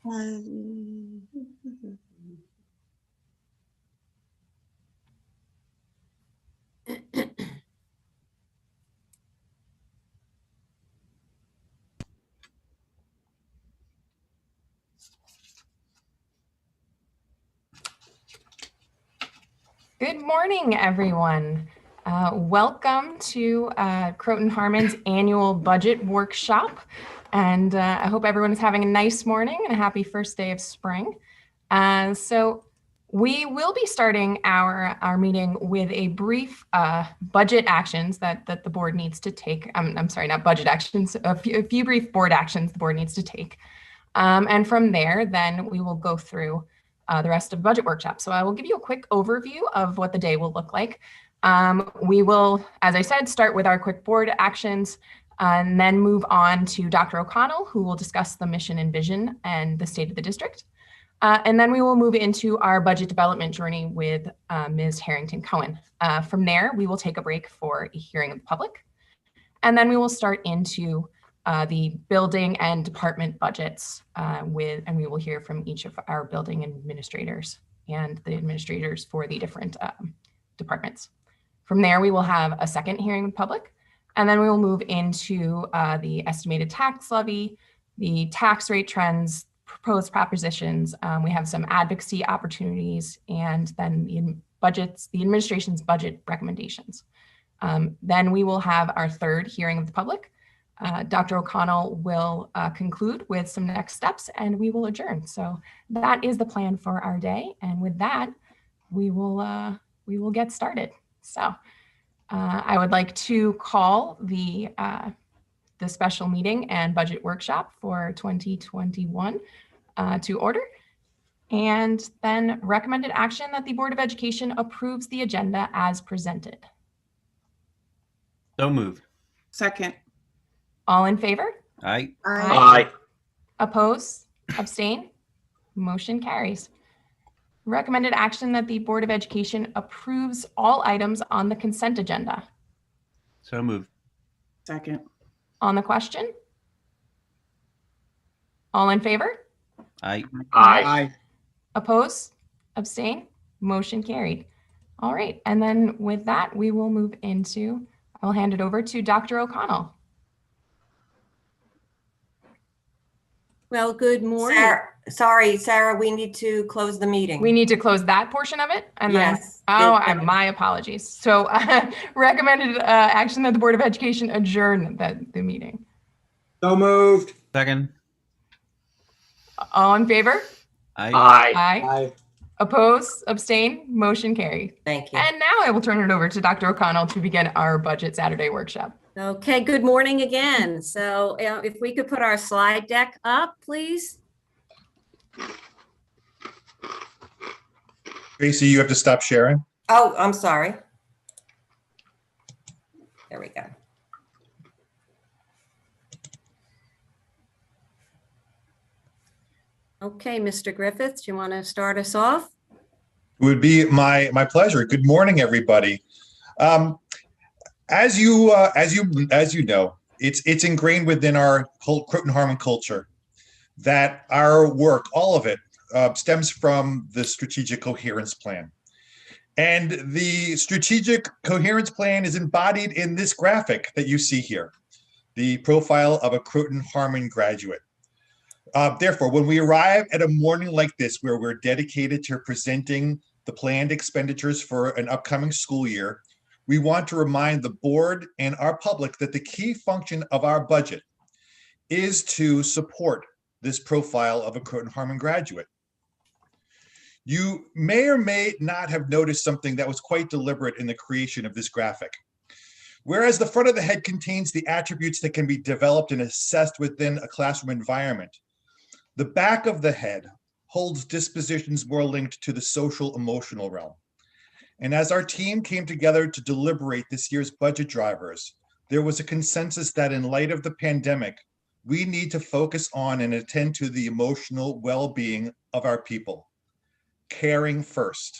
Good morning, everyone. Welcome to Croton Harmon's annual budget workshop. And I hope everyone is having a nice morning and a happy first day of spring. So we will be starting our meeting with a brief budget actions that the board needs to take. I'm sorry, not budget actions, a few brief board actions the board needs to take. And from there, then we will go through the rest of the budget workshop. So I will give you a quick overview of what the day will look like. We will, as I said, start with our quick board actions and then move on to Dr. O'Connell, who will discuss the mission and vision and the state of the district. And then we will move into our budget development journey with Ms. Harrington Cohen. From there, we will take a break for a hearing of the public. And then we will start into the building and department budgets and we will hear from each of our building administrators and the administrators for the different departments. From there, we will have a second hearing with public, and then we will move into the estimated tax levy, the tax rate trends, proposed propositions. We have some advocacy opportunities, and then the administration's budget recommendations. Then we will have our third hearing of the public. Dr. O'Connell will conclude with some next steps and we will adjourn. So that is the plan for our day. And with that, we will get started. So I would like to call the special meeting and budget workshop for 2021 to order. And then recommended action that the Board of Education approves the agenda as presented. So moved. Second. All in favor? Aye. Aye. Oppose? Abstain? Motion carries. Recommended action that the Board of Education approves all items on the consent agenda. So moved. Second. On the question? All in favor? Aye. Aye. Oppose? Abstain? Motion carried. All right, and then with that, we will move into, I'll hand it over to Dr. O'Connell. Well, good morning. Sarah, we need to close the meeting. We need to close that portion of it? And yes. Then, my apologies. So recommended action that the Board of Education adjourn the meeting. So moved. Second. All in favor? Aye. Aye. Oppose? Abstain? Motion carried. Thank you. And now I will turn it over to Dr. O'Connell to begin our Budget Saturday workshop. Okay, good morning again. So if we could put our slide deck up, please. Tracy, you have to stop sharing. Oh, I'm sorry. There we go. Okay, Mr. Griffiths, do you want to start us off? It would be my pleasure. Good morning, everybody. As you know, it's ingrained within our Croton Harmon culture that our work, all of it, stems from the Strategic Coherence Plan. And the Strategic Coherence Plan is embodied in this graphic that you see here, the profile of a Croton Harmon graduate. Therefore, when we arrive at a morning like this, where we're dedicated to presenting the planned expenditures for an upcoming school year, we want to remind the board and our public that the key function of our budget is to support this profile of a Croton Harmon graduate. You may or may not have noticed something that was quite deliberate in the creation of this graphic. Whereas the front of the head contains the attributes that can be developed and assessed within a classroom environment, the back of the head holds dispositions more linked to the social emotional realm. And as our team came together to deliberate this year's budget drivers, there was a consensus that in light of the pandemic, we need to focus on and attend to the emotional well-being of our people. Caring first.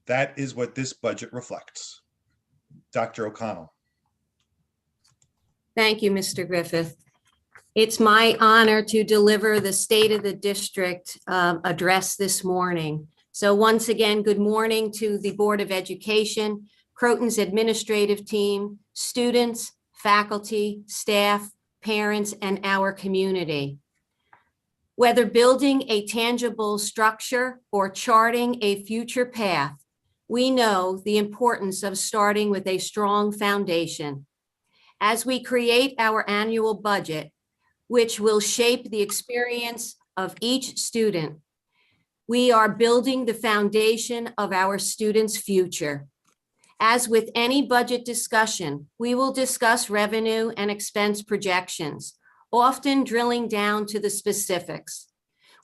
That is what this budget reflects. Dr. O'Connell. Thank you, Mr. Griffith. It's my honor to deliver the State of the District address this morning. So once again, good morning to the Board of Education, Croton's administrative team, students, faculty, staff, parents, and our community. Whether building a tangible structure or charting a future path, we know the importance of starting with a strong foundation. As we create our annual budget, which will shape the experience of each student, we are building the foundation of our students' future. As with any budget discussion, we will discuss revenue and expense projections, often drilling down to the specifics.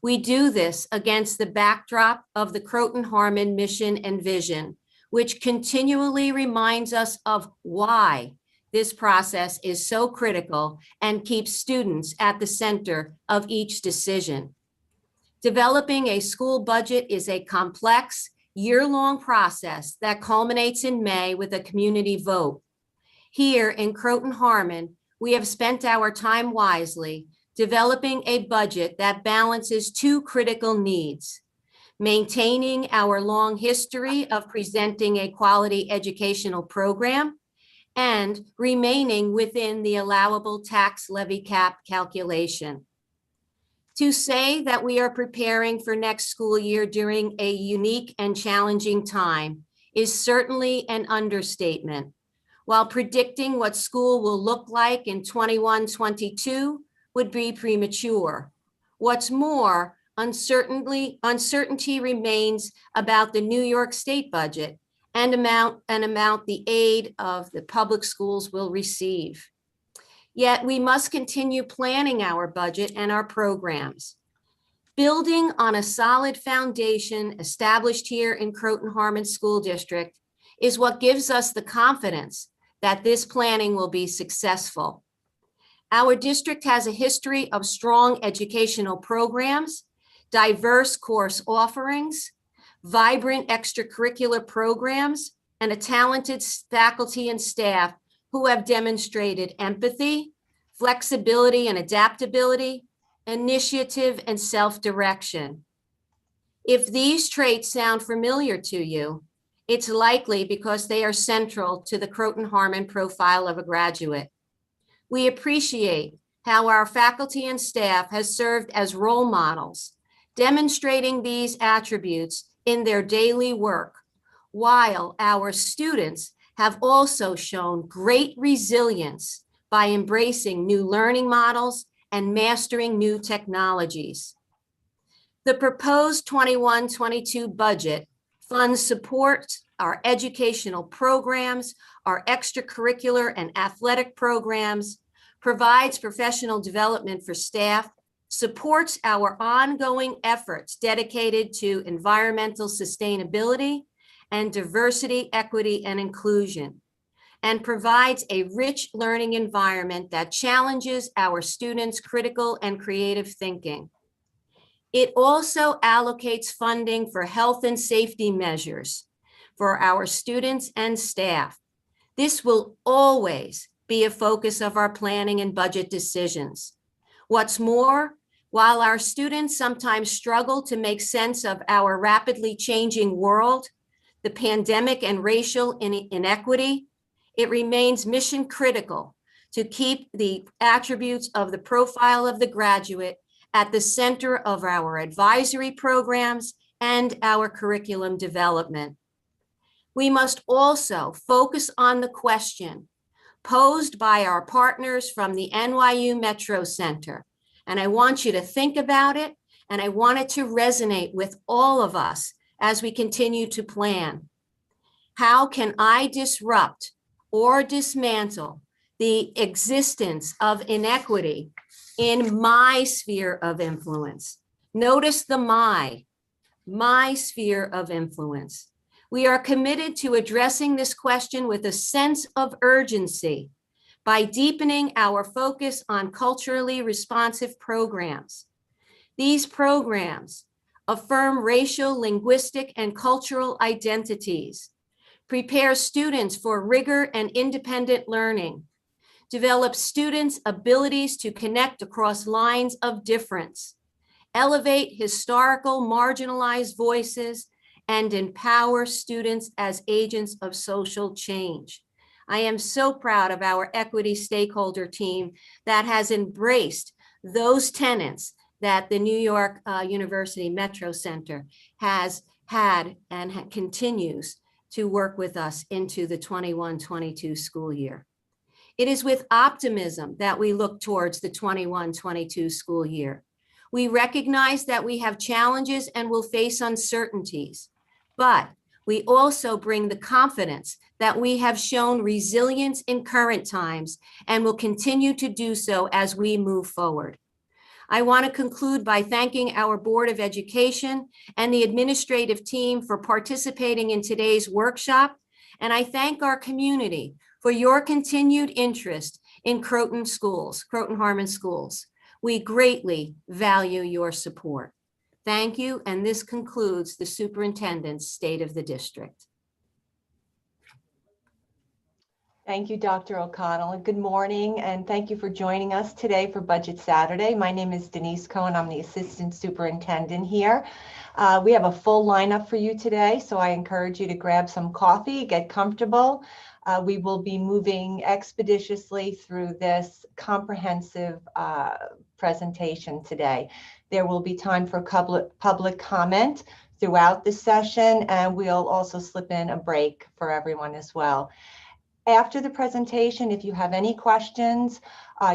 We do this against the backdrop of the Croton-Harmon mission and vision, which continually reminds us of why this process is so critical and keeps students at the center of each decision. Developing a school budget is a complex, year-long process that culminates in May with a community vote. Here in Croton-Harmon, we have spent our time wisely developing a budget that balances two critical needs: maintaining our long history of presenting a quality educational program and remaining within the allowable tax levy cap calculation. To say that we are preparing for next school year during a unique and challenging time is certainly an understatement. While predicting what school will look like in 21-22 would be premature. What's more, uncertainty remains about the New York State budget and amount the aid of the public schools will receive. Yet we must continue planning our budget and our programs. Building on a solid foundation established here in Croton-Harmon School District is what gives us the confidence that this planning will be successful. Our district has a history of strong educational programs, diverse course offerings, vibrant extracurricular programs, and a talented faculty and staff who have demonstrated empathy, flexibility and adaptability, initiative, and self-direction. If these traits sound familiar to you, it's likely because they are central to the Croton-Harmon profile of a graduate. We appreciate how our faculty and staff has served as role models, demonstrating these attributes in their daily work, while our students have also shown great resilience by embracing new learning models and mastering new technologies. The proposed 21-22 budget funds support our educational programs, our extracurricular and athletic programs, provides professional development for staff, supports our ongoing efforts dedicated to environmental sustainability and diversity, equity, and inclusion, and provides a rich learning environment that challenges our students' critical and creative thinking. It also allocates funding for health and safety measures for our students and staff. This will always be a focus of our planning and budget decisions. What's more, while our students sometimes struggle to make sense of our rapidly changing world, the pandemic and racial inequity, it remains mission critical to keep the attributes of the profile of the graduate at the center of our advisory programs and our curriculum development. We must also focus on the question posed by our partners from the NYU Metro Center. And I want you to think about it, and I want it to resonate with all of us as we continue to plan. How can I disrupt or dismantle the existence of inequity in my sphere of influence? Notice the my sphere of influence. We are committed to addressing this question with a sense of urgency by deepening our focus on culturally responsive programs. These programs affirm racial, linguistic, and cultural identities, prepare students for rigor and independent learning, develop students' abilities to connect across lines of difference, elevate historical marginalized voices, and empower students as agents of social change. I am so proud of our equity stakeholder team that has embraced those tenets that the New York University Metro Center has had and continues to work with us into the 21-22 school year. It is with optimism that we look towards the 21-22 school year. We recognize that we have challenges and will face uncertainties, but we also bring the confidence that we have shown resilience in current times and will continue to do so as we move forward. I want to conclude by thanking our Board of Education and the administrative team for participating in today's workshop, and I thank our community for your continued interest in Croton schools, Croton-Harmon schools. We greatly value your support. Thank you, and this concludes the Superintendent's State of the District. Thank you, Dr. O'Connell, and good morning, and thank you for joining us today for Budget Saturday. My name is Denise Cohen. I'm the Assistant Superintendent here. We have a full lineup for you today, so I encourage you to grab some coffee, get comfortable. We will be moving expeditiously through this comprehensive presentation today. There will be time for public comment throughout the session, and we'll also slip in a break for everyone as well. After the presentation, if you have any questions,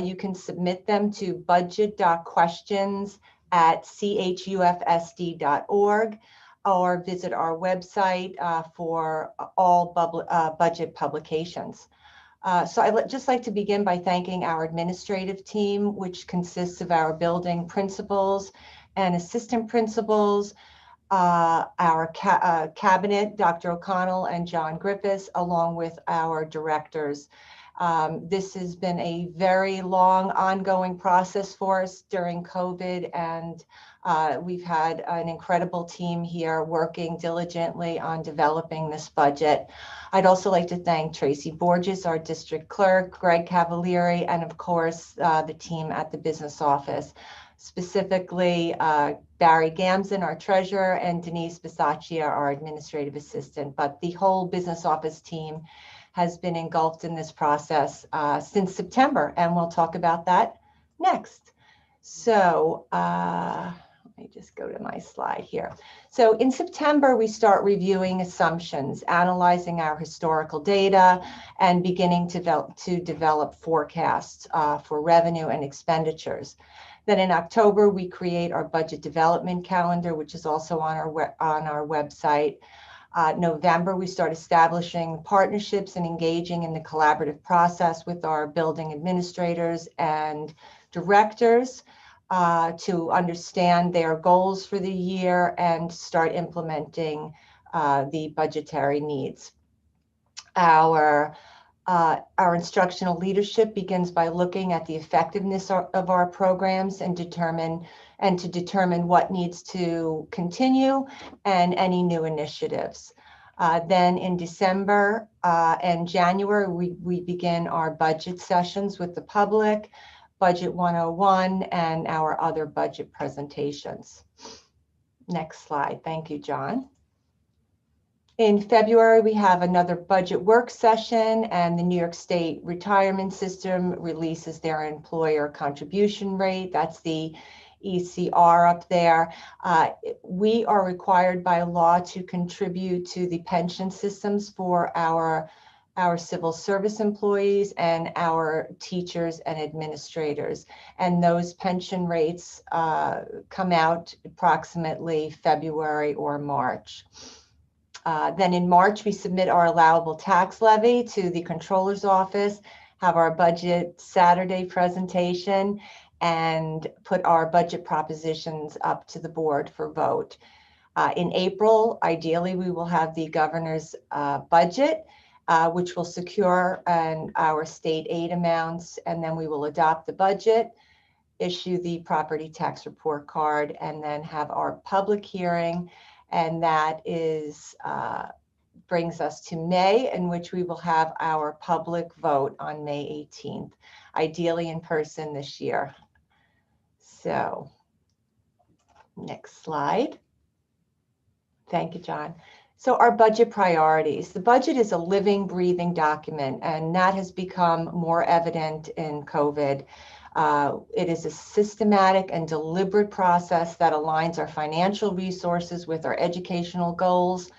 you can submit them to budget.questions@chufsd.org or visit our website for all budget publications. So I'd just like to begin by thanking our administrative team, which consists of our building principals and assistant principals, our cabinet, Dr. O'Connell and John Griffiths, along with our directors. This has been a very long ongoing process for us during COVID, and we've had an incredible team here working diligently on developing this budget. I'd also like to thank Tracy Borges, our district clerk, Greg Cavalieri, and of course, the team at the business office. Specifically, Barry Gamson, our treasurer, and Denise Bisaccia, our administrative assistant. But the whole business office team has been engulfed in this process since September, and we'll talk about that next. So let me just go to my slide here. So in September, we start reviewing assumptions, analyzing our historical data, and beginning to develop forecasts for revenue and expenditures. Then in October, we create our budget development calendar, which is also on our website. November, we start establishing partnerships and engaging in the collaborative process with our building administrators and directors to understand their goals for the year and start implementing the budgetary needs. Our instructional leadership begins by looking at the effectiveness of our programs and to determine what needs to continue and any new initiatives. Then in December and January, we begin our budget sessions with the public, Budget 101, and our other budget presentations. Next slide. Thank you, John. In February, we have another budget work session, and the New York State Retirement System releases their employer contribution rate. That's the ECR up there. We are required by law to contribute to the pension systems for our civil service employees and our teachers and administrators. And those pension rates come out approximately February or March. Then in March, we submit our allowable tax levy to the Controller's Office, have our Budget Saturday presentation, and put our budget propositions up to the board for vote. In April, ideally, we will have the governor's budget, which will secure our state aid amounts, and then we will adopt the budget, issue the property tax report card, and then have our public hearing. And that is brings us to May, in which we will have our public vote on May 18th, ideally in person this year. So, next slide. Thank you, John. So our budget priorities. The budget is a living, breathing document, and that has become more evident in COVID. It is a systematic and deliberate process that aligns our financial resources with our educational goals,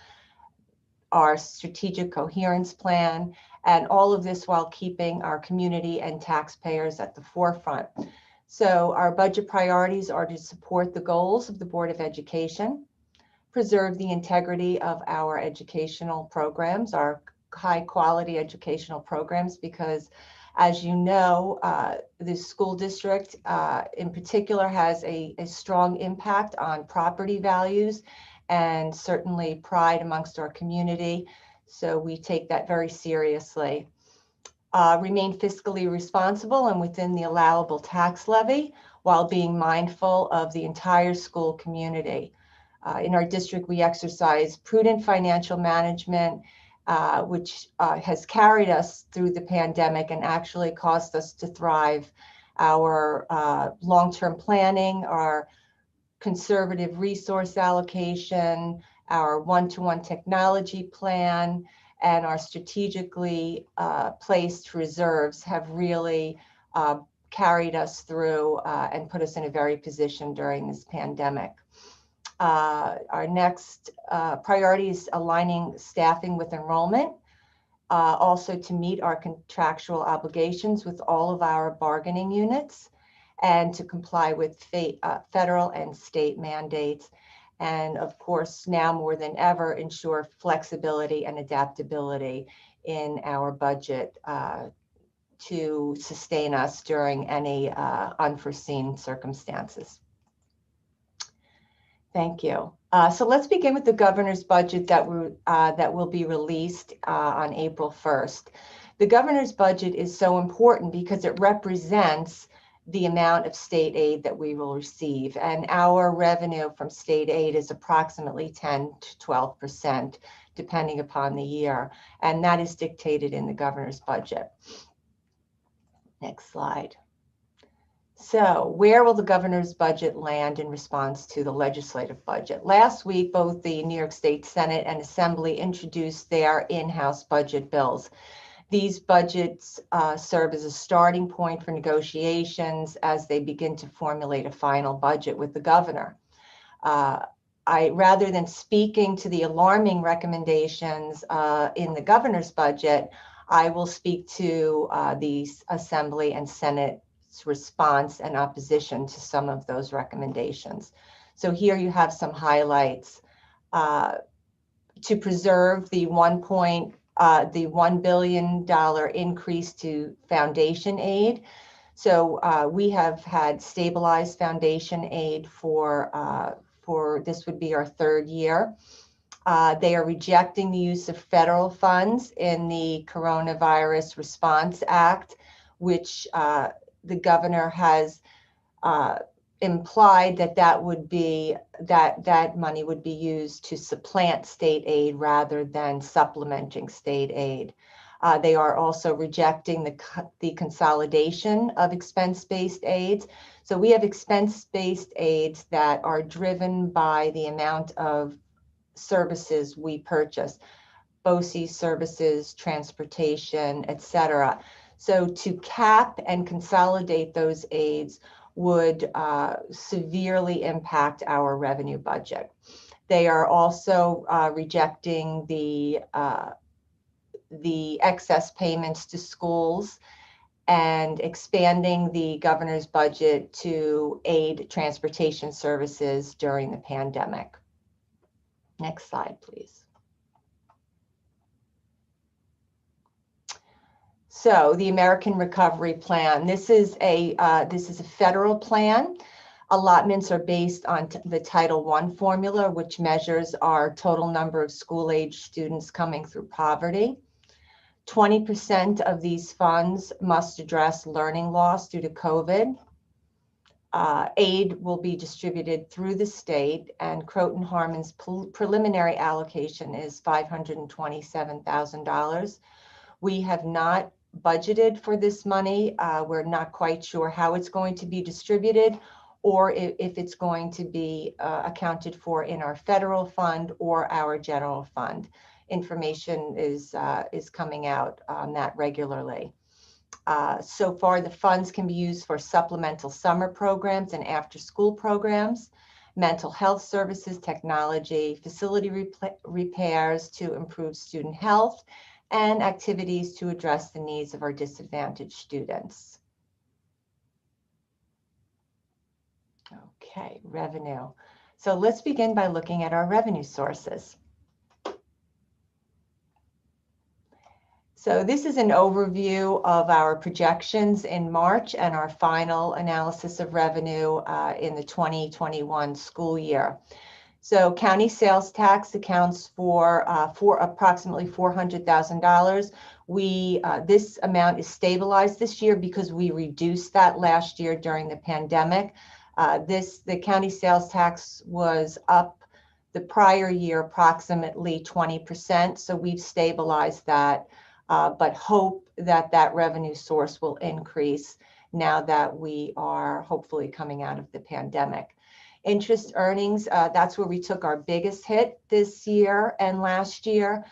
our strategic coherence plan, and all of this while keeping our community and taxpayers at the forefront. So our budget priorities are to support the goals of the Board of Education, preserve the integrity of our educational programs, our high quality educational programs, because as you know, the school district in particular has a strong impact on property values and certainly pride amongst our community. So we take that very seriously. Remain fiscally responsible and within the allowable tax levy while being mindful of the entire school community. In our district, we exercise prudent financial management, which has carried us through the pandemic and actually caused us to thrive. Our long-term planning, our conservative resource allocation, our one-to-one technology plan, and our strategically placed reserves have really carried us through and put us in a very position during this pandemic. Our next priority is aligning staffing with enrollment, also to meet our contractual obligations with all of our bargaining units and to comply with federal and state mandates. And of course, now more than ever, ensure flexibility and adaptability in our budget to sustain us during any unforeseen circumstances. Thank you. So let's begin with the governor's budget that will be released on April 1st. The governor's budget is so important because it represents the amount of state aid that we will receive. And our revenue from state aid is approximately 10 to 12%, depending upon the year. And that is dictated in the governor's budget. Next slide. So where will the governor's budget land in response to the legislative budget? Last week, both the New York State Senate and Assembly introduced their in-house budget bills. These budgets serve as a starting point for negotiations as they begin to formulate a final budget with the governor. Rather than speaking to the alarming recommendations in the governor's budget, I will speak to the Assembly and Senate response and opposition to some of those recommendations. So here you have some highlights. To preserve the $1 billion increase to foundation aid. So we have had stabilized foundation aid for this would be our third year. They are rejecting the use of federal funds in the Coronavirus Response Act, which the governor has implied that would be that money would be used to supplant state aid rather than supplementing state aid. They are also rejecting the consolidation of expense-based aids. So we have expense-based aids that are driven by the amount of services we purchase, BOCES services, transportation, etc. So to cap and consolidate those aids would severely impact our revenue budget. They are also rejecting the excess payments to schools and expanding the governor's budget to aid transportation services during the pandemic. Next slide, please. So the American Recovery Plan. This is a federal plan. Allotments are based on the Title I formula, which measures our total number of school-age students coming through poverty. 20% of these funds must address learning loss due to COVID. Aid will be distributed through the state, and Croton Harmon's preliminary allocation is $527,000. We have not budgeted for this money. We're not quite sure how it's going to be distributed, or if it's going to be accounted for in our federal fund or our general fund. Information is coming out on that regularly. So far, the funds can be used for supplemental summer programs and after-school programs, mental health services, technology, facility repairs to improve student health, and activities to address the needs of our disadvantaged students. Okay, revenue. So let's begin by looking at our revenue sources. So this is an overview of our projections in March and our final analysis of revenue in the 2021 school year. So county sales tax accounts for approximately $400,000. This amount is stabilized this year because we reduced that last year during the pandemic. The county sales tax was up the prior year approximately 20%. So we've stabilized that. But hope that that revenue source will increase now that we are hopefully coming out of the pandemic. Interest earnings, that's where we took our biggest hit this year and last year.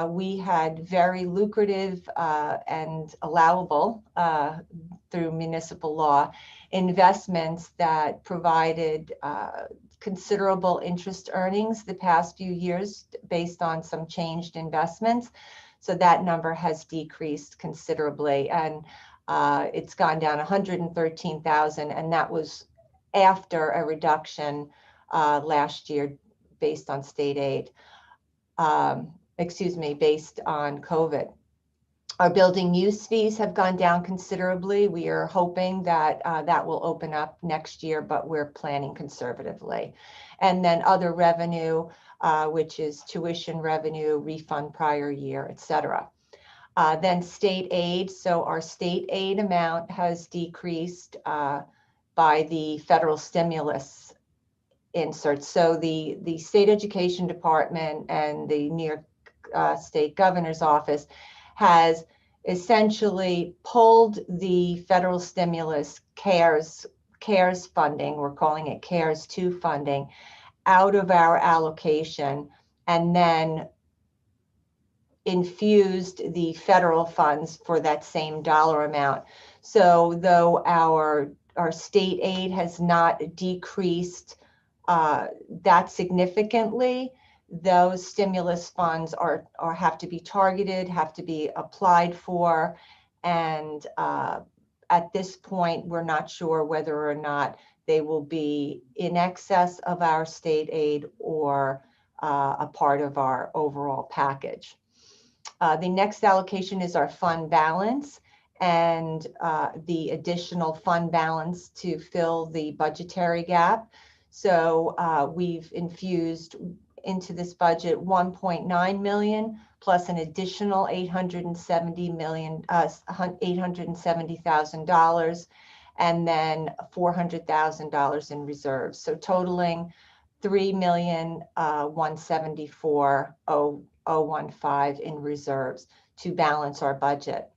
We had very lucrative and allowable through municipal law investments that provided considerable interest earnings the past few years based on some changed investments. So that number has decreased considerably, and it's gone down 113,000, and that was after a reduction last year based on state aid, based on COVID. Our building use fees have gone down considerably. We are hoping that that will open up next year, but we're planning conservatively. And then other revenue, which is tuition revenue, refund prior year, et cetera. Then state aid. So our state aid amount has decreased by the federal stimulus inserts. So the state education department and the New York State Governor's Office has essentially pulled the federal stimulus CARES funding, we're calling it CARES 2 funding, out of our allocation, and then infused the federal funds for that same dollar amount. So though our state aid has not decreased that significantly, those stimulus funds have to be targeted, have to be applied for, and at this point, we're not sure whether or not they will be in excess of our state aid or a part of our overall package. The next allocation is our fund balance, and the additional fund balance to fill the budgetary gap. So we've infused into this budget 1.9 million plus an additional $870,000, and then $400,000 in reserves. So totaling $3,174,015 in reserves to balance our budget.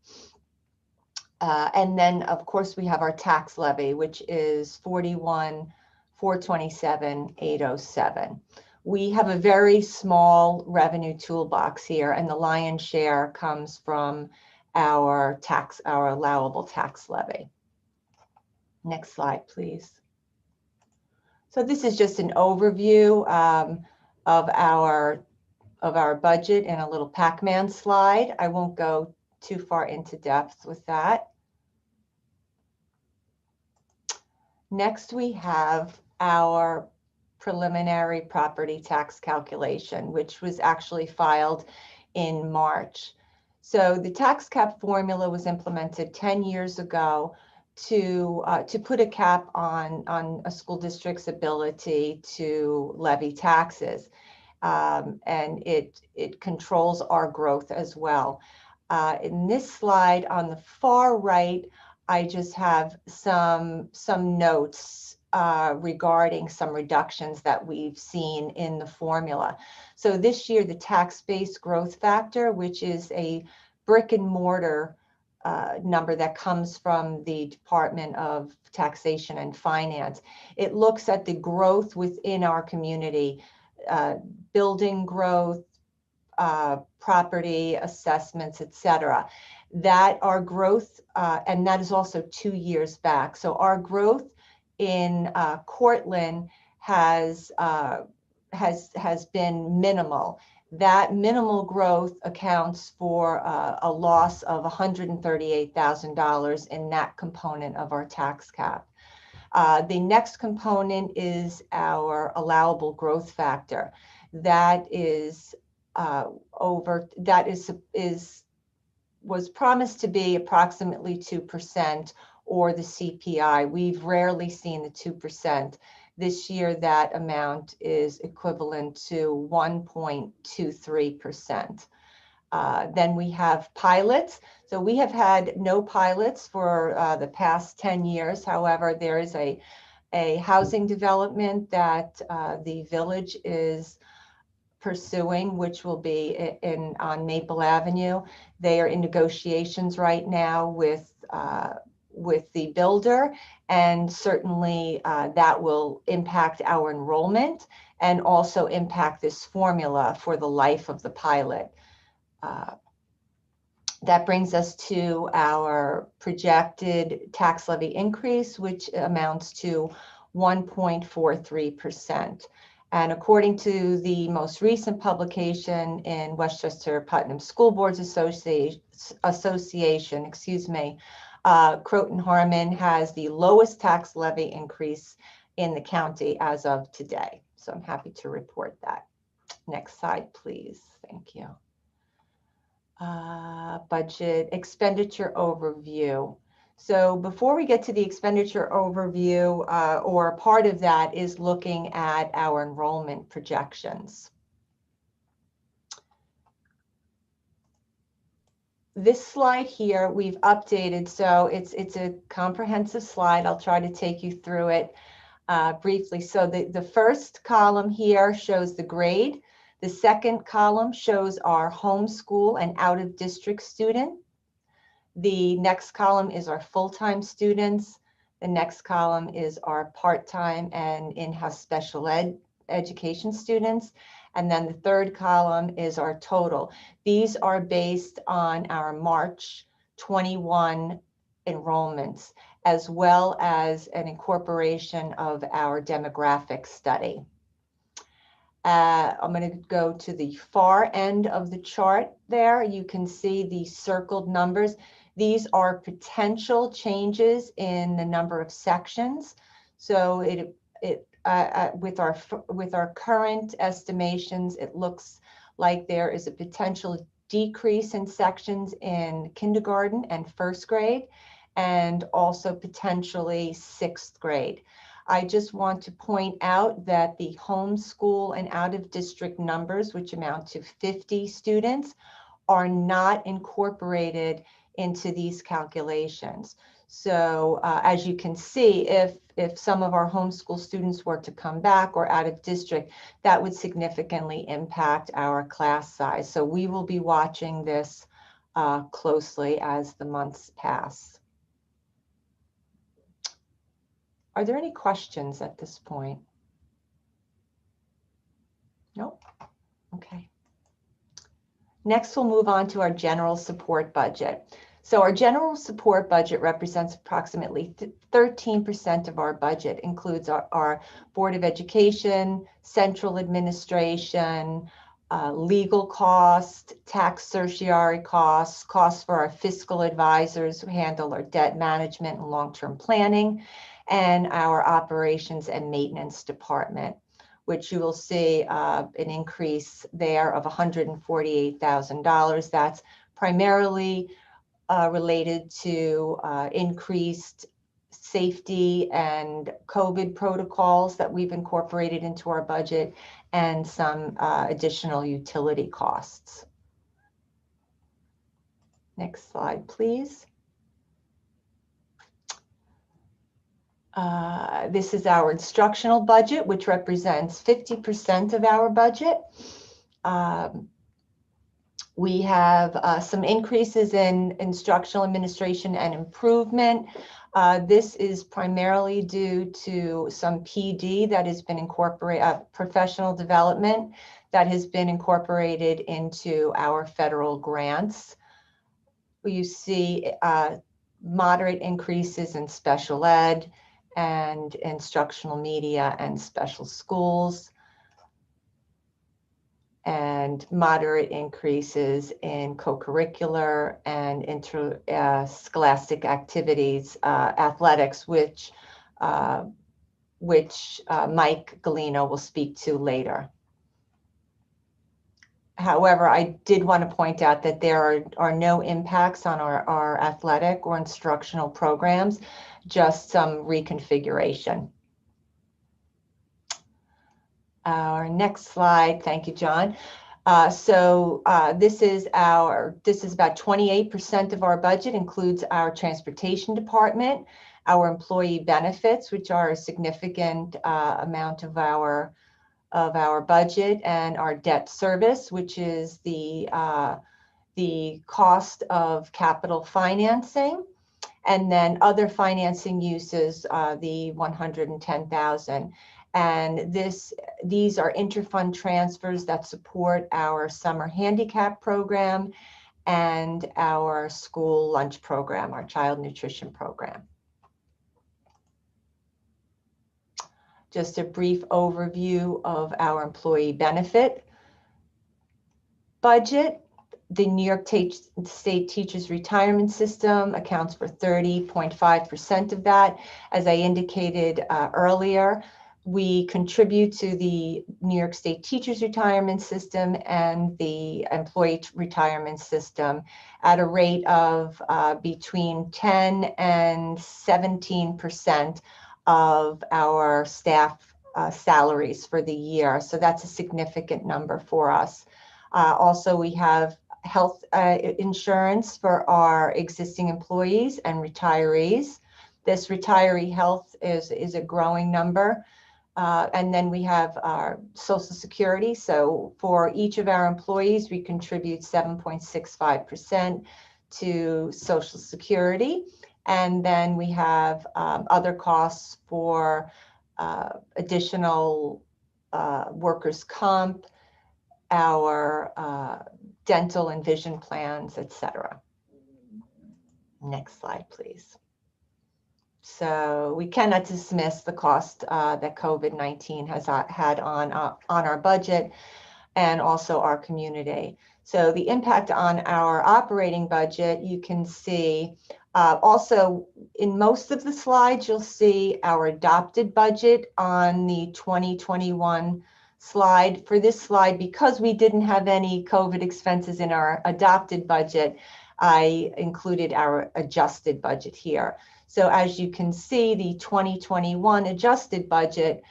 And then of course we have our tax levy, which is $41,427,807. We have a very small revenue toolbox here, and the lion's share comes from our allowable tax levy. Next slide, please. So this is just an overview of our budget in a little Pac-Man slide. I won't go too far into depth with that. Next, we have our preliminary property tax calculation, which was actually filed in March. So the tax cap formula was implemented 10 years ago to put a cap on a school district's ability to levy taxes. And it controls our growth as well. In this slide on the far right, I just have some notes regarding some reductions that we've seen in the formula. So this year, the tax-based growth factor, which is a brick and mortar number that comes from the Department of Taxation and Finance, it looks at the growth within our community, building growth, property assessments, et cetera. That our growth, and that is also 2 years back. So our growth in Cortland has been minimal. That minimal growth accounts for a loss of $138,000 in that component of our tax cap. The next component is our allowable growth factor. That is was promised to be approximately 2% or the CPI. We've rarely seen the 2%. This year, that amount is equivalent to 1.23%. Then we have pilots. So we have had no pilots for the past 10 years. However, there is a housing development that the village is pursuing, which will be on Maple Avenue. They are in negotiations right now with the builder, and certainly that will impact our enrollment and also impact this formula for the life of the pilot. That brings us to our projected tax levy increase, which amounts to 1.43%. And according to the most recent publication in Westchester Putnam School Boards Association, Croton Harmon has the lowest tax levy increase in the county as of today. So I'm happy to report that. Next slide, please. Thank you. Budget expenditure overview. So before we get to the expenditure overview, or part of that is looking at our enrollment projections. This slide here we've updated, so it's a comprehensive slide. I'll try to take you through it briefly. So the first column here shows the grade. The second column shows our homeschool and out-of-district student. The next column is our full-time students. The next column is our part-time and in-house special education students. And then the third column is our total. These are based on our March 21 enrollments, as well as an incorporation of our demographic study. I'm going to go to the far end of the chart there. You can see the circled numbers. These are potential changes in the number of sections. So with our current estimations, it looks like there is a potential decrease in sections in kindergarten and first grade, and also potentially sixth grade. I just want to point out that the homeschool and out-of-district numbers, which amount to 50 students, are not incorporated into these calculations. So as you can see, if some of our homeschool students were to come back or out of district, that would significantly impact our class size. So we will be watching this closely as the months pass. Are there any questions at this point? Nope. Okay. Next, we'll move on to our general support budget. So our general support budget represents approximately 13% of our budget, includes our Board of Education, central administration, legal costs, tax certiorari costs, costs for our fiscal advisors who handle our debt management and long-term planning, and our operations and maintenance department, which you will see an increase there of $148,000. That's primarily related to increased safety and COVID protocols that we've incorporated into our budget, and some additional utility costs. Next slide, please. This is our instructional budget, which represents 50% of our budget. We have some increases in instructional administration and improvement. This is primarily due to some PD that has been incorporated, professional development that has been incorporated into our federal grants. You see moderate increases in special ed and instructional media and special schools, and moderate increases in co-curricular and interscholastic activities, athletics, which Mike Galino will speak to later. However, I did want to point out that there are no impacts on our athletic or instructional programs, just some reconfiguration. Our next slide, thank you, John. This is about 28% of our budget, includes our transportation department, our employee benefits, which are a significant amount of our budget, and our debt service, which is the cost of capital financing, and then other financing uses, the $110,000. And these are interfund transfers that support our summer handicap program and our school lunch program, our child nutrition program. Just a brief overview of our employee benefit budget. The New York State Teachers Retirement System accounts for 30.5% of that. As I indicated earlier, we contribute to the New York State Teachers Retirement System and the Employee Retirement System at a rate of between 10 and 17% of our staff salaries for the year. So that's a significant number for us. Also, we have health insurance for our existing employees and retirees. This retiree health is a growing number. And then we have our Social Security. So for each of our employees, we contribute 7.65% to Social Security. And then we have other costs for additional workers' comp, our dental and vision plans, etc. Next slide, please. So we cannot dismiss the cost that COVID-19 has had on our budget and also our community. So the impact on our operating budget, you can see also in most of the slides, you'll see our adopted budget on the 2021 slide. For this slide, because we didn't have any COVID expenses in our adopted budget, I included our adjusted budget here. So as you can see, the 2021 adjusted budget,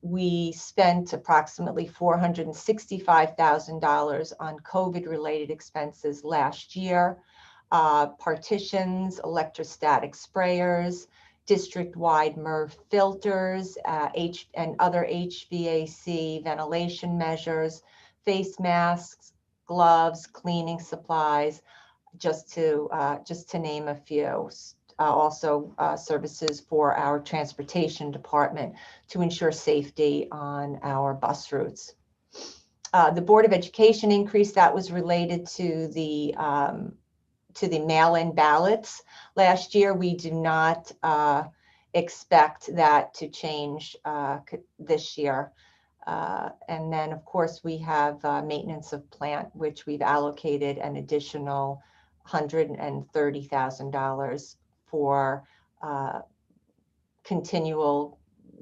we spent approximately $465,000 on COVID-related expenses last year. Partitions, electrostatic sprayers, district-wide MERV filters, and other HVAC ventilation measures, face masks, gloves, cleaning supplies, just to name a few. Also services for our transportation department to ensure safety on our bus routes. The Board of Education increase that was related to the mail-in ballots last year. We do not expect that to change this year. And then, of course, we have maintenance of plant, which we've allocated an additional $130,000 for continual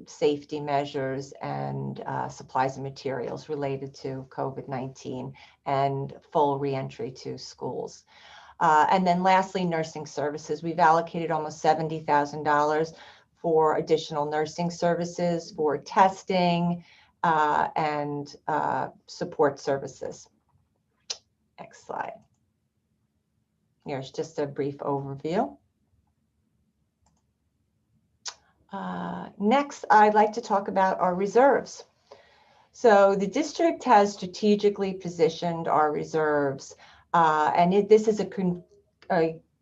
safety measures and supplies and materials related to COVID-19 and full reentry to schools. And then lastly, nursing services. We've allocated almost $70,000 for additional nursing services, for testing and support services. Next slide. Here's just a brief overview. Next, I'd like to talk about our reserves. So the district has strategically positioned our reserves, and this is a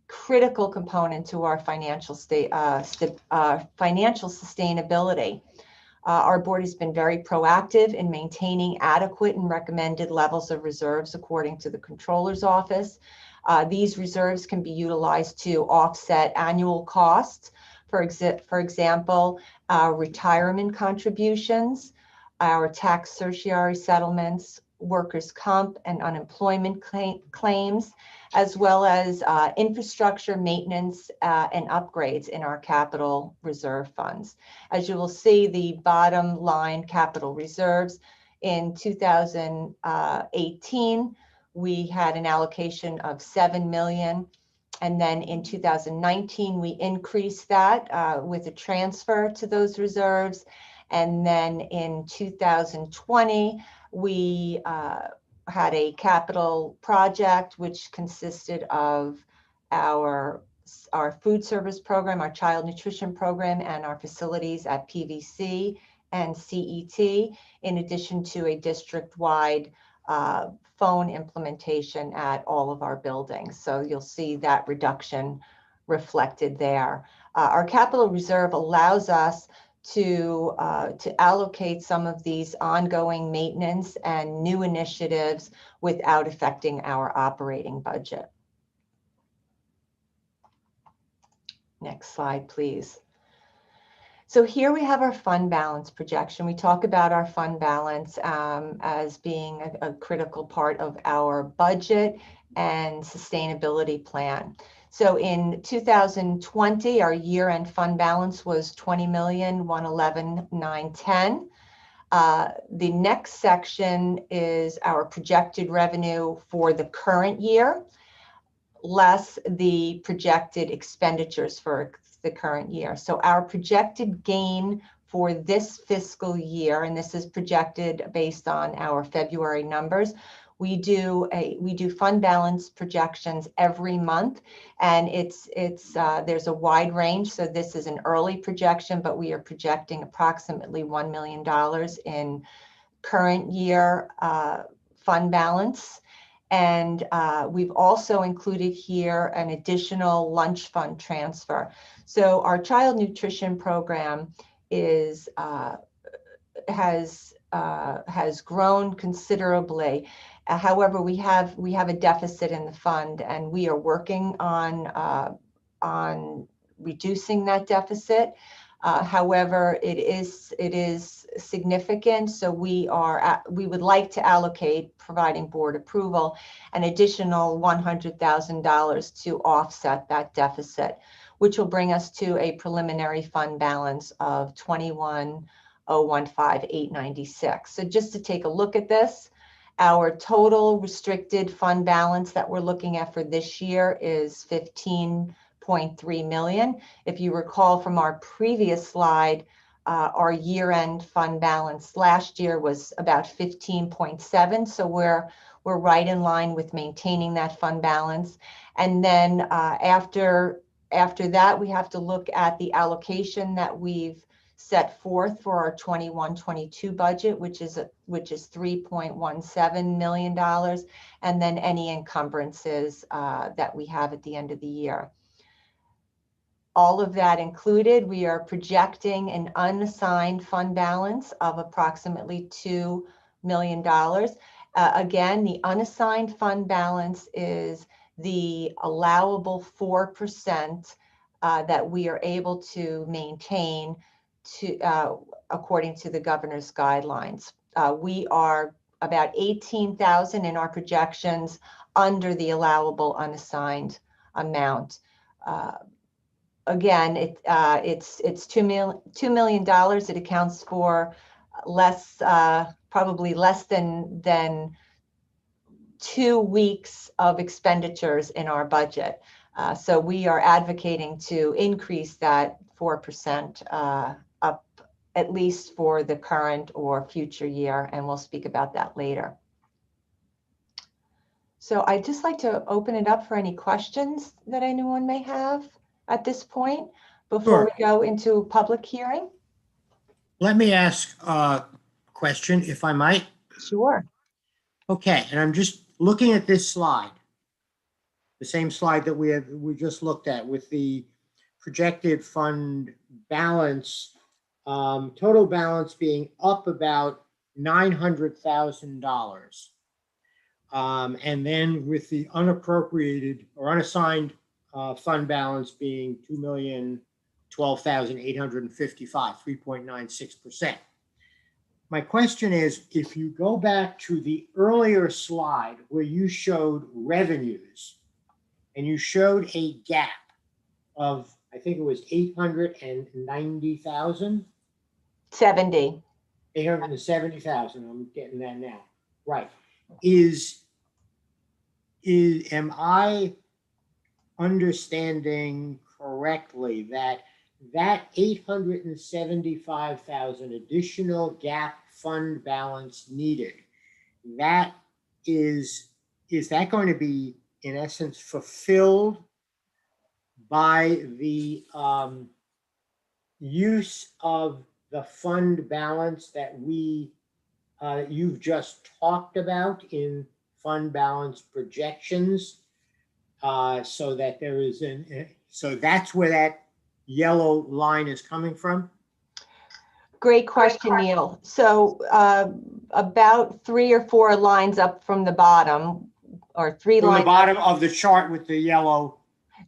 critical component to our financial financial sustainability. Our board has been very proactive in maintaining adequate and recommended levels of reserves according to the Controller's Office. These reserves can be utilized to offset annual costs. For example, our retirement contributions, our tax certiorari settlements, workers' comp and unemployment claims, as well as infrastructure maintenance and upgrades in our capital reserve funds. As you will see, the bottom line capital reserves in 2018, we had an allocation of 7 million. And then in 2019, we increased that with a transfer to those reserves. And then in 2020, we had a capital project which consisted of our food service program, our child nutrition program, and our facilities at PVC and CET, in addition to a district-wide phone implementation at all of our buildings. So you'll see that reduction reflected there. Our capital reserve allows us to allocate some of these ongoing maintenance and new initiatives without affecting our operating budget. Next slide, please. So here we have our fund balance projection. We talk about our fund balance as being a critical part of our budget and sustainability plan. So in 2020, our year-end fund balance was 20,111,910. The next section is our projected revenue for the current year, less the projected expenditures for the current year. So our projected gain for this fiscal year, and this is projected based on our February numbers, we do fund balance projections every month, and there's a wide range. So this is an early projection, but we are projecting approximately $1 million in current year fund balance. And we've also included here an additional lunch fund transfer. So our child nutrition program has grown considerably. However, we have a deficit in the fund, and we are working on reducing that deficit. However, it is significant, so we would like to allocate, providing board approval, an additional $100,000 to offset that deficit, which will bring us to a preliminary fund balance of $21,015,896. So just to take a look at this, our total restricted fund balance that we're looking at for this year is $15.3 million. If you recall from our previous slide, our year-end fund balance last year was about 15.7. So we're right in line with maintaining that fund balance. And then after that, we have to look at the allocation that we've set forth for our 21-22 budget, which is $3.17 million, and then any encumbrances that we have at the end of the year. All of that included, we are projecting an unassigned fund balance of approximately $2 million. Again, the unassigned fund balance is the allowable 4% that we are able to maintain according to the governor's guidelines. We are about 18,000 in our projections under the allowable unassigned amount. Again, it's $2 million. It accounts for probably less than 2 weeks of expenditures in our budget. So we are advocating to increase that 4% up, at least for the current or future year, and we'll speak about that later. So I'd just like to open it up for any questions that anyone may have at this point. before Sure. we go into public hearing? Let me ask a question, if I might. Sure. Okay, and I'm just looking at this slide. The same slide that we just looked at with the projected fund balance, total balance being up about $900,000. And then with the unappropriated or unassigned fund balance being $2,012,855, 3.96%. My question is, if you go back to the earlier slide where you showed revenues and you showed a gap of, I think it was 890,000, 70. 870,000, I'm getting that now. Right. Am I understanding correctly that 875,000 additional gap fund balance needed, that is that going to be in essence fulfilled by the use of the fund balance that you've just talked about in fund balance projections, so that there is so that's where that yellow line is coming from? Great question, Neil. So about 3 or 4 lines up from the bottom, or 3 From the lines. bottom of the chart with the yellow.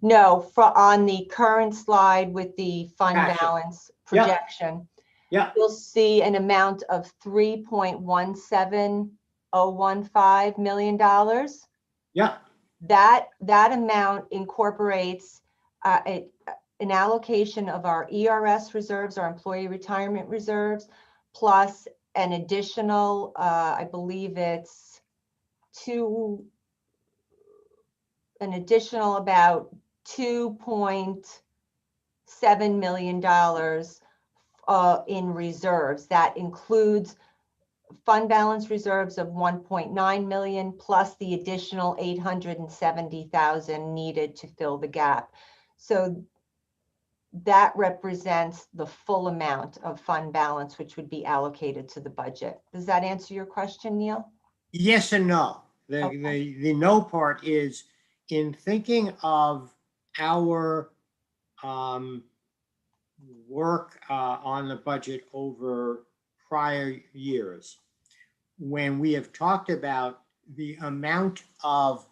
No, on the current slide with the fund Gotcha. balance Yeah. projection, Yeah. you'll see an amount of $3.17015 million. Yeah. That amount incorporates an allocation of our ERS reserves, our employee retirement reserves, plus an additional, I believe it's an additional about $2.7 million in reserves. That includes fund balance reserves of 1.9 million plus the additional 870,000 needed to fill the gap. So that represents the full amount of fund balance which would be allocated to the budget. Does that answer your question, Neil? Yes and no. Okay. The no part is in thinking of our work on the budget over prior years, when we have talked about the amount of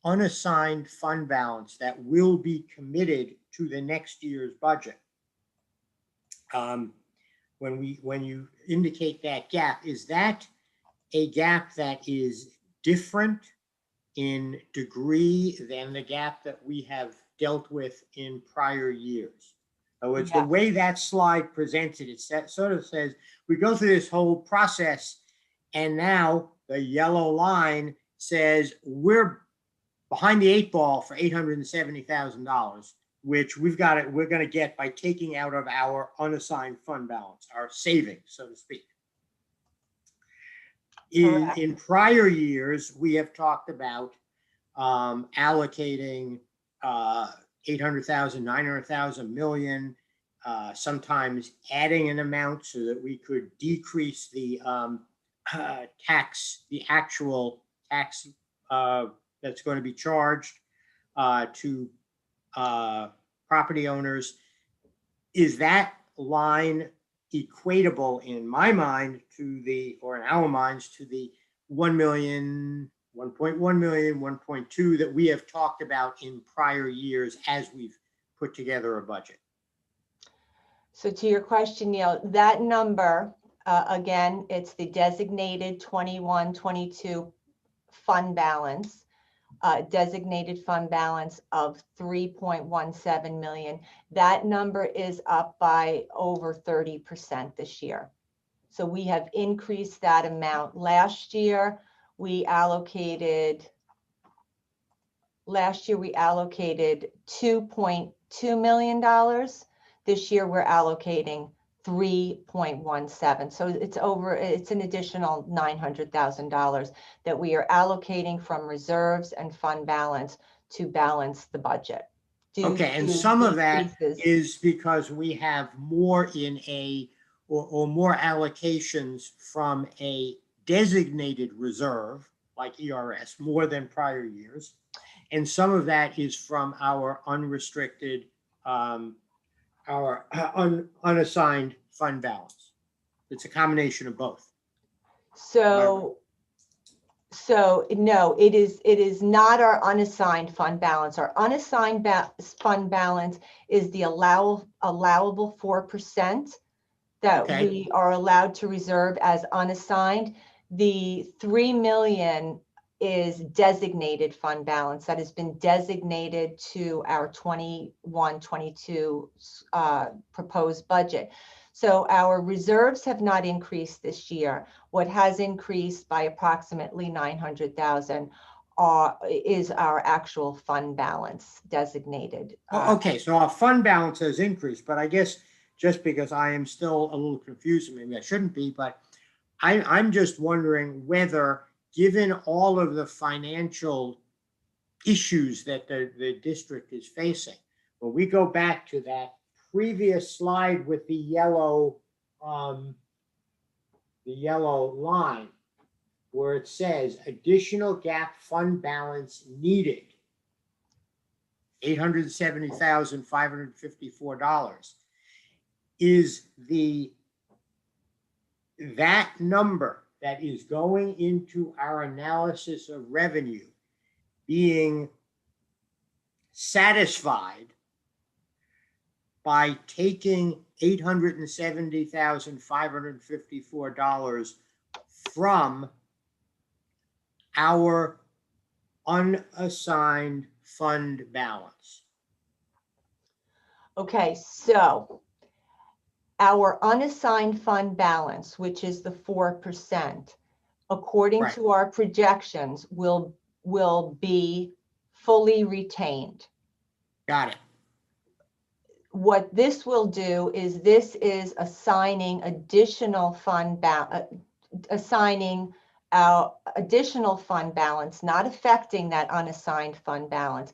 unassigned fund balance that will be committed to the next year's budget. When you indicate that gap, is that a gap that is different in degree than the gap that we have dealt with in prior years? In other words, the Yes. way that slide presented it sort of says we go through this whole process, and now the yellow line says we're behind the 8 ball for $870,000, which we're going to get by taking out of our unassigned fund balance, our savings, so to speak. In prior years, we have talked about allocating 800,000, 900,000, million, sometimes adding an amount so that we could decrease the actual tax that's going to be charged to property owners. Is that line equatable in my mind or in our minds to the 1 million, 1.1 million, 1.2 that we have talked about in prior years as we've put together a budget? So to your question, Neil, that number, again, it's the designated 21-22 fund balance, designated fund balance of 3.17 million. That number is up by over 30% this year. So we have increased that amount. Last year we allocated $2.2 million. This year we're allocating 3.17. So it's an additional $900,000 that we are allocating from reserves and fund balance to balance the budget. due Okay, and to some of that decreases. is because we have more in or more allocations from a designated reserve, like ERS, more than prior years. And some of that is from our unrestricted, unassigned fund balance. It's a combination of both. So no, it is not our unassigned fund balance. Our unassigned fund balance is the allowable 4% that Okay. we are allowed to reserve as unassigned. The 3 million is designated fund balance that has been designated to our 21-22 proposed budget. So our reserves have not increased this year. What has increased by approximately 900,000 is our actual fund balance designated. Okay, so our fund balance has increased, but I guess just because I am still a little confused, maybe I shouldn't be, but I'm just wondering whether, given all of the financial issues that the district is facing, when we go back to that previous slide with the yellow line where it says additional gap fund balance needed, $870,554, is that number that is going into our analysis of revenue being satisfied by taking $870,554 from our unassigned fund balance? Okay, so our unassigned fund balance, which is the 4%, according Right. to our projections, will be fully retained. Got it. What this will do is this is assigning additional fund assigning our additional fund balance, not affecting that unassigned fund balance,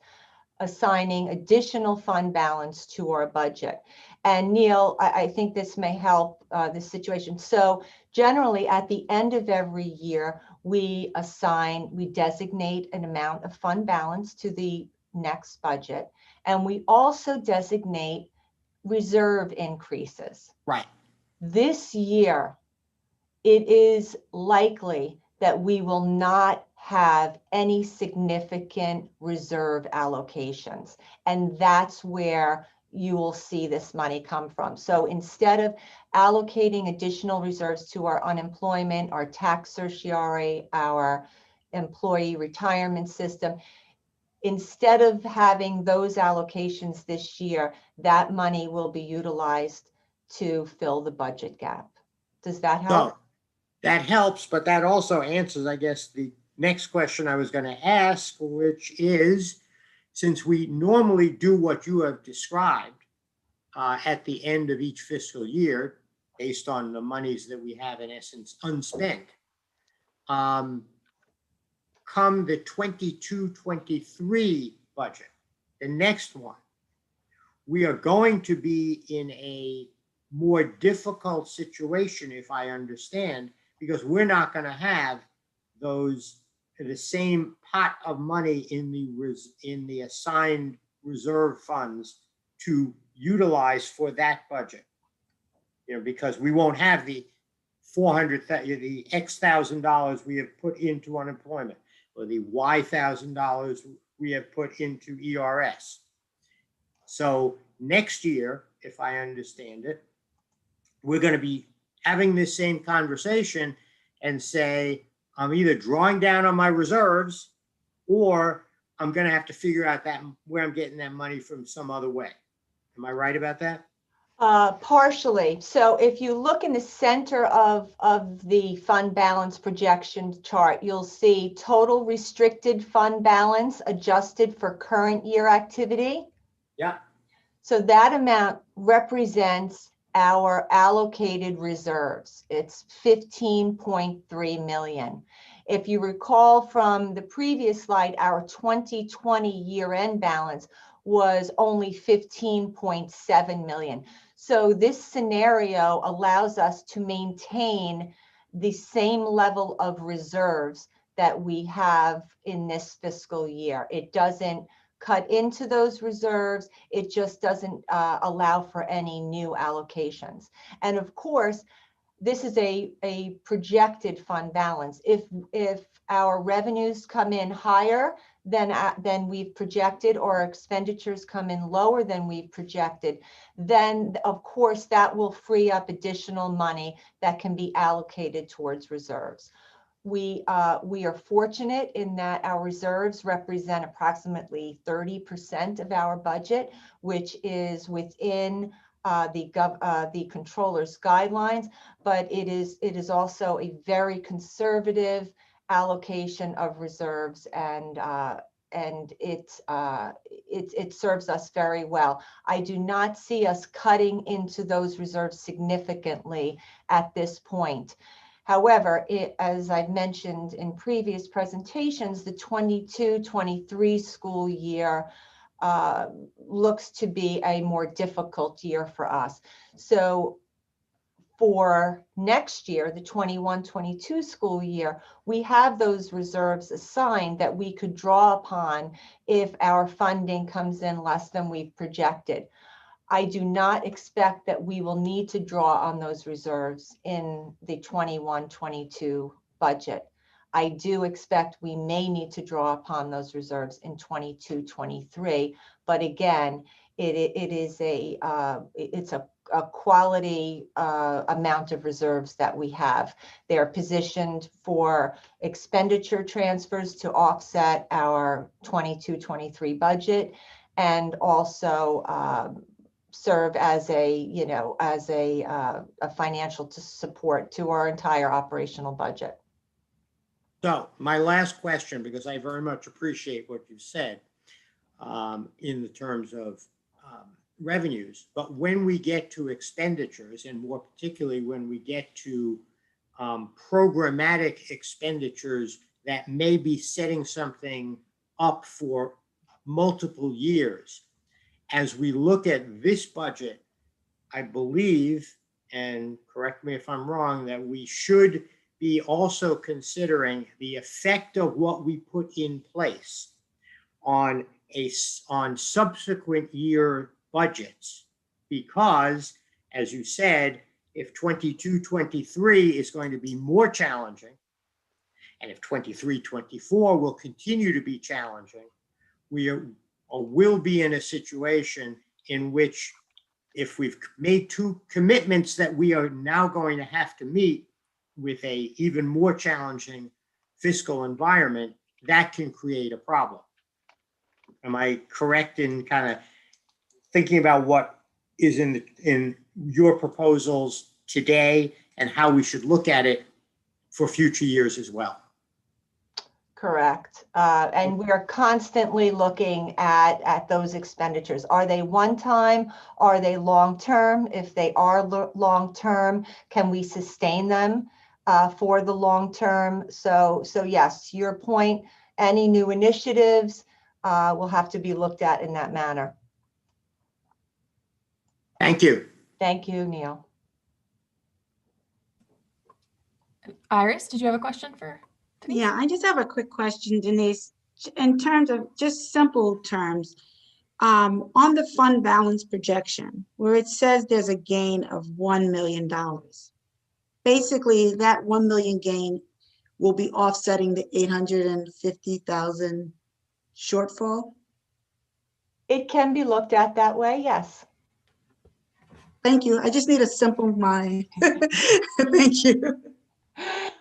assigning additional fund balance to our budget. And Neil, I think this may help this situation. So generally at the end of every year, we designate an amount of fund balance to the next budget. And we also designate reserve increases. Right. This year, it is likely that we will not have any significant reserve allocations. And that's where you will see this money come from. So instead of allocating additional reserves to our unemployment, our tax certiorari, our employee retirement system, instead of having those allocations this year, that money will be utilized to fill the budget gap. Does that help? So that helps, but that also answers, I guess, the next question I was going to ask, which is, since we normally do what you have described at the end of each fiscal year, based on the monies that we have in essence unspent, come the 22-23 budget, the next one, we are going to be in a more difficult situation, if I understand, because we're not going to have the same pot of money in the assigned reserve funds to utilize for that budget. Because we won't have the the X $1,000 we have put into unemployment, or the Y $1,000 we have put into ERS. So next year, if I understand it, we're going to be having this same conversation and say, I'm either drawing down on my reserves or I'm going to have to figure out where I'm getting that money from some other way. Am I right about that? Partially. So if you look in the center of the fund balance projection chart, you'll see total restricted fund balance adjusted for current year activity. Yeah. So that amount represents our allocated reserves. It's 15.3 million. If you recall from the previous slide, our 2020 year-end balance was only 15.7 million. So this scenario allows us to maintain the same level of reserves that we have in this fiscal year. It doesn't cut into those reserves. It just doesn't allow for any new allocations. And of course, this is a projected fund balance. If our revenues come in higher than we've projected, or expenditures come in lower than we've projected, then of course that will free up additional money that can be allocated towards reserves. We are fortunate in that our reserves represent approximately 30% of our budget, which is within the controller's guidelines, but it is also a very conservative allocation of reserves, and it serves us very well. I do not see us cutting into those reserves significantly at this point. However, as I've mentioned in previous presentations, the 22-23 school year looks to be a more difficult year for us. So for next year, the 21-22 school year, we have those reserves assigned that we could draw upon if our funding comes in less than we've projected. I do not expect that we will need to draw on those reserves in the 21-22 budget. I do expect we may need to draw upon those reserves in 22-23, but again, it's a quality amount of reserves that we have. They're positioned for expenditure transfers to offset our 22-23 budget, and also serve as a financial support to our entire operational budget. So my last question, because I very much appreciate what you said in the terms of revenues, but when we get to expenditures, and more particularly when we get to programmatic expenditures that may be setting something up for multiple years, as we look at this budget, I believe, and correct me if I'm wrong, that we should be also considering the effect of what we put in place on subsequent year budgets, because, as you said, if 22-23 is going to be more challenging, and if 23-24 will continue to be challenging, we will be in a situation in which, if we've made two commitments that we are now going to have to meet with a even more challenging fiscal environment, that can create a problem. Am I correct in kind of thinking about what is in your proposals today and how we should look at it for future years as well? Correct. And we are constantly looking at those expenditures. Are they one-time? Are they long-term? If they are long-term, can we sustain them for the long term? So yes, to your point, any new initiatives will have to be looked at in that manner. Thank you. Thank you, Neil. Iris, did you have a question for Denise? Yeah, I just have a quick question, Denise. In terms of just simple terms, on the fund balance projection, where it says there's a gain of $1 million, basically that 1 million gain will be offsetting the 850,000 shortfall? It can be looked at that way, yes. Thank you. I just need a simple mind. Thank you.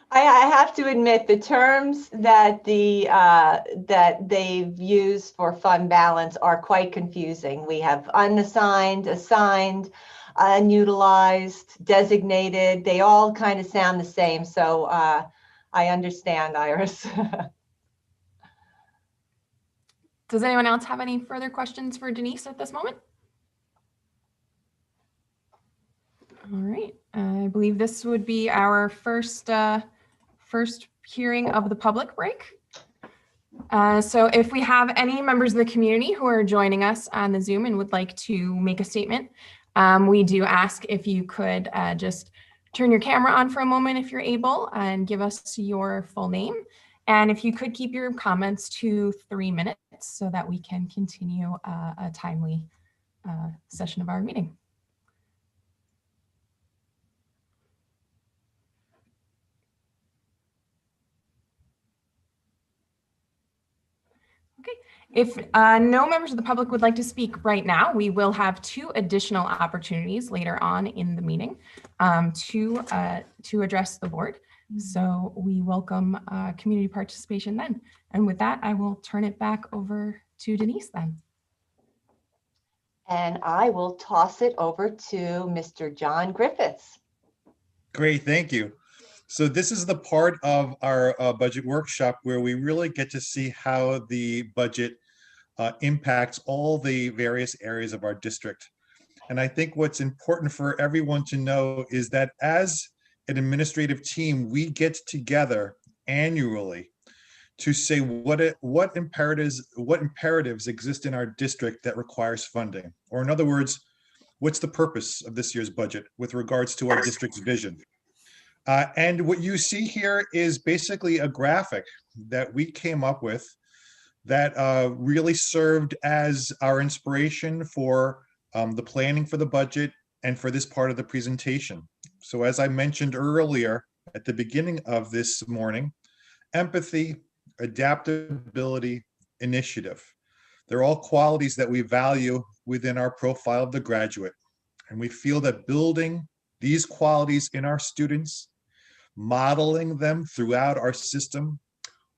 I have to admit, the terms that that they've used for fund balance are quite confusing. We have unassigned, assigned, unutilized, designated. They all kind of sound the same. So I understand, Iris. Does anyone else have any further questions for Denise at this moment? All right, I believe this would be our first hearing of the public break. So if we have any members of the community who are joining us on the Zoom and would like to make a statement, we do ask if you could just turn your camera on for a moment if you're able and give us your full name. And if you could keep your comments to 3 minutes so that we can continue a timely session of our meeting. Okay, if no members of the public would like to speak right now, we will have 2 additional opportunities later on in the meeting to address the board. So we welcome community participation then. And with that, I will turn it back over to Denise then. And I will toss it over to Mr. John Griffiths. Great, thank you. So this is the part of our budget workshop where we really get to see how the budget impacts all the various areas of our district. And I think what's important for everyone to know is that as an administrative team, we get together annually to say what imperatives exist in our district that requires funding. Or in other words, what's the purpose of this year's budget with regards to our district's vision? And what you see here is basically a graphic that we came up with that really served as our inspiration for the planning for the budget and for this part of the presentation. So as I mentioned earlier at the beginning of this morning, empathy, adaptability, initiative. They're all qualities that we value within our profile of the graduate. And we feel that building these qualities in our students, modeling them throughout our system,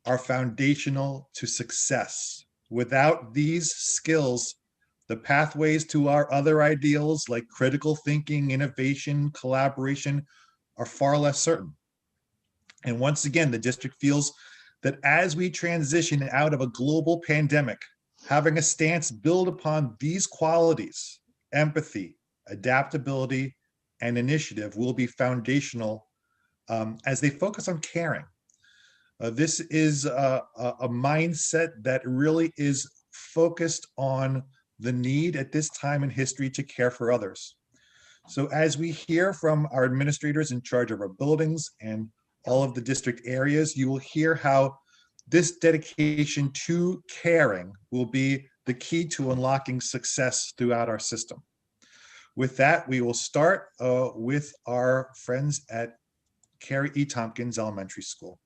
are foundational to success. Without these skills, the pathways to our other ideals like critical thinking, innovation, collaboration are far less certain. And once again, the district feels that as we transition out of a global pandemic, having a stance built upon these qualities, empathy, adaptability, and initiative will be foundational as they focus on caring. This is a mindset that really is focused on the need at this time in history to care for others. So as we hear from our administrators in charge of our buildings and all of the district areas, you will hear how this dedication to caring will be the key to unlocking success throughout our system. With that, we will start with our friends at Carrie E. Tompkins Elementary School.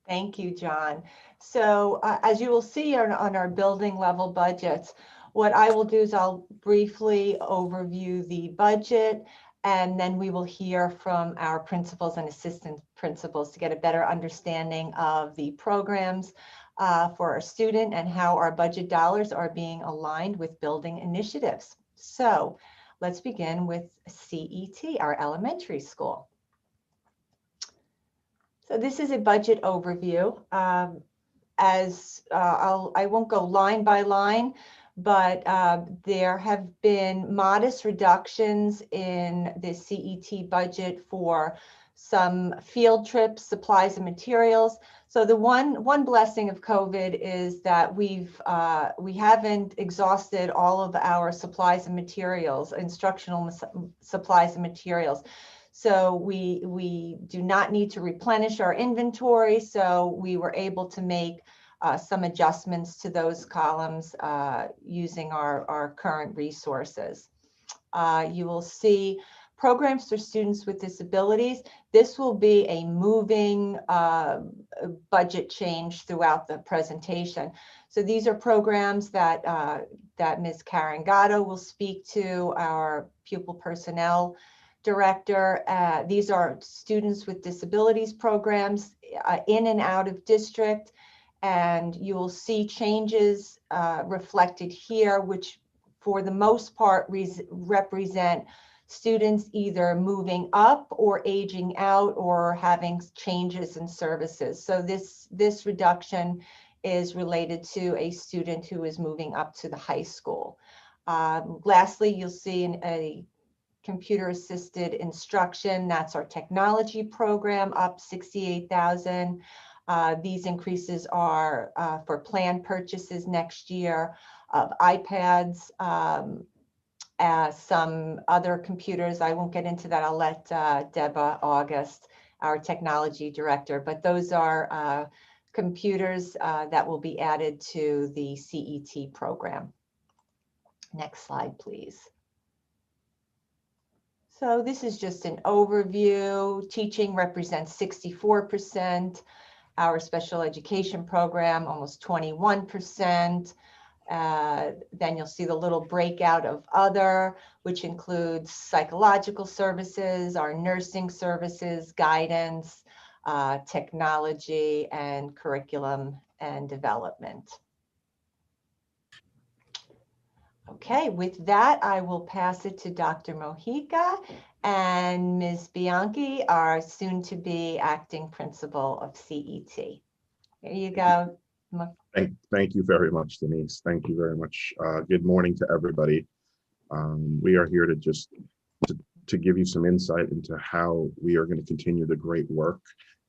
Thank you, John. So as you will see on our building level budgets, what I will do is I'll briefly overview the budget, and then we will hear from our principals and assistant principals to get a better understanding of the programs for our student and how our budget dollars are being aligned with building initiatives. So let's begin with CET, our elementary school. So this is a budget overview. I won't go line by line, but there have been modest reductions in the CET budget for some field trips, supplies, and materials. So the one blessing of COVID is that we haven't exhausted all of our supplies and materials, instructional supplies and materials. So we do not need to replenish our inventory. So we were able to make some adjustments to those columns using our current resources. You will see programs for students with disabilities. This will be a moving budget change throughout the presentation. So these are programs that Ms. Karen Gatto will speak to, our pupil personnel director. These are students with disabilities programs in and out of district. And you will see changes reflected here, which for the most part represent students either moving up or aging out or having changes in services. So this reduction is related to a student who is moving up to the high school. Lastly, you'll see a computer assisted instruction. That's our technology program, up 68,000. These increases are for planned purchases next year of iPads, some other computers. I won't get into that. I'll let Deborah August, our technology director, but those are computers that will be added to the CET program. Next slide, please. So this is just an overview. Teaching represents 64%. Our special education program, almost 21%. Then you'll see the little breakout of other, which includes psychological services, our nursing services, guidance, technology, and curriculum and development. Okay, with that, I will pass it to Dr. Mojica and Ms. Bianchi, our soon-to-be acting principal of CET. Here you go. Thank you very much, Denise. Thank you very much. Good morning to everybody. We are here to just to give you some insight into how we are going to continue the great work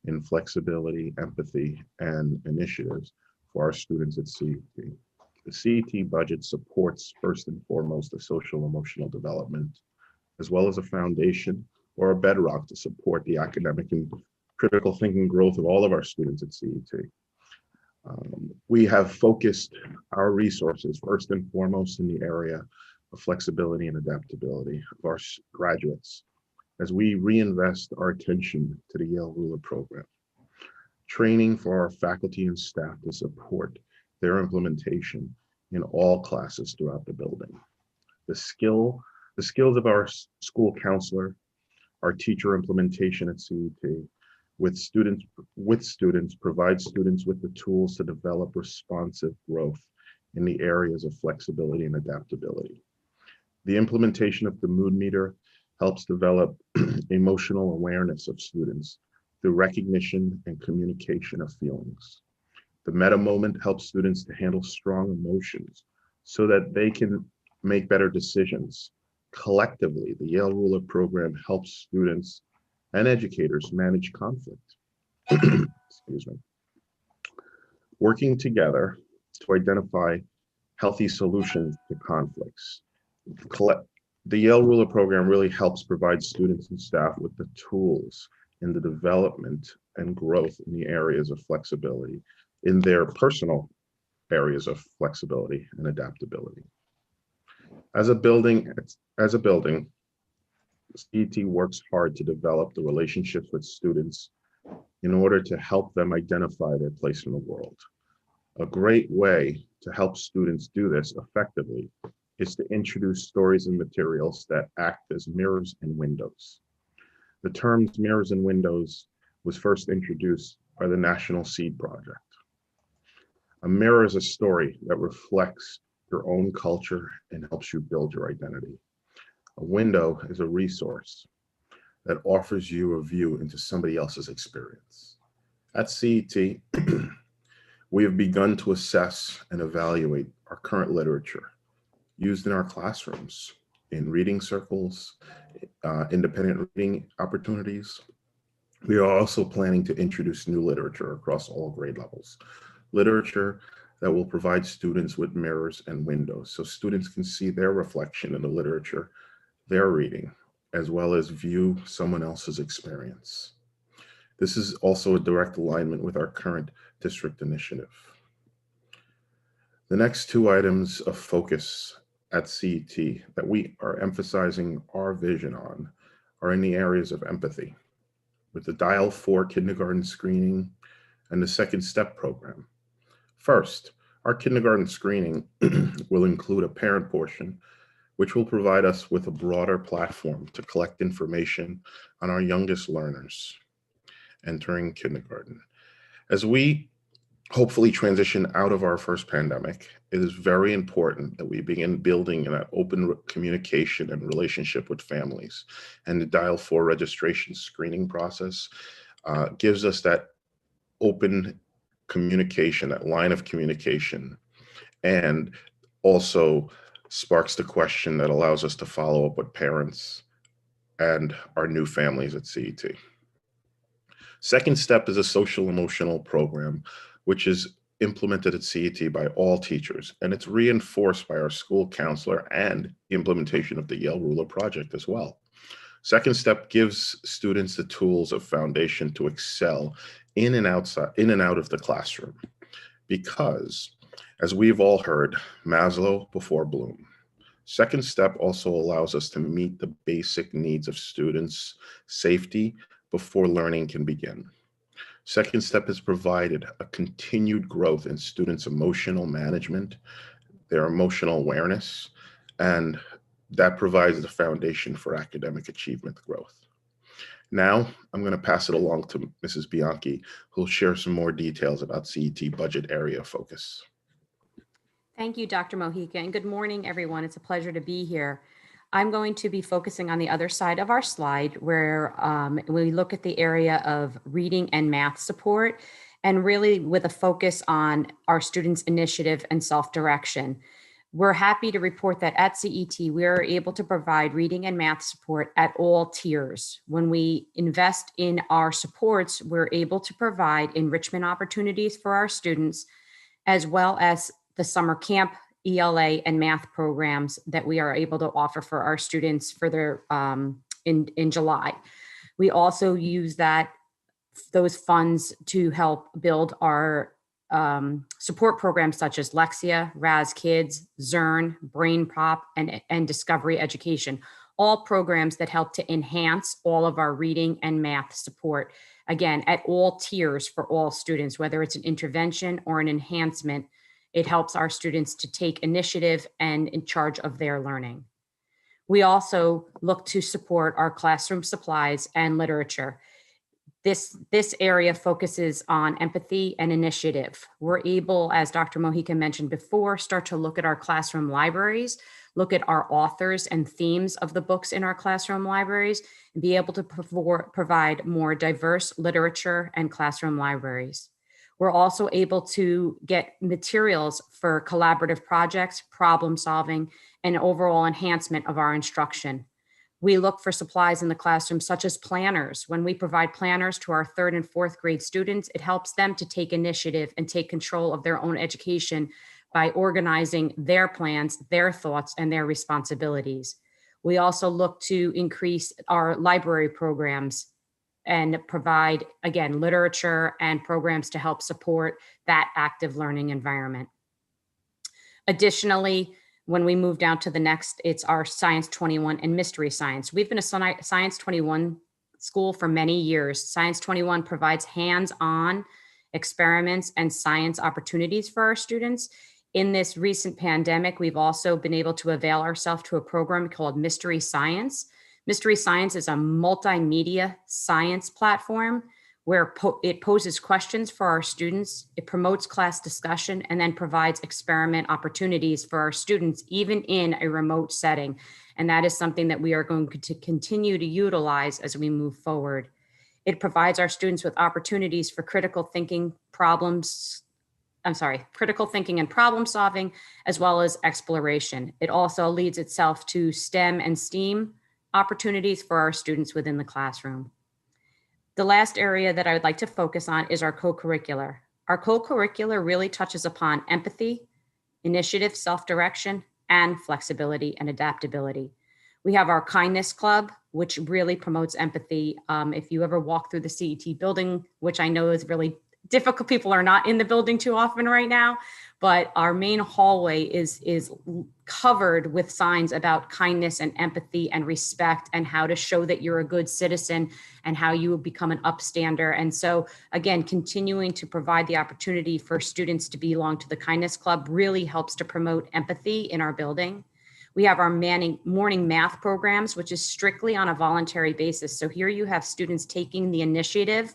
in flexibility, empathy, and initiatives for our students at CET. The CET budget supports, first and foremost, the social emotional development, as well as a foundation or a bedrock to support the academic and critical thinking growth of all of our students at CET. We have focused our resources, first and foremost, in the area of flexibility and adaptability of our graduates, as we reinvest our attention to the Yale Ruler program, training for our faculty and staff to support their implementation in all classes throughout the building. The skills of our school counselor, our teacher implementation at CET, with students provide students with the tools to develop responsive growth in the areas of flexibility and adaptability. The implementation of the mood meter helps develop emotional awareness of students through recognition and communication of feelings. The meta moment helps students to handle strong emotions so that they can make better decisions. Collectively, the Yale Ruler program helps students and educators manage conflict. Excuse me. Working together to identify healthy solutions to conflicts. The Yale Ruler program really helps provide students and staff with the tools in the development and growth in the areas of flexibility, in their personal areas of flexibility and adaptability. As a building, CET works hard to develop the relationships with students in order to help them identify their place in the world. A great way to help students do this effectively is to introduce stories and materials that act as mirrors and windows. The terms mirrors and windows was first introduced by the National Seed Project. A mirror is a story that reflects your own culture and helps you build your identity. A window is a resource that offers you a view into somebody else's experience. At CET, we have begun to assess and evaluate our current literature used in our classrooms, in reading circles, independent reading opportunities. We are also planning to introduce new literature across all grade levels. Literature that will provide students with mirrors and windows so students can see their reflection in the literature they're reading, as well as view someone else's experience. This is also a direct alignment with our current district initiative. The next two items of focus at CET that we are emphasizing our vision on are in the areas of empathy, with the Dial 4 kindergarten screening and the Second Step program. First, our kindergarten screening will include a parent portion, which will provide us with a broader platform to collect information on our youngest learners entering kindergarten. As we hopefully transition out of our first pandemic, it is very important that we begin building that open communication and relationship with families. And the Dial 4 registration screening process gives us that open communication, that line of communication, and also sparks the question that allows us to follow up with parents and our new families at CET. Second step is a social emotional program, which is implemented at CET by all teachers, and it's reinforced by our school counselor and the implementation of the Yale Ruler Project as well. Second step gives students the tools of foundation to excel in and out of the classroom, because as we've all heard, Maslow before Bloom. Second step also allows us to meet the basic needs of students' safety before learning can begin. Second step has provided a continued growth in students' emotional management, their emotional awareness, and that provides the foundation for academic achievement growth. Now, I'm going to pass it along to Mrs. Bianchi, who'll share some more details about CET budget area focus. Thank you, Dr. Mojica, and good morning, everyone. It's a pleasure to be here. I'm going to be focusing on the other side of our slide where we look at the area of reading and math support, and really with a focus on our students' initiative and self-direction. We're happy to report that at CET, we are able to provide reading and math support at all tiers. When we invest in our supports, we're able to provide enrichment opportunities for our students, as well as the summer camp, ELA, and math programs that we are able to offer for our students for their in July. We also use those funds to help build our support programs such as Lexia, Raz Kids, Zern, Brain Pop, and Discovery Education, all programs that help to enhance all of our reading and math support, again, at all tiers for all students, whether it's an intervention or an enhancement. It helps our students to take initiative and in charge of their learning. We also look to support our classroom supplies and literature. This area focuses on empathy and initiative. We're able, as Dr. Mojica mentioned before, start to look at our classroom libraries, look at our authors and themes of the books in our classroom libraries, and be able to provide more diverse literature and classroom libraries. We're also able to get materials for collaborative projects, problem solving, and overall enhancement of our instruction. We look for supplies in the classroom such as planners. When we provide planners to our 3rd and 4th grade students, it helps them to take initiative and take control of their own education by organizing their plans, their thoughts, and their responsibilities. We also look to increase our library programs and provide, again, literature and programs to help support that active learning environment. Additionally, when we move down to the next, it's our Science 21 and Mystery Science. We've been a Science 21 school for many years. Science 21 provides hands-on experiments and science opportunities for our students. In this recent pandemic, we've also been able to avail ourselves to a program called Mystery Science. Mystery Science is a multimedia science platform where it poses questions for our students, it promotes class discussion, and then provides experiment opportunities for our students, even in a remote setting. And that is something that we are going to continue to utilize as we move forward. It provides our students with opportunities for critical thinking and problem solving, as well as exploration. It also leads itself to STEM and STEAM opportunities for our students within the classroom. The last area that I would like to focus on is our co-curricular. Our co-curricular really touches upon empathy, initiative, self-direction, and flexibility and adaptability. We have our Kindness Club, which really promotes empathy. If you ever walk through the CET building, which I know is really difficult, people are not in the building too often right now, but our main hallway is covered with signs about kindness and empathy and respect and how to show that you're a good citizen and how you will become an upstander. And so again, continuing to provide the opportunity for students to belong to the Kindness Club really helps to promote empathy in our building. We have our morning math programs, which is strictly on a voluntary basis. So here you have students taking the initiative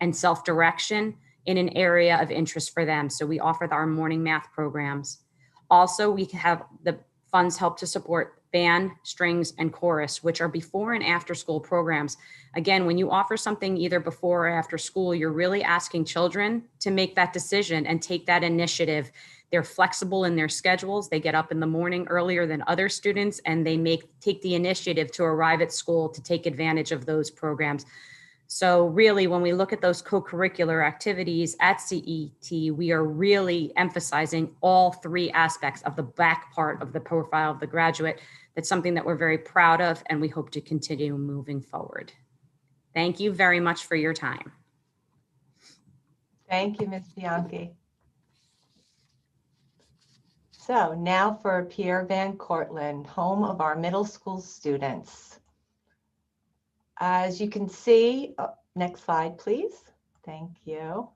and self-direction in an area of interest for them. So we offer our morning math programs. Also, we have the funds help to support band, strings, and chorus, which are before and after school programs. Again, when you offer something either before or after school, you're really asking children to make that decision and take that initiative. They're flexible in their schedules. They get up in the morning earlier than other students, and they take the initiative to arrive at school to take advantage of those programs. So really, when we look at those co-curricular activities at CET, we are really emphasizing all three aspects of the back part of the profile of the graduate. That's something that we're very proud of, and we hope to continue moving forward. Thank you very much for your time. Thank you, Ms. Bianchi. So now for Pierre Van Cortlandt, home of our middle school students. As you can see, next slide, please. Thank you.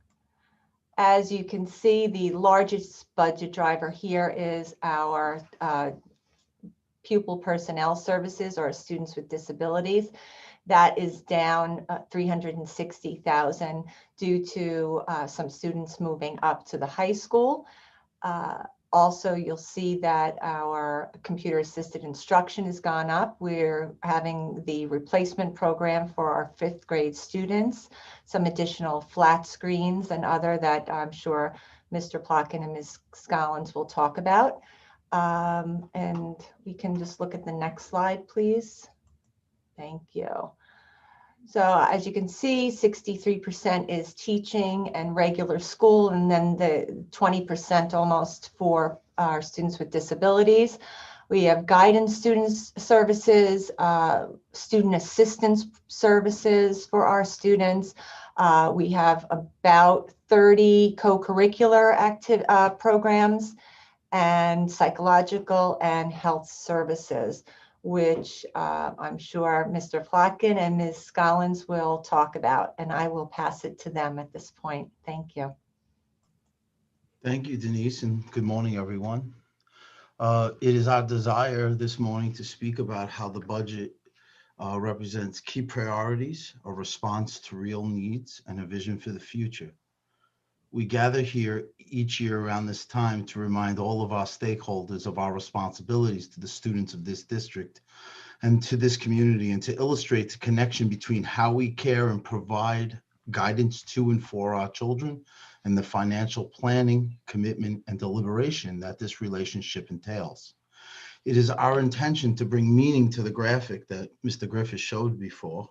As you can see, the largest budget driver here is our pupil personnel services, or students with disabilities. That is down $360,000 due to some students moving up to the high school. Also, you'll see that our computer-assisted instruction has gone up. We're having the replacement program for our 5th grade students, some additional flat screens and other that I'm sure Mr. Plotkin and Ms. Scollins will talk about. And we can just look at the next slide, please. Thank you. So as you can see, 63% is teaching and regular school, and then the 20% almost for our students with disabilities. We have guidance students services, student assistance services for our students. We have about 30 co-curricular programs and psychological and health services, which I'm sure Mr. Plotkin and Ms. Scollins will talk about, and I will pass it to them at this point. Thank you. Thank you, Denise, and good morning, everyone. It is our desire this morning to speak about how the budget represents key priorities, a response to real needs, and a vision for the future. We gather here each year around this time to remind all of our stakeholders of our responsibilities to the students of this district and to this community, and to illustrate the connection between how we care and provide guidance to and for our children and the financial planning, commitment, and deliberation that this relationship entails. It is our intention to bring meaning to the graphic that Mr. Griffith showed before,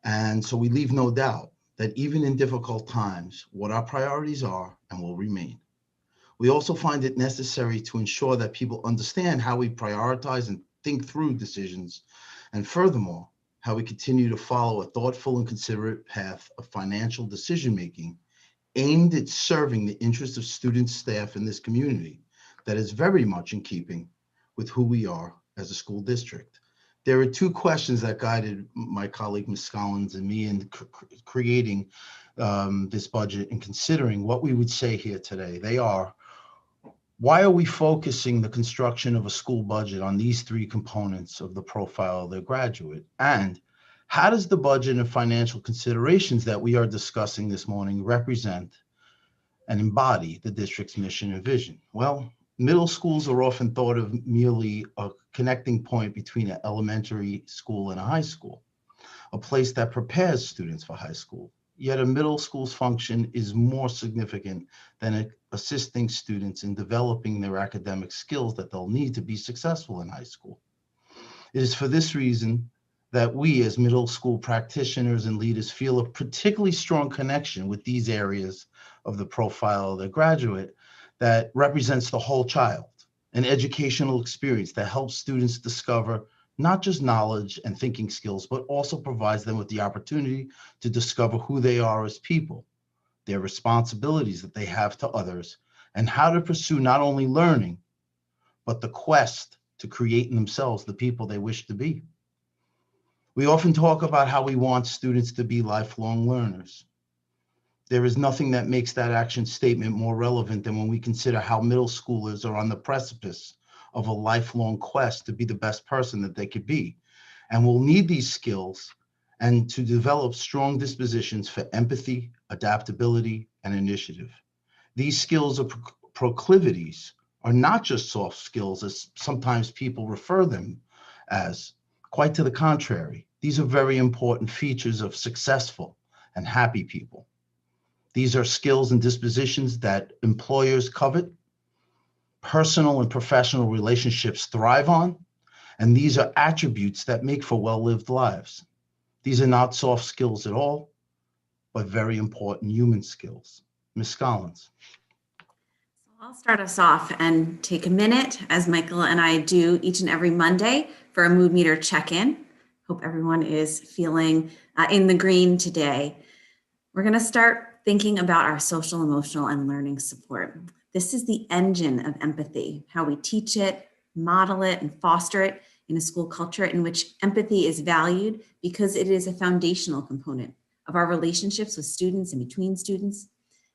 and so we leave no doubt that even in difficult times, what our priorities are and will remain. We also find it necessary to ensure that people understand how we prioritize and think through decisions, and furthermore, how we continue to follow a thoughtful and considerate path of financial decision-making aimed at serving the interests of students, staff, in this community that is very much in keeping with who we are as a school district. There are two questions that guided my colleague, Ms. Scollins, and me in creating this budget and considering what we would say here today. They are, why are we focusing the construction of a school budget on these three components of the profile of the graduate? And how does the budget and financial considerations that we are discussing this morning represent and embody the district's mission and vision? Well, middle schools are often thought of merely a connecting point between an elementary school and a high school, a place that prepares students for high school. Yet a middle school's function is more significant than assisting students in developing their academic skills that they'll need to be successful in high school. It is for this reason that we as middle school practitioners and leaders feel a particularly strong connection with these areas of the profile of the graduate that represents the whole child, an educational experience that helps students discover not just knowledge and thinking skills, but also provides them with the opportunity to discover who they are as people, their responsibilities that they have to others, and how to pursue not only learning, but the quest to create in themselves the people they wish to be. We often talk about how we want students to be lifelong learners. There is nothing that makes that action statement more relevant than when we consider how middle schoolers are on the precipice of a lifelong quest to be the best person that they could be, and will need these skills and to develop strong dispositions for empathy, adaptability, and initiative. These skills or proclivities are not just soft skills, as sometimes people refer them as. Quite to the contrary, these are very important features of successful and happy people. These are skills and dispositions that employers covet, personal and professional relationships thrive on, and these are attributes that make for well-lived lives. These are not soft skills at all, but very important human skills. Ms. Collins. I'll start us off and take a minute, as Michael and I do each and every Monday, for a mood meter check-in. Hope everyone is feeling in the green today. We're going to start thinking about our social, emotional, and learning support. This is the engine of empathy, how we teach it, model it, and foster it in a school culture in which empathy is valued because it is a foundational component of our relationships with students and between students.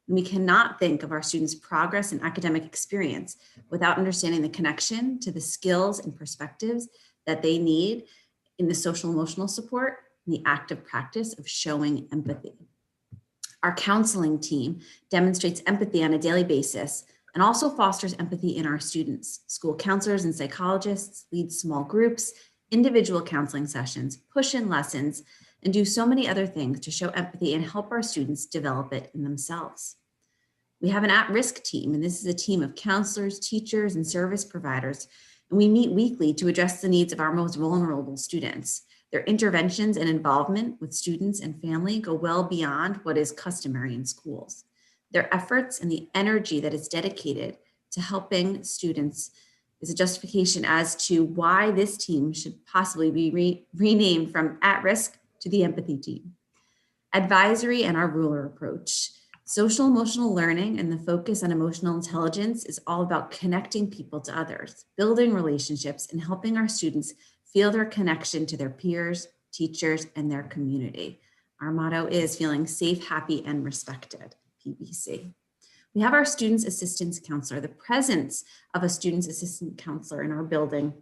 And we cannot think of our students' progress and academic experience without understanding the connection to the skills and perspectives that they need in the social emotional support and the active practice of showing empathy. Our counseling team demonstrates empathy on a daily basis and also fosters empathy in our students. School counselors and psychologists lead small groups, individual counseling sessions, push-in lessons, and do so many other things to show empathy and help our students develop it in themselves. We have an at-risk team, and this is a team of counselors, teachers, and service providers, and we meet weekly to address the needs of our most vulnerable students. Their interventions and involvement with students and family go well beyond what is customary in schools. Their efforts and the energy that is dedicated to helping students is a justification as to why this team should possibly be renamed from at-risk to the empathy team. Advisory and our ruler approach. Social emotional learning and the focus on emotional intelligence is all about connecting people to others, building relationships, and helping our students feel their connection to their peers, teachers, and their community. Our motto is feeling safe, happy, and respected, PBC. We have our students assistance counselor. The presence of a students assistant counselor in our building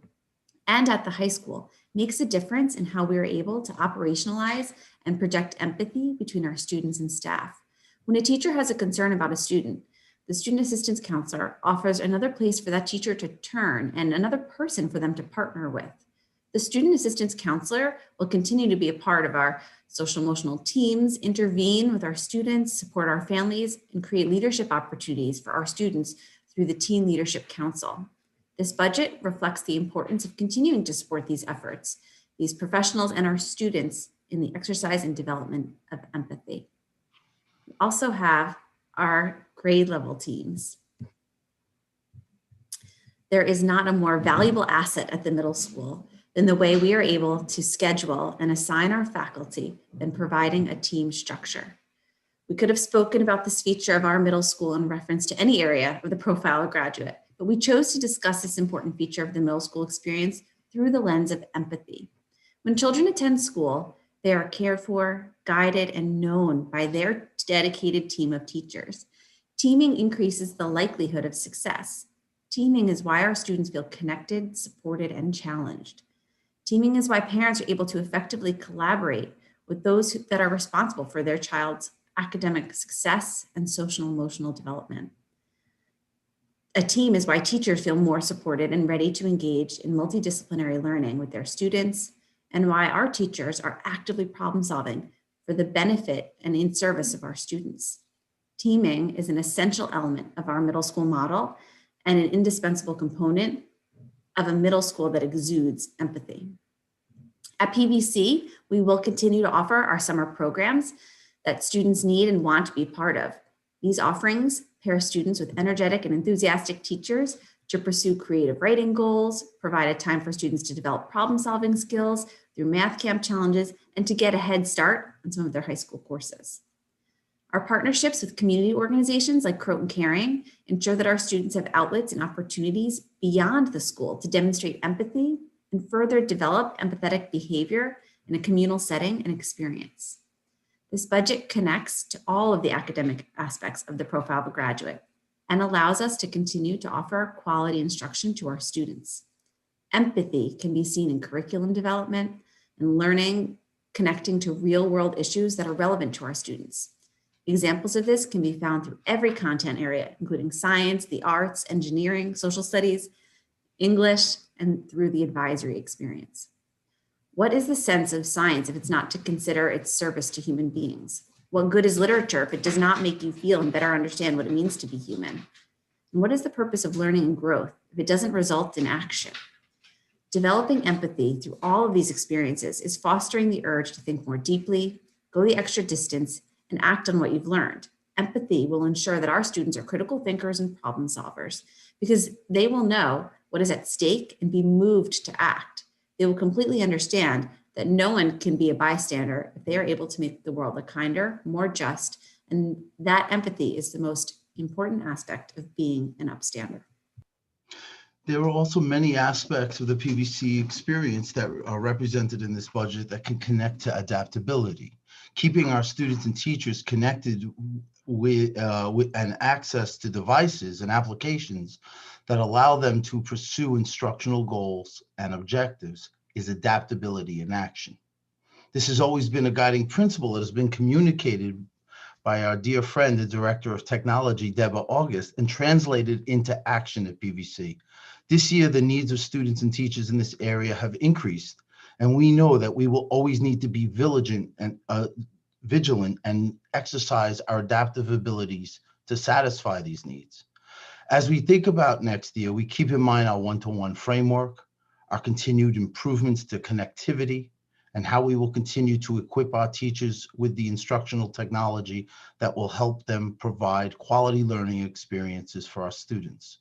and at the high school makes a difference in how we are able to operationalize and project empathy between our students and staff. When a teacher has a concern about a student, the student assistance counselor offers another place for that teacher to turn and another person for them to partner with. The student assistance counselor will continue to be a part of our social emotional teams, intervene with our students, support our families, and create leadership opportunities for our students through the Teen Leadership Council. This budget reflects the importance of continuing to support these efforts, these professionals and our students in the exercise and development of empathy. We also have our grade level teams. There is not a more valuable asset at the middle school than the way we are able to schedule and assign our faculty than providing a team structure. We could have spoken about this feature of our middle school in reference to any area of the profile of graduate, but we chose to discuss this important feature of the middle school experience through the lens of empathy. When children attend school, they are cared for, guided, and known by their dedicated team of teachers. Teaming increases the likelihood of success. Teaming is why our students feel connected, supported, and challenged. Teaming is why parents are able to effectively collaborate with those that are responsible for their child's academic success and social emotional development. A team is why teachers feel more supported and ready to engage in multidisciplinary learning with their students, and why our teachers are actively problem solving for the benefit and in service of our students. Teaming is an essential element of our middle school model and an indispensable component of a middle school that exudes empathy. At PBC, we will continue to offer our summer programs that students need and want to be part of. These offerings pair students with energetic and enthusiastic teachers to pursue creative writing goals, provide a time for students to develop problem-solving skills through math camp challenges, and to get a head start on some of their high school courses. Our partnerships with community organizations like Croton Caring ensure that our students have outlets and opportunities beyond the school to demonstrate empathy and further develop empathetic behavior in a communal setting and experience. This budget connects to all of the academic aspects of the profile of a graduate and allows us to continue to offer quality instruction to our students. Empathy can be seen in curriculum development and learning, connecting to real-world issues that are relevant to our students. Examples of this can be found through every content area, including science, the arts, engineering, social studies, English, and through the advisory experience. What is the sense of science if it's not to consider its service to human beings? What good is literature if it does not make you feel and better understand what it means to be human? And what is the purpose of learning and growth if it doesn't result in action? Developing empathy through all of these experiences is fostering the urge to think more deeply, go the extra distance, and act on what you've learned. Empathy will ensure that our students are critical thinkers and problem solvers because they will know what is at stake and be moved to act. They will completely understand that no one can be a bystander if they are able to make the world a kinder, more just, and that empathy is the most important aspect of being an upstander. There are also many aspects of the PVC experience that are represented in this budget that can connect to adaptability. Keeping our students and teachers connected with and access to devices and applications that allow them to pursue instructional goals and objectives is adaptability in action. This has always been a guiding principle that has been communicated by our dear friend, the Director of Technology, Deborah August, and translated into action at PVC. This year, the needs of students and teachers in this area have increased, and we know that we will always need to be vigilant and exercise our adaptive abilities to satisfy these needs. As we think about next year, we keep in mind our one-to-one framework, our continued improvements to connectivity, and how we will continue to equip our teachers with the instructional technology that will help them provide quality learning experiences for our students.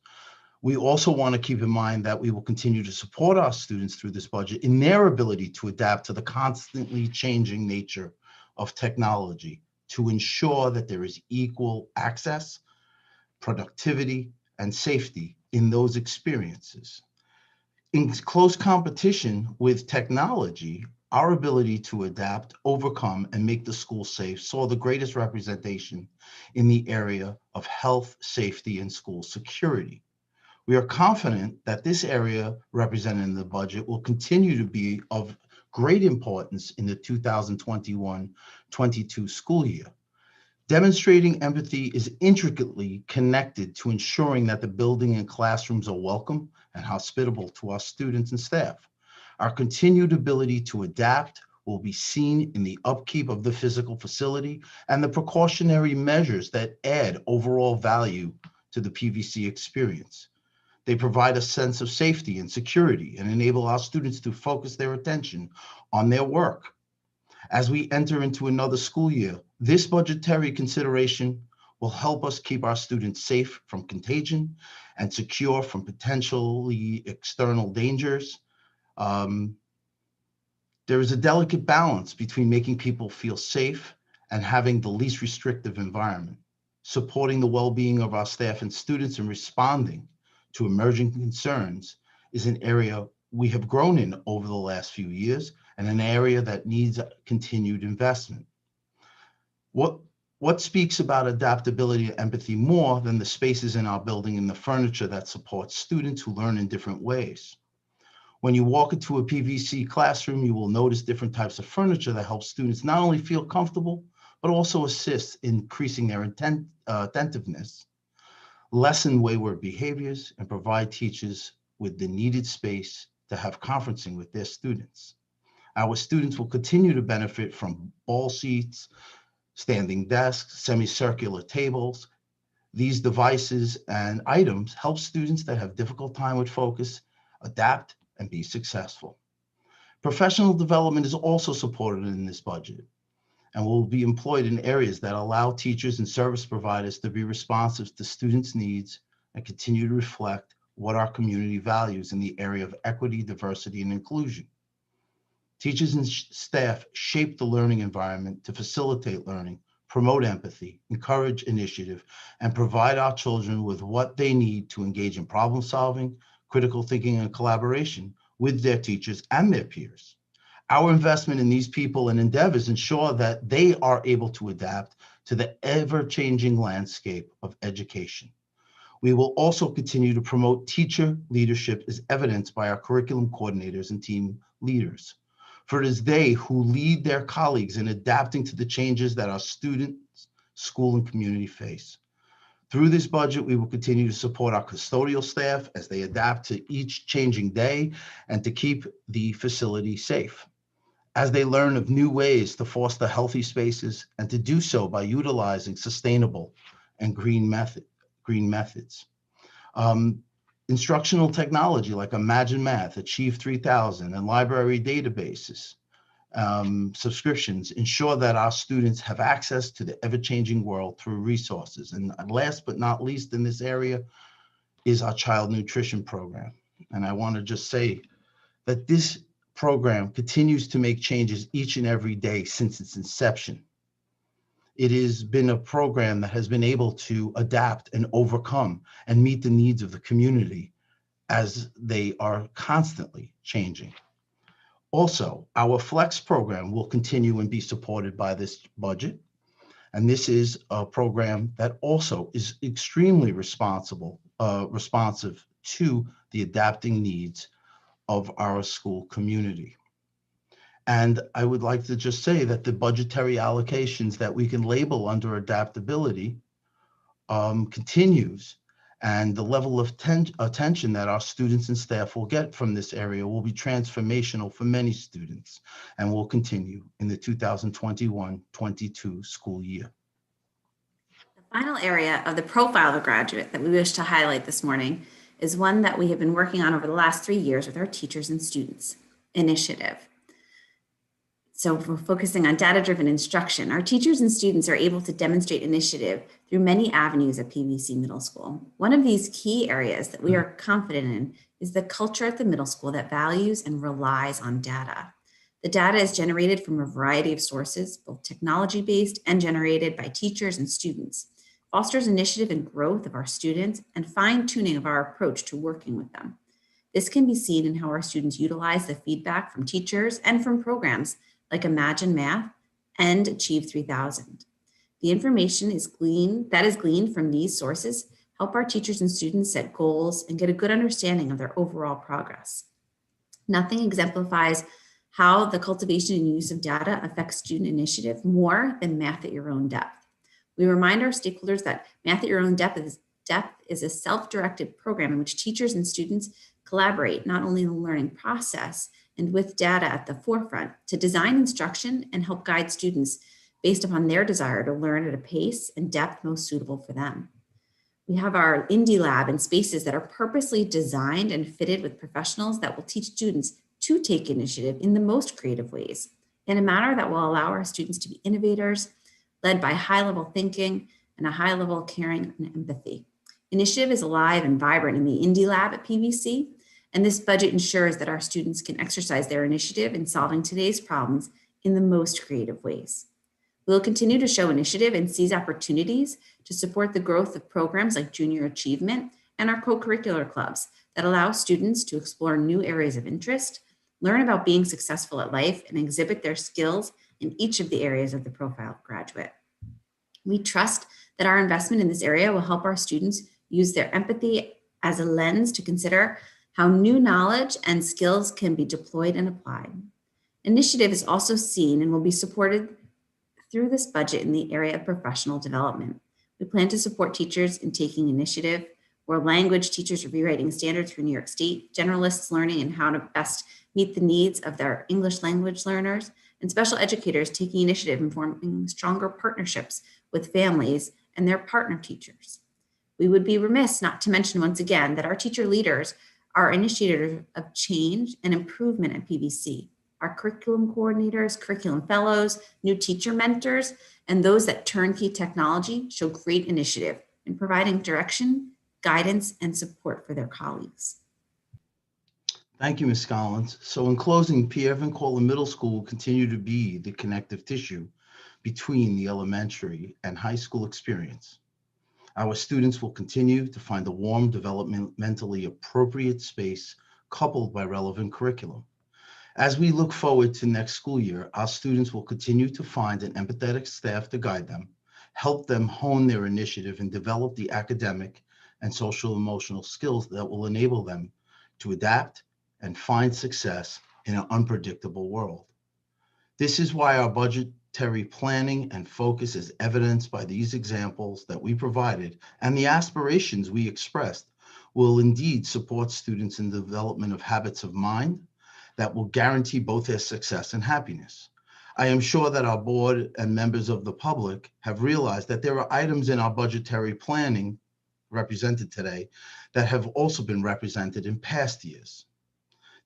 We also want to keep in mind that we will continue to support our students through this budget in their ability to adapt to the constantly changing nature of technology to ensure that there is equal access, productivity, and safety in those experiences. In close competition with technology, our ability to adapt, overcome, and make the school safe saw the greatest representation in the area of health, safety, and school security. We are confident that this area represented in the budget will continue to be of great importance in the 2021-22 school year. Demonstrating empathy is intricately connected to ensuring that the building and classrooms are welcome and hospitable to our students and staff. Our continued ability to adapt will be seen in the upkeep of the physical facility and the precautionary measures that add overall value to the PVC experience. They provide a sense of safety and security and enable our students to focus their attention on their work. As we enter into another school year, this budgetary consideration will help us keep our students safe from contagion and secure from potentially external dangers. There is a delicate balance between making people feel safe and having the least restrictive environment. Supporting the well-being of our staff and students and responding to emerging concerns is an area we have grown in over the last few years and an area that needs continued investment. What speaks about adaptability and empathy more than the spaces in our building and the furniture that supports students who learn in different ways? When you walk into a PVC classroom, you will notice different types of furniture that help students not only feel comfortable, but also assist in increasing their attentiveness, lessen wayward behaviors, and provide teachers with the needed space to have conferencing with their students. Our students will continue to benefit from ball seats, standing desks, semicircular tables. These devices and items help students that have difficult time with focus adapt and be successful. Professional development is also supported in this budget and will be employed in areas that allow teachers and service providers to be responsive to students' needs and continue to reflect what our community values in the area of equity, diversity, and inclusion. Teachers and staff shape the learning environment to facilitate learning, promote empathy, encourage initiative, and provide our children with what they need to engage in problem solving, critical thinking, and collaboration with their teachers and their peers. Our investment in these people and endeavors ensure that they are able to adapt to the ever-changing landscape of education. We will also continue to promote teacher leadership as evidenced by our curriculum coordinators and team leaders. For it is they who lead their colleagues in adapting to the changes that our students, school, and community face. Through this budget, we will continue to support our custodial staff as they adapt to each changing day and to keep the facility safe, as they learn of new ways to foster healthy spaces and to do so by utilizing sustainable and green methods. Instructional technology like Imagine Math, Achieve 3000, and library databases subscriptions ensure that our students have access to the ever-changing world through resources. And last but not least in this area is our child nutrition program. And I want to just say that this program continues to make changes each and every day since its inception. It has been a program that has been able to adapt and overcome and meet the needs of the community as they are constantly changing. Also, our Flex program will continue and be supported by this budget. And this is a program that also is extremely responsive to the adapting needs of our school community. And I would like to just say that the budgetary allocations that we can label under adaptability continues, and the level of attention that our students and staff will get from this area will be transformational for many students and will continue in the 2021-22 school year. The final area of the profile of a graduate that we wish to highlight this morning is one that we have been working on over the last 3 years with our teachers and students, Initiative. So we're focusing on data-driven instruction. Our teachers and students are able to demonstrate initiative through many avenues at PVC Middle School. One of these key areas that we are confident in is the culture at the middle school that values and relies on data. The data is generated from a variety of sources, both technology-based and generated by teachers and students, fosters initiative and growth of our students, and fine-tuning of our approach to working with them. This can be seen in how our students utilize the feedback from teachers and from programs like Imagine Math and Achieve 3000. The information that is gleaned from these sources help our teachers and students set goals and get a good understanding of their overall progress. Nothing exemplifies how the cultivation and use of data affects student initiative more than Math at Your Own Depth. We remind our stakeholders that Math at Your Own Depth is a self-directed program in which teachers and students collaborate not only in the learning process and with data at the forefront to design instruction and help guide students based upon their desire to learn at a pace and depth most suitable for them. We have our Indie Lab and spaces that are purposely designed and fitted with professionals that will teach students to take initiative in the most creative ways, in a manner that will allow our students to be innovators, led by high-level thinking and a high level of caring and empathy. Initiative is alive and vibrant in the Indie Lab at PVC, and this budget ensures that our students can exercise their initiative in solving today's problems in the most creative ways. We'll continue to show initiative and seize opportunities to support the growth of programs like Junior Achievement and our co-curricular clubs that allow students to explore new areas of interest, learn about being successful at life, and exhibit their skills in each of the areas of the profile graduate. We trust that our investment in this area will help our students use their empathy as a lens to consider how new knowledge and skills can be deployed and applied. Initiative is also seen and will be supported through this budget in the area of professional development. We plan to support teachers in taking initiative, where language teachers are rewriting standards for New York State, generalists learning and how to best meet the needs of their English language learners, and special educators taking initiative in forming stronger partnerships with families and their partner teachers. We would be remiss not to mention once again that our teacher leaders are initiators of change and improvement at PVC. Our curriculum coordinators, curriculum fellows, new teacher mentors, and those that turnkey technology show great initiative in providing direction, guidance, and support for their colleagues. Thank you, Ms. Collins. So in closing, Pierre Vincula Middle School will continue to be the connective tissue between the elementary and high school experience. Our students will continue to find a warm, developmentally appropriate space coupled by relevant curriculum. As we look forward to next school year, our students will continue to find an empathetic staff to guide them, help them hone their initiative, and develop the academic and social emotional skills that will enable them to adapt and find success in an unpredictable world. This is why our budgetary planning and focus is evidenced by these examples that we provided, and the aspirations we expressed will indeed support students in the development of habits of mind that will guarantee both their success and happiness. I am sure that our board and members of the public have realized that there are items in our budgetary planning represented today that have also been represented in past years.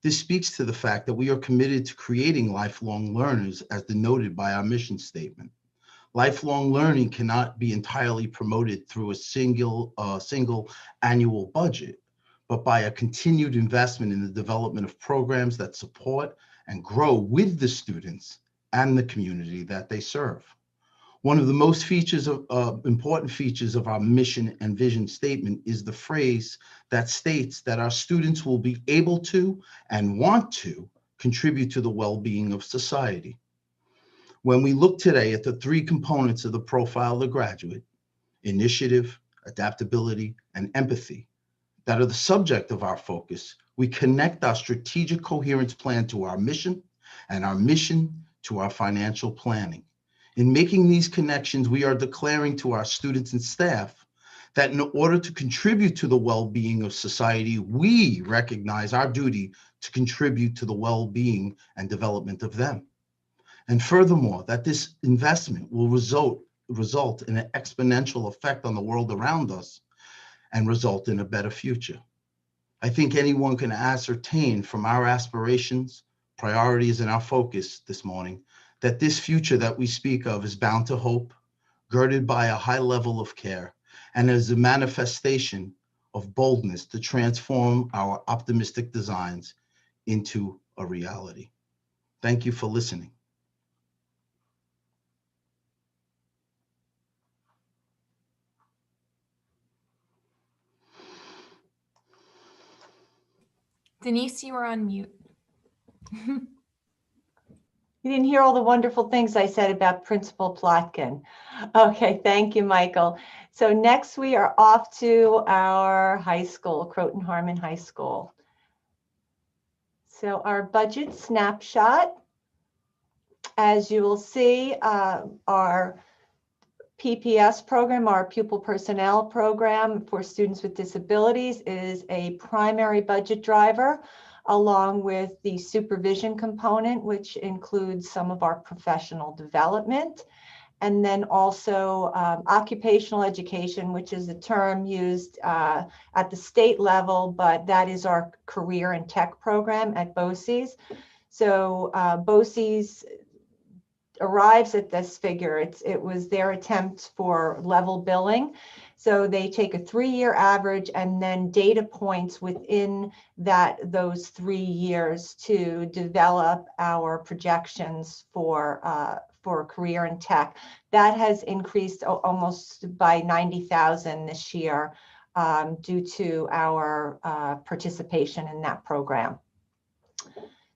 This speaks to the fact that we are committed to creating lifelong learners as denoted by our mission statement. Lifelong learning cannot be entirely promoted through a single annual budget, but by a continued investment in the development of programs that support and grow with the students and the community that they serve. One of the most important features of our mission and vision statement is the phrase that states that our students will be able to and want to contribute to the well-being of society. When we look today at the three components of the profile of the graduate, initiative, adaptability, and empathy, that are the subject of our focus, we connect our strategic coherence plan to our mission and our mission to our financial planning. In making these connections, we are declaring to our students and staff that in order to contribute to the well-being of society, we recognize our duty to contribute to the well-being and development of them. And furthermore, that this investment will result in an exponential effect on the world around us and result in a better future. I think anyone can ascertain from our aspirations, priorities, and our focus this morning that this future that we speak of is bound to hope, girded by a high level of care, and is a manifestation of boldness to transform our optimistic designs into a reality. Thank you for listening. Denise, you are on mute. You didn't hear all the wonderful things I said about Principal Plotkin. Okay, thank you, Michael. So next we are off to our high school, Croton Harmon High School. So our budget snapshot, as you will see, our PPS program, our pupil personnel program for students with disabilities, is a primary budget driver, along with the supervision component, which includes some of our professional development, and then also occupational education, which is a term used at the state level, but that is our career and tech program at BOCES. So BOCES arrives at this figure. It was their attempt for level billing. So they take a 3-year average and then data points within those 3 years to develop our projections for career and tech. That has increased almost by 90,000 this year due to our participation in that program.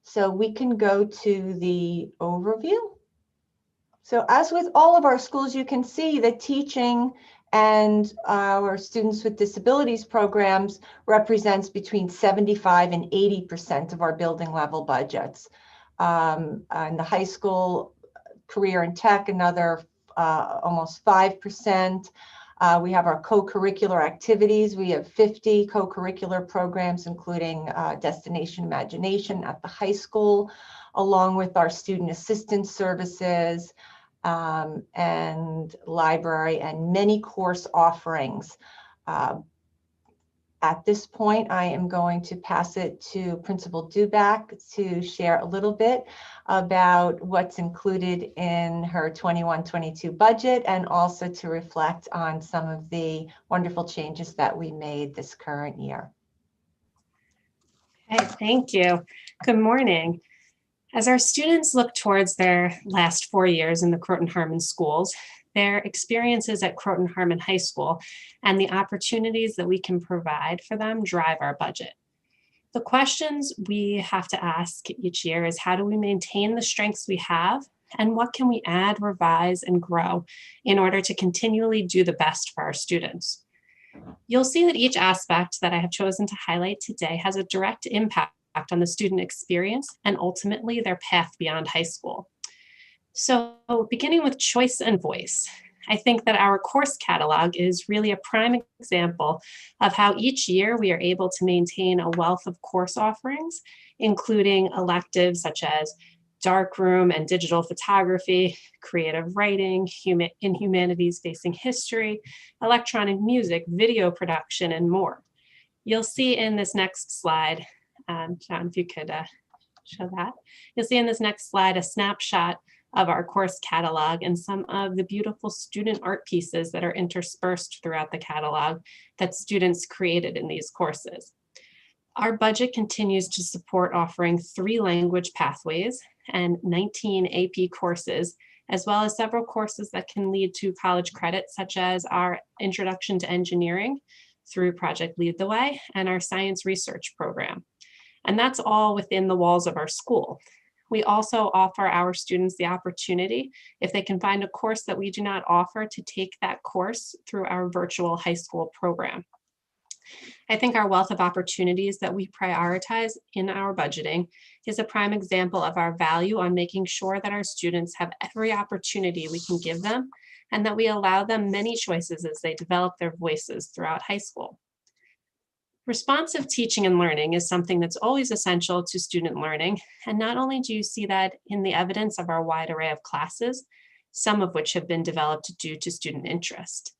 So we can go to the overview. So as with all of our schools, you can see that teaching and our students with disabilities programs represents between 75 and 80% of our building level budgets. And the high school career and tech, another almost 5%. We have our co-curricular activities. We have 50 co-curricular programs, including Destination Imagination at the high school, along with our student assistance services, and library, and many course offerings. At this point, I am going to pass it to Principal Duback to share a little bit about what's included in her 21-22 budget, and also to reflect on some of the wonderful changes that we made this current year. Okay, thank you. Good morning. As our students look towards their last 4 years in the Croton Harmon schools, their experiences at Croton Harmon High School and the opportunities that we can provide for them drive our budget. The questions we have to ask each year is, how do we maintain the strengths we have, and what can we add, revise, and grow in order to continually do the best for our students? You'll see that each aspect that I have chosen to highlight today has a direct impact on the student experience and ultimately their path beyond high school. So beginning with choice and voice, I think that our course catalog is really a prime example of how each year we are able to maintain a wealth of course offerings, including electives such as darkroom and digital photography, creative writing, in humanities facing history, electronic music, video production, and more. You'll see in this next slide, John, if you could show that. You'll see in this next slide a snapshot of our course catalog and some of the beautiful student art pieces that are interspersed throughout the catalog that students created in these courses. Our budget continues to support offering 3 language pathways and 19 AP courses, as well as several courses that can lead to college credit, such as our Introduction to Engineering through Project Lead the Way and our Science Research Program. And that's all within the walls of our school. We also offer our students the opportunity, if they can find a course that we do not offer, to take that course through our virtual high school program. I think our wealth of opportunities that we prioritize in our budgeting is a prime example of our value on making sure that our students have every opportunity we can give them, and that we allow them many choices as they develop their voices throughout high school. Responsive teaching and learning is something that's always essential to student learning, and not only do you see that in the evidence of our wide array of classes, some of which have been developed due to student interest.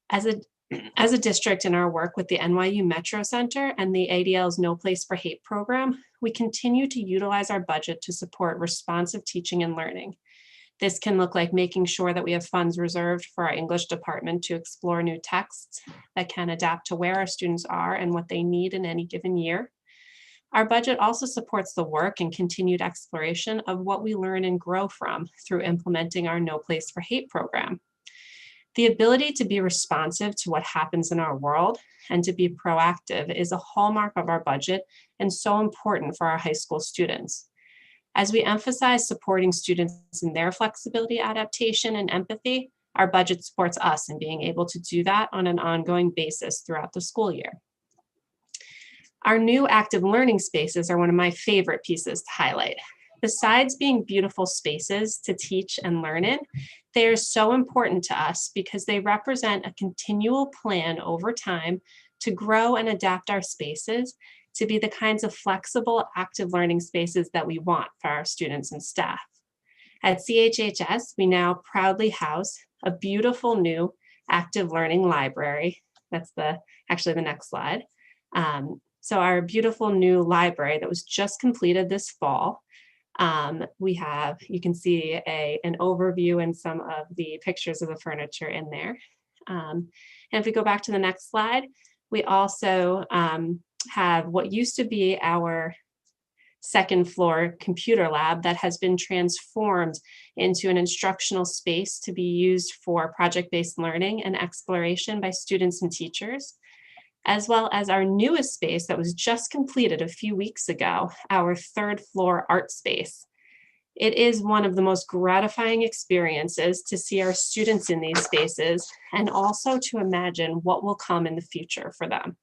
As a district in our work with the NYU Metro Center and the ADL's No Place for Hate program, we continue to utilize our budget to support responsive teaching and learning. This can look like making sure that we have funds reserved for our English department to explore new texts that can adapt to where our students are and what they need in any given year. Our budget also supports the work and continued exploration of what we learn and grow from through implementing our No Place for Hate program. The ability to be responsive to what happens in our world and to be proactive is a hallmark of our budget and so important for our high school students. As we emphasize supporting students in their flexibility, adaptation, and empathy, our budget supports us in being able to do that on an ongoing basis throughout the school year. Our new active learning spaces are one of my favorite pieces to highlight. Besides being beautiful spaces to teach and learn in, they are so important to us because they represent a continual plan over time to grow and adapt our spaces to be the kinds of flexible, active learning spaces that we want for our students and staff. At CHHS, we now proudly house a beautiful new active learning library. That's actually the next slide. So our beautiful new library that was just completed this fall. We have, you can see an overview and some of the pictures of the furniture in there. And if we go back to the next slide, we also have what used to be our second floor computer lab that has been transformed into an instructional space to be used for project-based learning and exploration by students and teachers, as well as our newest space that was just completed a few weeks ago, our third floor art space. It is one of the most gratifying experiences to see our students in these spaces and also to imagine what will come in the future for them.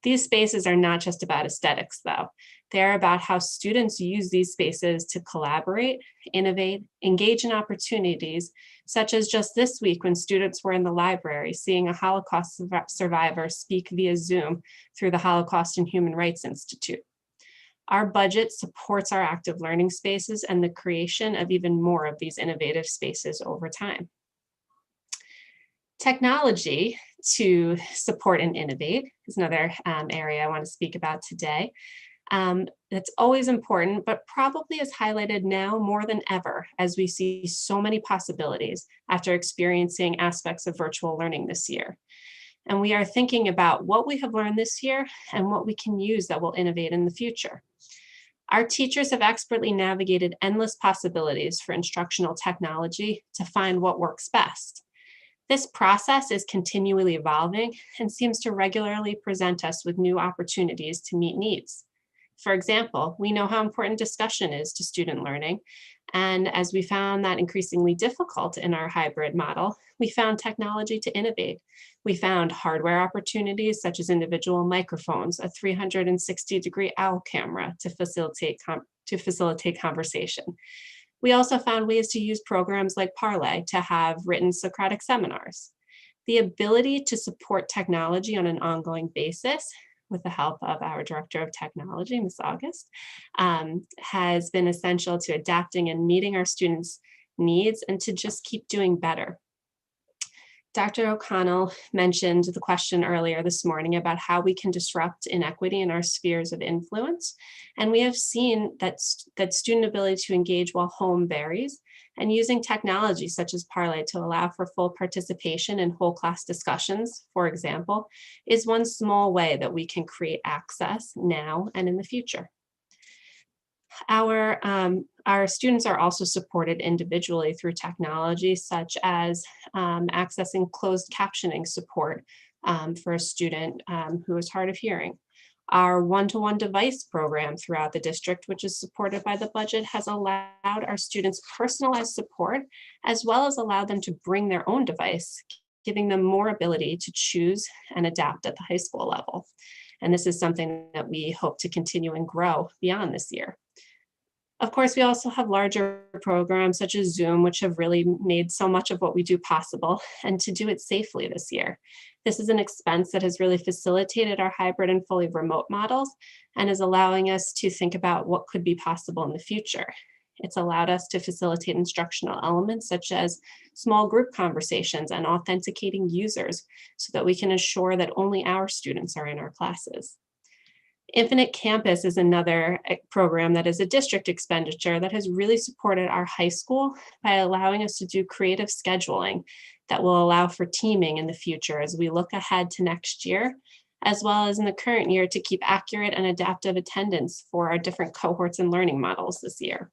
These spaces are not just about aesthetics, though. They're about how students use these spaces to collaborate, innovate, engage in opportunities, such as just this week when students were in the library seeing a Holocaust survivor speak via Zoom through the Holocaust and Human Rights Institute. Our budget supports our active learning spaces and the creation of even more of these innovative spaces over time. Technology to support and innovate is another area I want to speak about today. That's always important, but probably is highlighted now more than ever as we see so many possibilities after experiencing aspects of virtual learning this year. And we are thinking about what we have learned this year and what we can use that will innovate in the future. Our teachers have expertly navigated endless possibilities for instructional technology to find what works best. This process is continually evolving and seems to regularly present us with new opportunities to meet needs. For example, we know how important discussion is to student learning, and as we found that increasingly difficult in our hybrid model, we found technology to innovate. We found hardware opportunities such as individual microphones, a 360-degree owl camera to facilitate conversation. We also found ways to use programs like Parlay to have written Socratic seminars. The ability to support technology on an ongoing basis with the help of our Director of Technology, Ms. August, has been essential to adapting and meeting our students' needs and to just keep doing better. Dr. O'Connell mentioned the question earlier this morning about how we can disrupt inequity in our spheres of influence. And we have seen that student ability to engage while home varies, and using technology such as Parlay to allow for full participation in whole class discussions, for example, is one small way that we can create access now and in the future. Our students are also supported individually through technology, such as accessing closed captioning support for a student who is hard of hearing. Our one-to-one device program throughout the district, which is supported by the budget, has allowed our students personalized support, as well as allowed them to bring their own device, giving them more ability to choose and adapt at the high school level. And this is something that we hope to continue and grow beyond this year. Of course, we also have larger programs such as Zoom, which have really made so much of what we do possible, and to do it safely this year. This is an expense that has really facilitated our hybrid and fully remote models and is allowing us to think about what could be possible in the future. It's allowed us to facilitate instructional elements such as small group conversations and authenticating users so that we can ensure that only our students are in our classes. Infinite Campus is another program that is a district expenditure that has really supported our high school by allowing us to do creative scheduling that will allow for teaming in the future as we look ahead to next year, as well as in the current year to keep accurate and adaptive attendance for our different cohorts and learning models this year.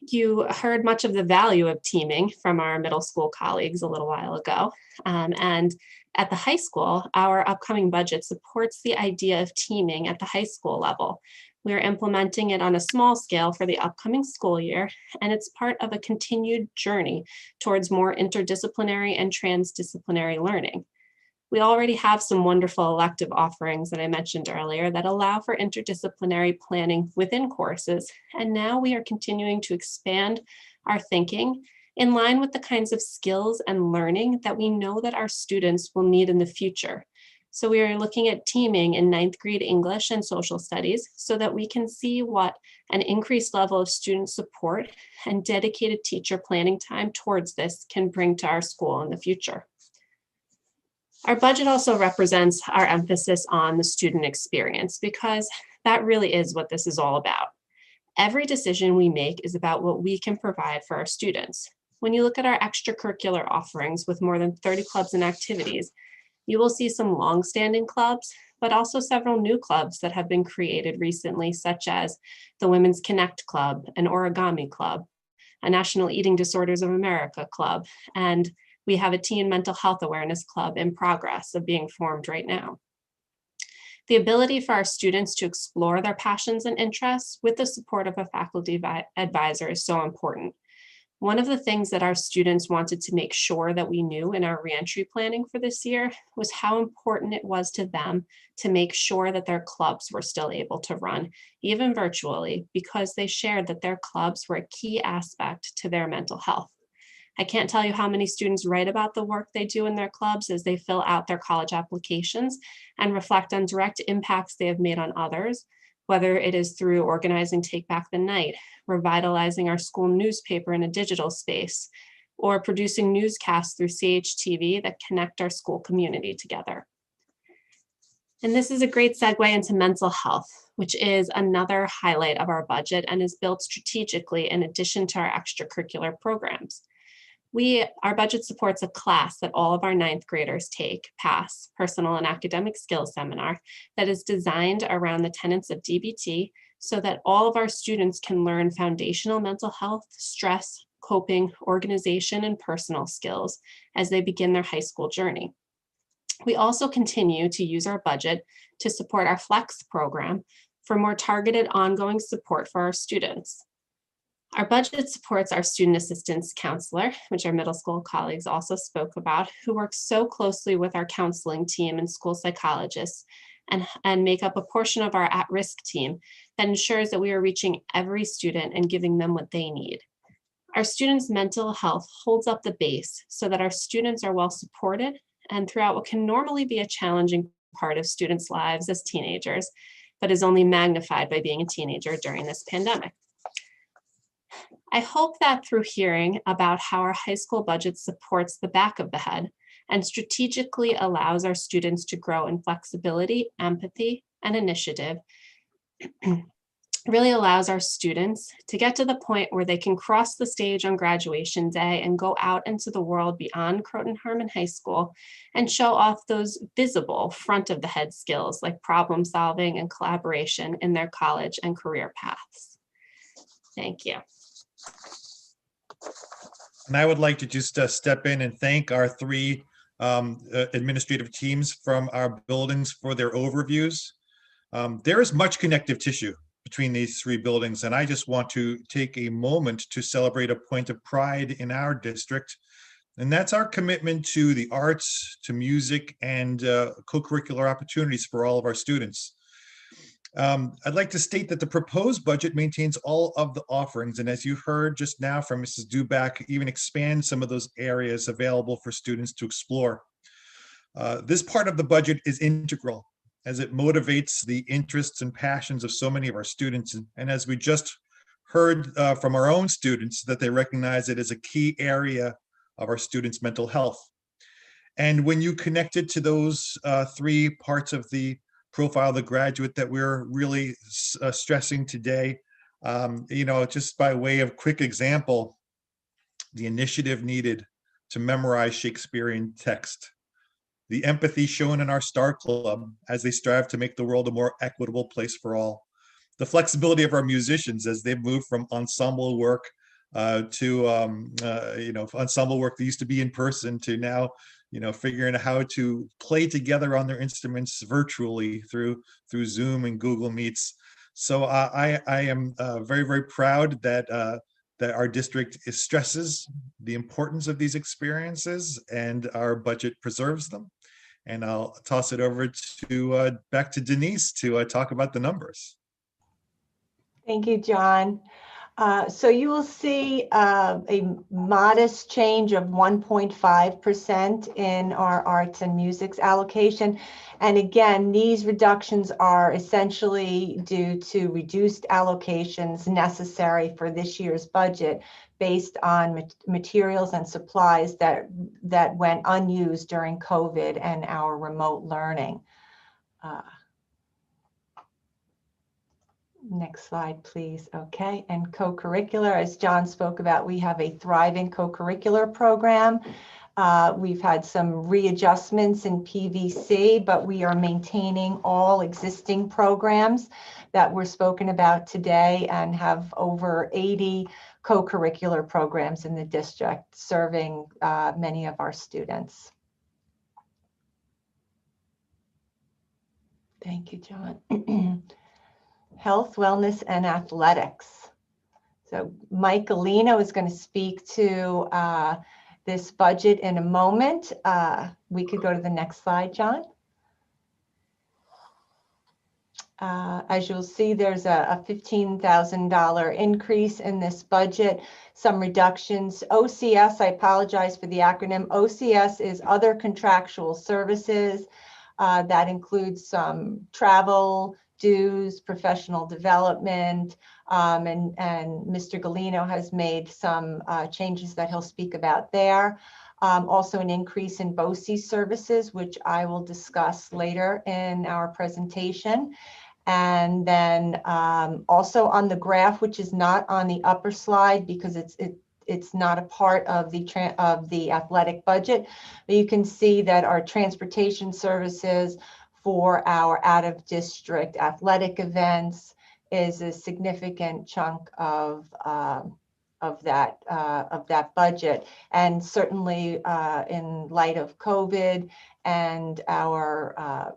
You heard much of the value of teaming from our middle school colleagues a little while ago. And at the high school, our upcoming budget supports the idea of teaming at the high school level. We're implementing it on a small scale for the upcoming school year, and it's part of a continued journey towards more interdisciplinary and transdisciplinary learning. We already have some wonderful elective offerings that I mentioned earlier that allow for interdisciplinary planning within courses, and now we are continuing to expand our thinking in line with the kinds of skills and learning that we know that our students will need in the future. So we are looking at teaming in 9th grade English and social studies so that we can see what an increased level of student support and dedicated teacher planning time towards this can bring to our school in the future. Our budget also represents our emphasis on the student experience because that really is what this is all about. Every decision we make is about what we can provide for our students. When you look at our extracurricular offerings with more than 30 clubs and activities, you will see some longstanding clubs, but also several new clubs that have been created recently, such as the Women's Connect Club, an Origami Club, a National Eating Disorders of America Club, and we have a Teen Mental Health Awareness Club in progress of being formed right now. The ability for our students to explore their passions and interests with the support of a faculty advisor is so important. One of the things that our students wanted to make sure that we knew in our reentry planning for this year was how important it was to them to make sure that their clubs were still able to run, even virtually, because they shared that their clubs were a key aspect to their mental health. I can't tell you how many students write about the work they do in their clubs as they fill out their college applications and reflect on direct impacts they have made on others, whether it is through organizing Take Back the Night, revitalizing our school newspaper in a digital space, or producing newscasts through CHTV that connect our school community together. And this is a great segue into mental health, which is another highlight of our budget and is built strategically in addition to our extracurricular programs. Our budget supports a class that all of our 9th graders take, PASS, Personal and Academic Skills Seminar, that is designed around the tenets of DBT so that all of our students can learn foundational mental health, stress, coping, organization, and personal skills as they begin their high school journey. We also continue to use our budget to support our FLEX program for more targeted ongoing support for our students. Our budget supports our student assistance counselor, which our middle school colleagues also spoke about, who works so closely with our counseling team and school psychologists and make up a portion of our at-risk team that ensures that we are reaching every student and giving them what they need. Our students' mental health holds up the base so that our students are well supported and throughout what can normally be a challenging part of students' lives as teenagers, but is only magnified by being a teenager during this pandemic. I hope that through hearing about how our high school budget supports the back of the head and strategically allows our students to grow in flexibility, empathy, and initiative, really allows our students to get to the point where they can cross the stage on graduation day and go out into the world beyond Croton Harmon High School and show off those visible front of the head skills like problem solving and collaboration in their college and career paths. Thank you. And I would like to just step in and thank our three administrative teams from our buildings for their overviews. There is much connective tissue between these three buildings, and I just want to take a moment to celebrate a point of pride in our district, and that's our commitment to the arts, to music, and co-curricular opportunities for all of our students. I'd like to state that the proposed budget maintains all of the offerings, and as you heard just now from Mrs. Duback, even expand some of those areas available for students to explore. This part of the budget is integral as it motivates the interests and passions of so many of our students, and as we just heard from our own students, that they recognize it as a key area of our students' mental health. And when you connect it to those three parts of the profile of the graduate that we're really stressing today, just by way of quick example, the initiative needed to memorize Shakespearean text, the empathy shown in our Star Club as they strive to make the world a more equitable place for all, the flexibility of our musicians as they've moved from ensemble work to ensemble work that used to be in person to now figuring out how to play together on their instruments virtually through Zoom and Google Meets. So I am very, very proud that our district stresses the importance of these experiences and our budget preserves them. And I'll toss it over to back to Denise to talk about the numbers. Thank you, John. So you will see a modest change of 1.5% in our arts and music allocation. And again, these reductions are essentially due to reduced allocations necessary for this year's budget based on materials and supplies that went unused during COVID and our remote learning. Next slide, please. Okay, and co-curricular, as John spoke about, we have a thriving co-curricular program. We've had some readjustments in PVC, but we are maintaining all existing programs that were spoken about today and have over 80 co-curricular programs in the district serving many of our students. Thank you, John. Health, wellness, and athletics. So Mike Galino is going to speak to this budget in a moment. We could go to the next slide, John. As you'll see, there's a $15,000 increase in this budget, some reductions. OCS, I apologize for the acronym. OCS is other contractual services. That includes some travel, dues, professional development, and Mr. Galino has made some changes that he'll speak about there. Also an increase in BOCES services, which I will discuss later in our presentation. And then also on the graph, which is not on the upper slide because it's not a part of the athletic budget, but you can see that our transportation services for our out-of-district athletic events is a significant chunk of that budget, and certainly in light of COVID and our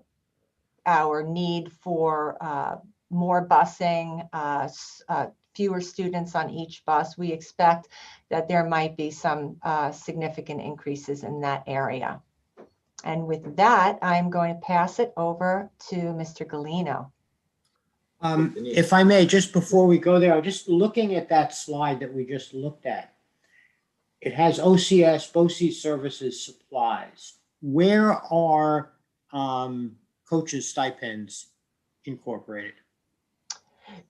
need for more busing, fewer students on each bus, we expect that there might be some significant increases in that area. And with that, I'm going to pass it over to Mr. Galino. If I may, just before we go there, just looking at that slide that we just looked at, it has OCS, BOCES services, supplies. Where are coaches' stipends incorporated?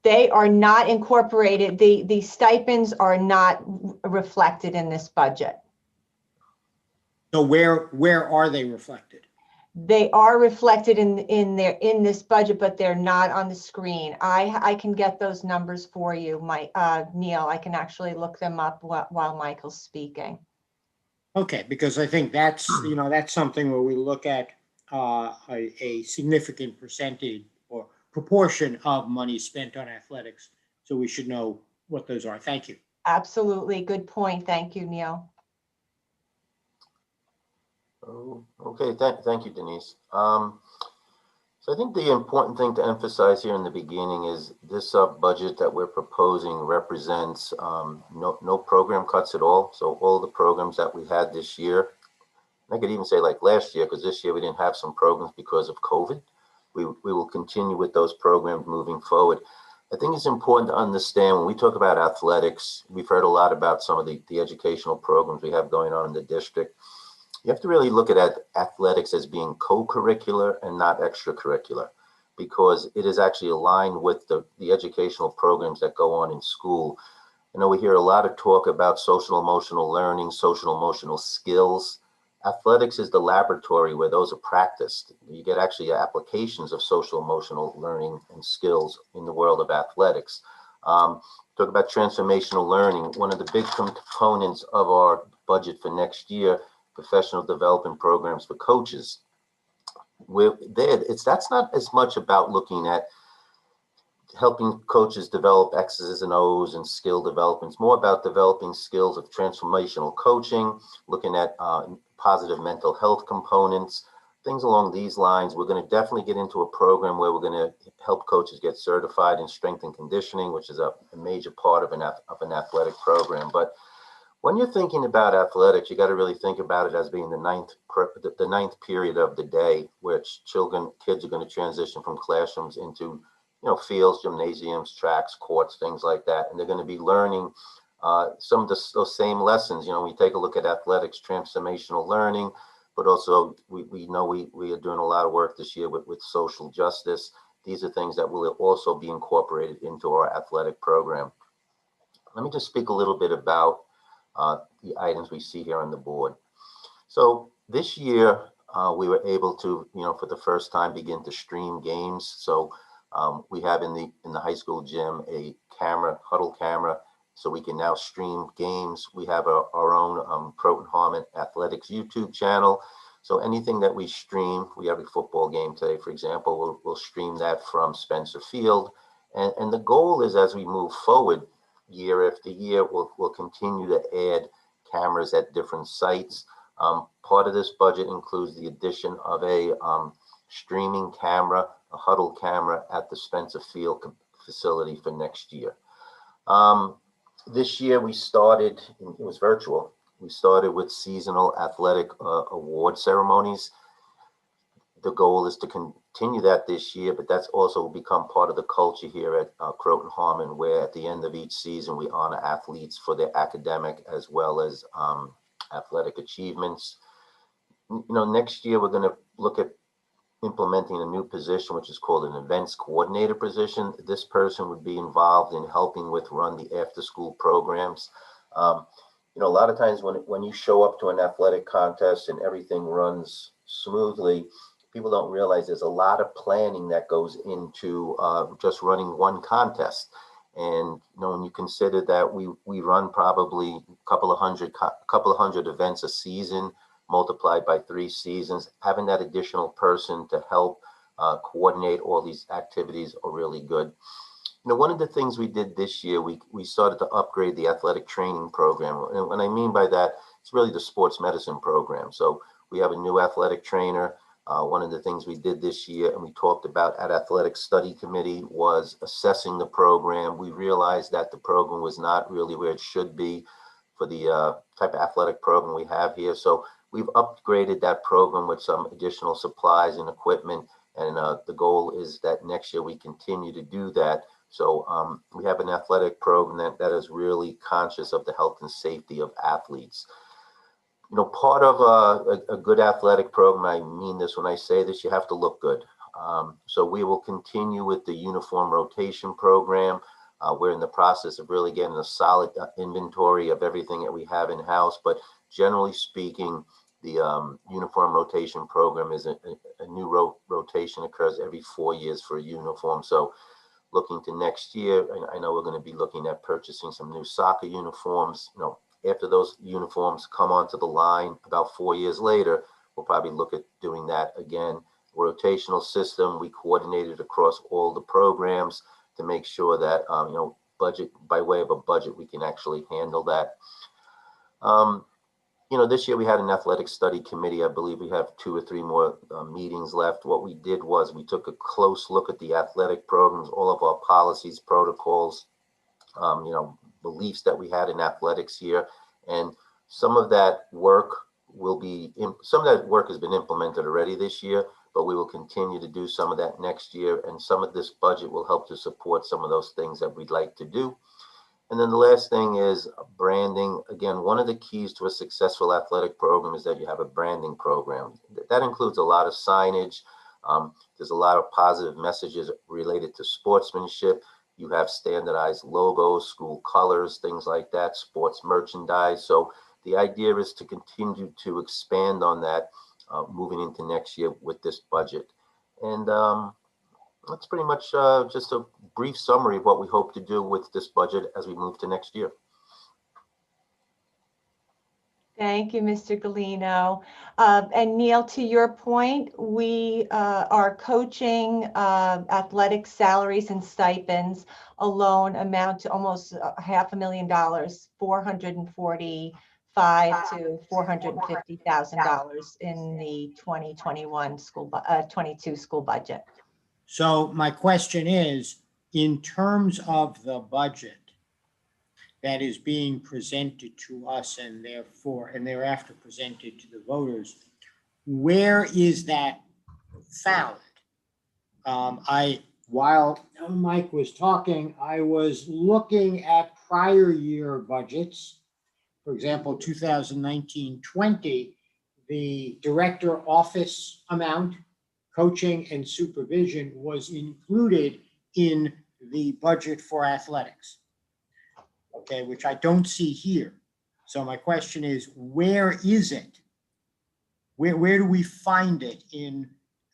They are not incorporated. The stipends are not reflected in this budget. So where are they reflected? They are reflected in this budget, but they're not on the screen. I can get those numbers for you, Neil. I can actually look them up while Michael's speaking. Okay, because I think that's, that's something where we look at a significant percentage or proportion of money spent on athletics. So we should know what those are. Thank you. Absolutely. Good point. Thank you, Neil. Oh, okay, thank you, Denise. So I think the important thing to emphasize here in the beginning is this budget that we're proposing represents no program cuts at all. So all the programs that we had this year, I could even say like last year, because this year we didn't have some programs because of COVID. We will continue with those programs moving forward. I think it's important to understand when we talk about athletics, we've heard a lot about some of the educational programs we have going on in the district. You have to really look at athletics as being co-curricular and not extracurricular, because it is actually aligned with the educational programs that go on in school. I know we hear a lot of talk about social emotional learning, social emotional skills. Athletics is the laboratory where those are practiced. You get actually applications of social emotional learning and skills in the world of athletics. Talk about transformational learning. One of the big components of our budget for next year, professional development programs for coaches. That's not as much about looking at helping coaches develop X's and O's and skill development. It's more about developing skills of transformational coaching, looking at positive mental health components, things along these lines. We're going to definitely get into a program where we're going to help coaches get certified in strength and conditioning, which is a major part of an athletic program. But when you're thinking about athletics, you got to really think about it as being the ninth period of the day, which kids are going to transition from classrooms into, fields, gymnasiums, tracks, courts, things like that, and they're going to be learning some of those same lessons. We take a look at athletics, transformational learning, but also we know we are doing a lot of work this year with social justice. These are things that will also be incorporated into our athletic program. Let me just speak a little bit about the items we see here on the board. So this year, we were able to, for the first time, begin to stream games. So we have in the high school gym a huddle camera, so we can now stream games. We have our own Croton Harmon Athletics YouTube channel. So anything that we stream, we have a football game today, for example, we'll stream that from Spencer Field. And the goal is, as we move forward, year after year, we'll continue to add cameras at different sites. Part of this budget includes the addition of a streaming camera, a huddle camera at the Spencer Field facility for next year. This year we started, it was virtual. We started with seasonal athletic award ceremonies. The goal is to continue that this year, but that's also become part of the culture here at Croton Harmon, where at the end of each season, we honor athletes for their academic as well as athletic achievements. Next year, we're going to look at implementing a new position, which is called an events coordinator position. This person would be involved in helping run the after-school programs. A lot of times when you show up to an athletic contest and everything runs smoothly, people don't realize there's a lot of planning that goes into just running one contest. And when you consider that we run probably a couple of hundred events a season, multiplied by 3 seasons, having that additional person to help coordinate all these activities are really good. One of the things we did this year, we started to upgrade the athletic training program. And what I mean by that, it's really the sports medicine program. So we have a new athletic trainer. One of the things we did this year, and we talked about at Athletic Study Committee, was assessing the program. We realized that the program was not really where it should be for the type of athletic program we have here. So we've upgraded that program with some additional supplies and equipment. And the goal is that next year we continue to do that. So we have an athletic program that is really conscious of the health and safety of athletes. Part of a good athletic program, I mean this when I say this, you have to look good. So we will continue with the uniform rotation program. We're in the process of really getting a solid inventory of everything that we have in-house, but generally speaking, the uniform rotation program is a new rotation occurs every 4 years for a uniform. So looking to next year, I know we're going to be looking at purchasing some new soccer uniforms. After those uniforms come onto the line about 4 years later, we'll probably look at doing that again. Rotational system, we coordinated across all the programs to make sure that, budget, by way of a budget, we can actually handle that. This year we had an athletic study committee. I believe we have 2 or 3 more meetings left. What we did was we took a close look at the athletic programs, all of our policies, protocols, beliefs that we had in athletics here. And some of that work has been implemented already this year, but we will continue to do some of that next year. And some of this budget will help to support some of those things that we'd like to do. And then the last thing is branding. Again, one of the keys to a successful athletic program is that you have a branding program. That includes a lot of signage. There's a lot of positive messages related to sportsmanship. You have standardized logos, school colors, things like that, sports merchandise. So the idea is to continue to expand on that moving into next year with this budget. And that's pretty much just a brief summary of what we hope to do with this budget as we move to next year. Thank you, Mr. Galino. And Neil, to your point, we are coaching athletic salaries and stipends alone amount to almost $500,000, $445,000 to $450,000 in the 2021 22 school budget. So my question is, in terms of the budget that is being presented to us and thereafter presented to the voters, where is that found? While Mike was talking, I was looking at prior year budgets. For example, 2019-20, the director office amount, coaching and supervision was included in the budget for athletics. Okay, which I don't see here. So my question is, where is it? Where do we find it in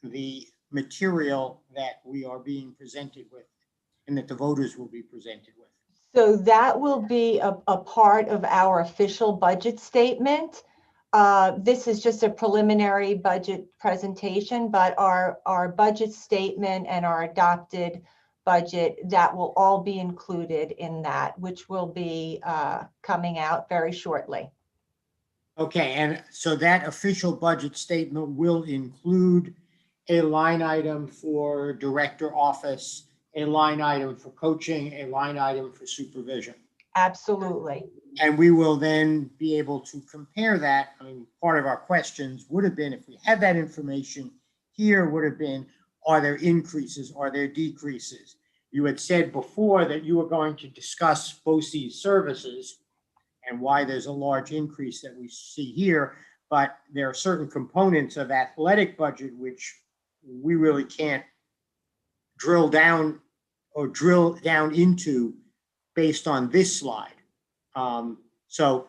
the material that we are being presented with and that the voters will be presented with? So that will be a part of our official budget statement. This is just a preliminary budget presentation, but our budget statement and our adopted budget, that will all be included in that, which will be coming out very shortly. Okay, and so that official budget statement will include a line item for director office, a line item for coaching, a line item for supervision. Absolutely. And we will then be able to compare that. I mean, part of our questions would have been, if we had that information here, would have been, are there increases? Are there decreases? You had said before that you were going to discuss BOCES services and why there's a large increase that we see here, but there are certain components of athletic budget which we really can't drill down into based on this slide. So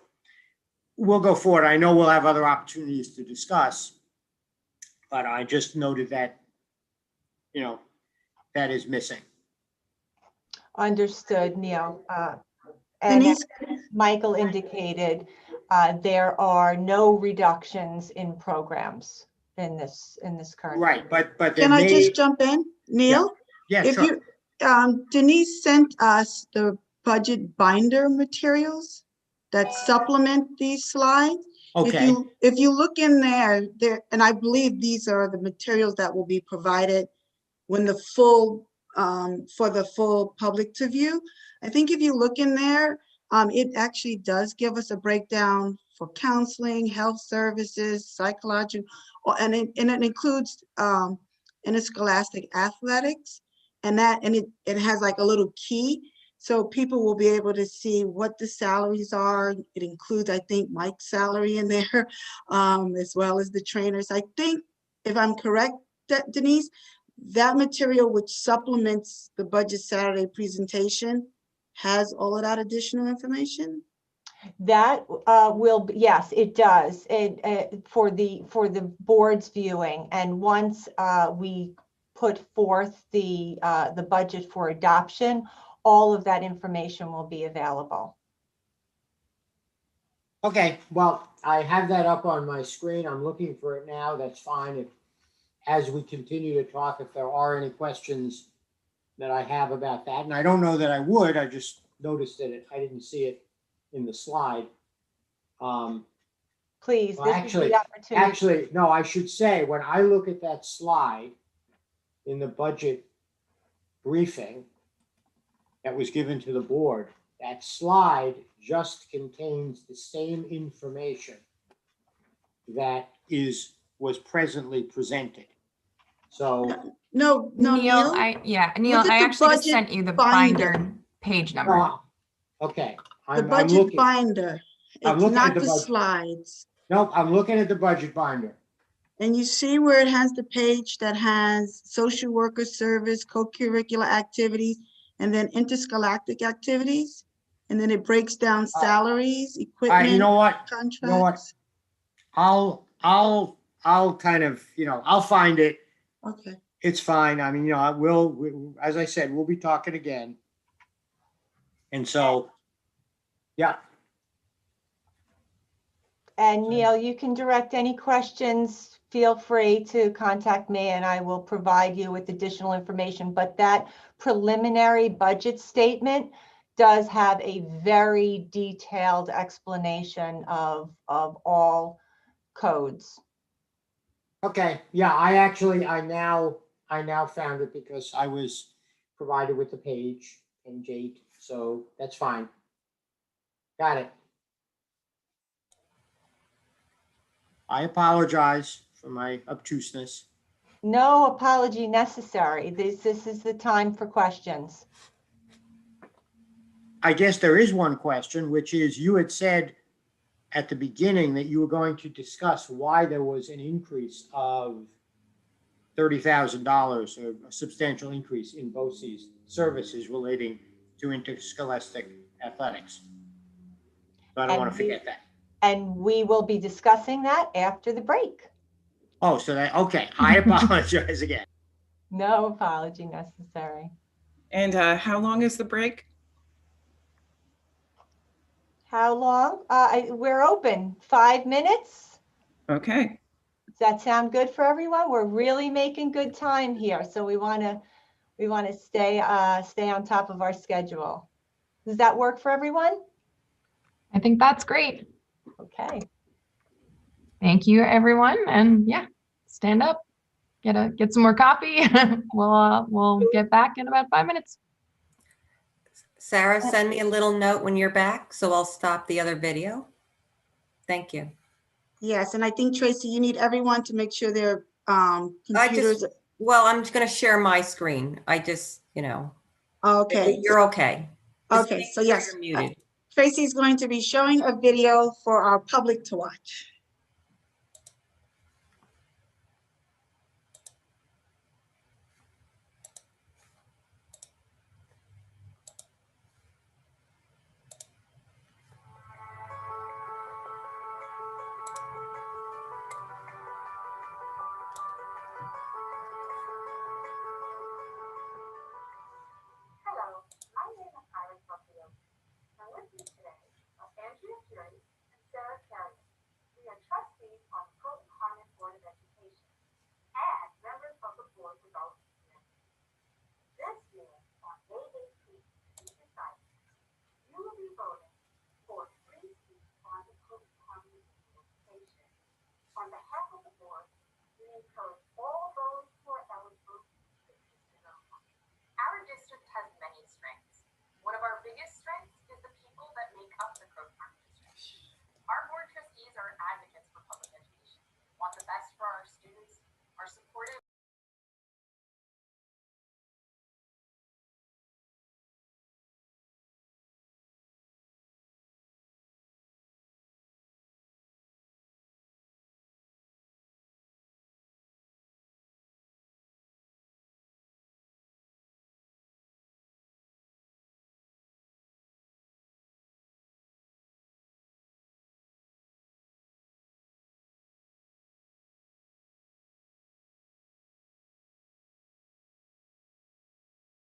we'll go forward. I know we'll have other opportunities to discuss, but I just noted that, that is missing. Understood, Neil. And as Michael indicated, there are no reductions in programs in this current. Right, but Can I just jump in, Neil? Yeah, If sure. you, Denise sent us the budget binder materials that supplement these slides. Okay. If you look in there, and I believe these are the materials that will be provided when the full, for the full public to view. I think if you look in there, it actually does give us a breakdown for counseling, health services, psychological, and it includes interscholastic athletics, and it has like a little key, so people will be able to see what the salaries are. It includes, I think, Mike's salary in there, as well as the trainers. I think, if I'm correct, Denise, that material which supplements the Budget Saturday presentation has all of that additional information? That yes, it does. For the board's viewing. And once we put forth the budget for adoption, all of that information will be available. Okay, well, I have that up on my screen. I'm looking for it now. That's fine. If, as we continue to talk, if there are any questions that I have about that, and I don't know that I would, I just noticed that I didn't see it in the slide. Please, Well, this is the opportunity. actually, no, I should say, when I look at that slide in the budget briefing that was given to the board, that slide just contains the same information that was presently presented. So No, Neil, Neil. Neil, Look at I the actually just budget sent you the binder. binder page number. okay, The I'm budget looking. binder. I'm It's looking at not the the budget. slides. Nope, I'm looking at the budget binder. And you see where it has the page that has social worker service, co-curricular activities, and then interscholastic activities? And then it breaks down salaries, All equipment, right, you know what? contracts. You know what? I'll kind of, I'll find it. Okay. It's fine. I mean, as I said, we'll be talking again. And so, yeah. And Neil, you can direct any questions. Feel free to contact me and I will provide you with additional information. But that preliminary budget statement does have a very detailed explanation of all codes. Okay, yeah, I now found it because I was provided with the page and Jade, so that's fine. Got it. I apologize for my obtuseness. No apology necessary. This is the time for questions. I guess there is one question, which is you had said at the beginning that you were going to discuss why there was an increase of $30,000 or a substantial increase in BOCES services relating to interscholastic athletics. So I don't want to forget that. And we will be discussing that after the break. Oh, okay. I apologize again. No apology necessary. And how long is the break? How long? We're open. 5 minutes. Okay. Does that sound good for everyone? We're really making good time here, so we want to stay on top of our schedule. Does that work for everyone? I think that's great. Okay. Thank you, everyone. And yeah, stand up, get some more coffee. We'll get back in about 5 minutes. Sarah, send me a little note when you're back, so I'll stop the other video. Thank you. Yes, and I think Tracy, you need everyone to make sure their computers. Well, I'm just going to share my screen. Okay. You're okay. Just Okay, make so sure yes, you're muted. Tracy is going to be showing a video for our public to watch. Hello, I'm Anna Pilot Buffalo. And with me today are Andrea Fury and Sarah Carrier. We are trustees on the Croton Harmon Board of Education and members of the Board Development Committee. This year, on May 18th, you decide you will be voting for 3 seats on the Croton Harmon Board of Education. On behalf of the board, we encourage all those who are eligible to consider. Our district has many strengths. One of our biggest strengths is the people that make up the Croton Harmon District. Our board trustees are advocates for public education, want the best for our students, are supportive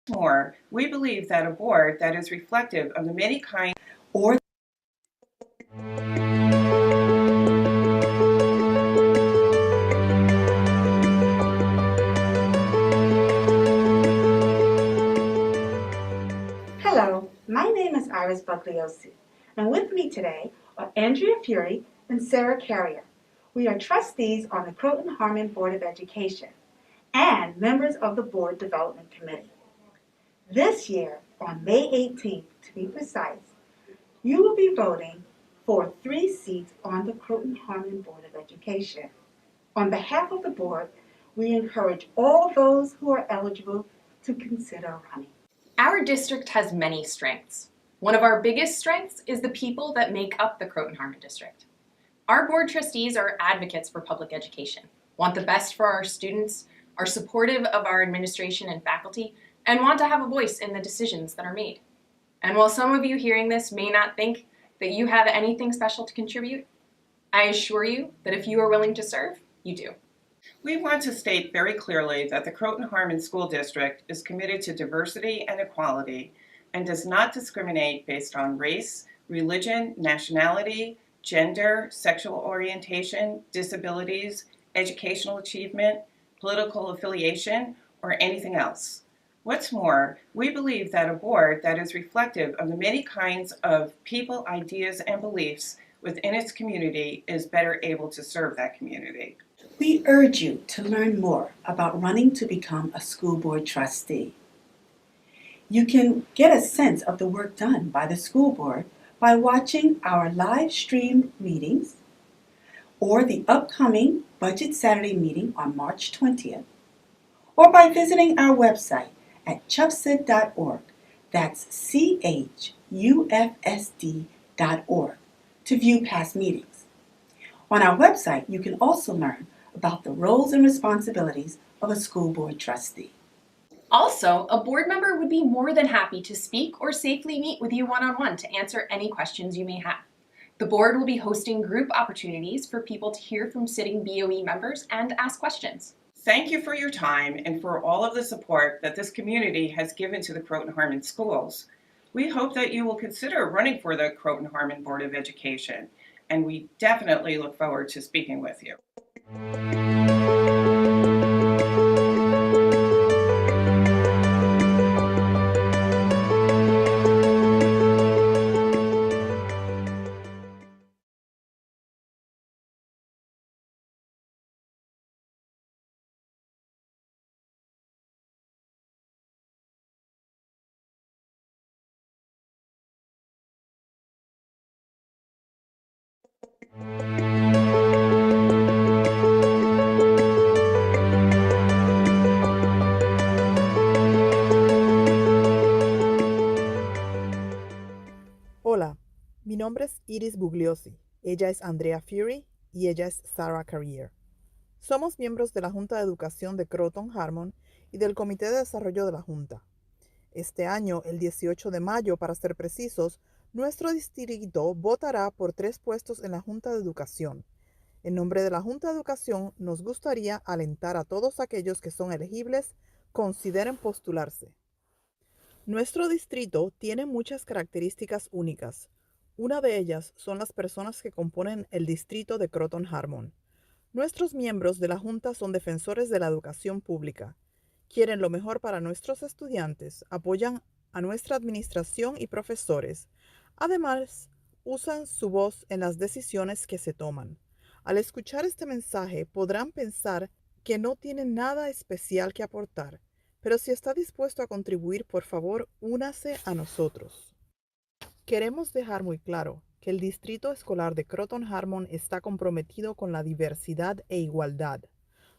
More, we believe that a board that is reflective of the many kinds or Hello, my name is Iris Bugliosi, and with me today are Andrea Fury and Sarah Carrier. We are trustees on the Croton Harmon Board of Education and members of the Board Development Committee. This year, on May 18th, to be precise, you will be voting for 3 seats on the Croton Harmon Board of Education. On behalf of the board, we encourage all those who are eligible to consider running. Our district has many strengths. One of our biggest strengths is the people that make up the Croton Harmon District. Our board trustees are advocates for public education, want the best for our students, are supportive of our administration and faculty, and want to have a voice in the decisions that are made. And while some of you hearing this may not think that you have anything special to contribute, I assure you that if you are willing to serve, you do. we want to state very clearly that the Croton Harmon School District is committed to diversity and equality and does not discriminate based on race, religion, nationality, gender, sexual orientation, disabilities, educational achievement, political affiliation, or anything else. What's more, we believe that a board that is reflective of the many kinds of people, ideas, and beliefs within its community is better able to serve that community. We urge you to learn more about running to become a school board trustee. You can get a sense of the work done by the school board by watching our live streamed meetings or the upcoming Budget Saturday meeting on March 20th, or by visiting our website at chufsd.org, that's CHUFSD.org, to view past meetings. On our website, you can also learn about the roles and responsibilities of a school board trustee. Also, a board member would be more than happy to speak or safely meet with you one-on-one to answer any questions you may have. The board will be hosting group opportunities for people to hear from sitting BOE members and ask questions. Thank you for your time and for all of the support that this community has given to the Croton Harmon schools. We hope that you will consider running for the Croton Harmon Board of Education, and we definitely look forward to speaking with you. Hola, mi nombre es Iris Bugliosi, ella es Andrea Fury y ella es Sarah Carrier. Somos miembros de la Junta de Educación de Croton Harmon y del Comité de Desarrollo de la Junta. Este año, el 18 de mayo, para ser precisos, nuestro distrito votará por 3 puestos en la Junta de Educación. En nombre de la Junta de Educación, nos gustaría alentar a todos aquellos que son elegibles, consideren postularse. Nuestro distrito tiene muchas características únicas. Una de ellas son las personas que componen el distrito de Croton Harmon. Nuestros miembros de la Junta son defensores de la educación pública. Quieren lo mejor para nuestros estudiantes, apoyan a nuestra administración y profesores. Además, usan su voz en las decisiones que se toman. Al escuchar este mensaje, podrán pensar que no tienen nada especial que aportar. Pero si está dispuesto a contribuir, por favor, únase a nosotros. Queremos dejar muy claro que el Distrito Escolar de Croton Harmon está comprometido con la diversidad e igualdad.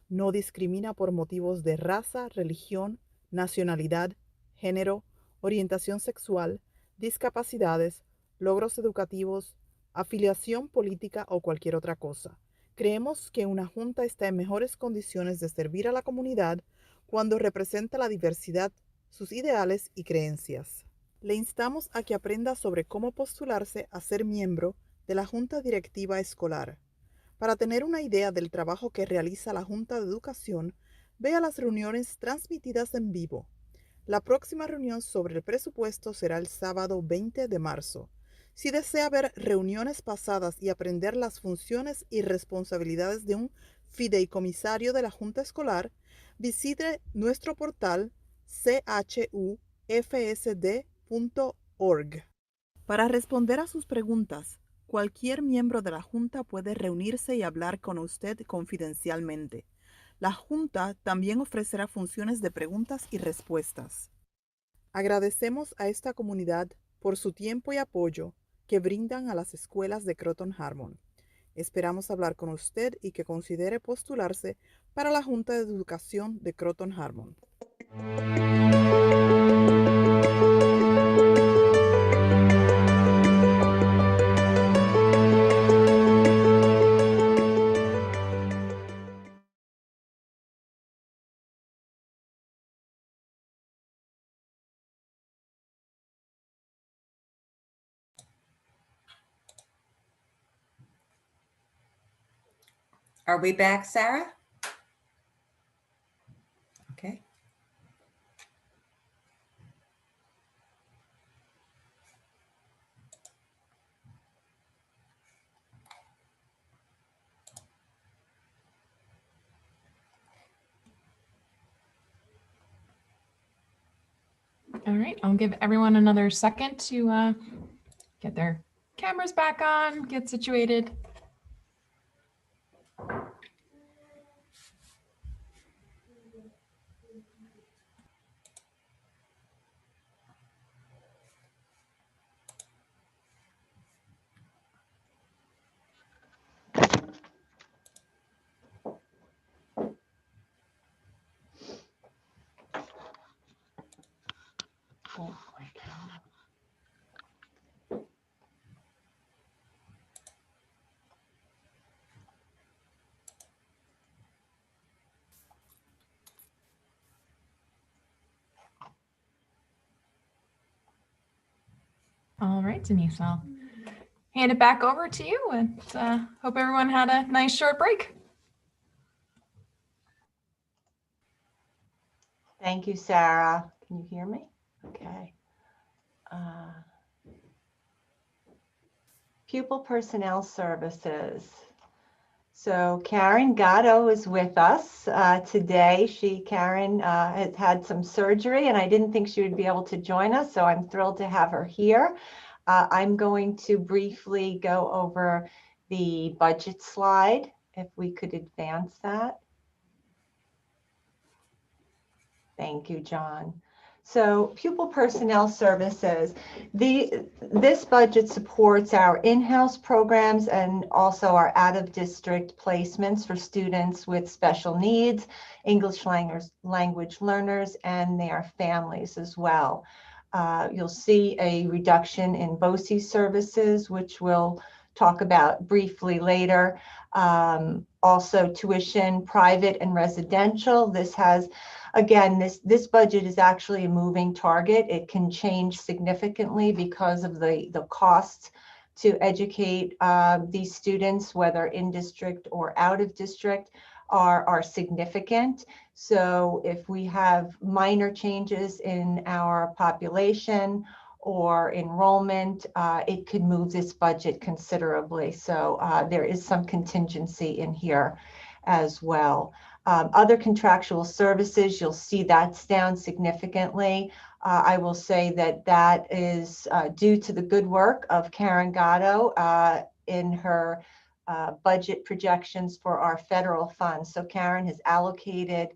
No discrimina por motivos de raza, religión, nacionalidad, género, orientación sexual, discapacidades, logros educativos, afiliación política o cualquier otra cosa. Creemos que una junta está en mejores condiciones de servir a la comunidad cuando representa la diversidad, sus ideales y creencias. Le instamos a que aprenda sobre cómo postularse a ser miembro de la Junta Directiva Escolar. Para tener una idea del trabajo que realiza la Junta de Educación, vea las reuniones transmitidas en vivo. La próxima reunión sobre el presupuesto será el sábado 20 de marzo. Si desea ver reuniones pasadas y aprender las funciones y responsabilidades de un fideicomisario de la Junta Escolar, visite nuestro portal chufsd.org. Para responder a sus preguntas, cualquier miembro de la Junta puede reunirse y hablar con usted confidencialmente. La Junta también ofrecerá funciones de preguntas y respuestas. Agradecemos a esta comunidad por su tiempo y apoyo que brindan a las escuelas de Croton Harmon. Esperamos hablar con usted y que considere postularse para la Junta de Educación de Croton Harmon. Are we back, Sarah? Okay. All right, I'll give everyone another second to get their cameras back on, get situated. All right, Denise, I'll hand it back over to you, and hope everyone had a nice short break. Thank you, Sarah. Can you hear me? Okay. Pupil Personnel Services. So Karen Gatto is with us today. Karen has had some surgery and I didn't think she would be able to join us, so I'm thrilled to have her here. I'm going to briefly go over the budget slide, if we could advance that. Thank you, John. So Pupil Personnel Services, this budget supports our in-house programs and also our out-of-district placements for students with special needs, English language learners, and their families as well. You'll see a reduction in BOCES services, which we'll talk about briefly later. Also tuition, private and residential. This has, again, this budget is actually a moving target. It can change significantly because of the costs to educate these students, whether in district or out of district, are significant. So if we have minor changes in our population or enrollment, it could move this budget considerably. So there is some contingency in here as well. Other contractual services, you'll see that's down significantly. I will say that is due to the good work of Karen Gatto in her budget projections for our federal funds. So Karen has allocated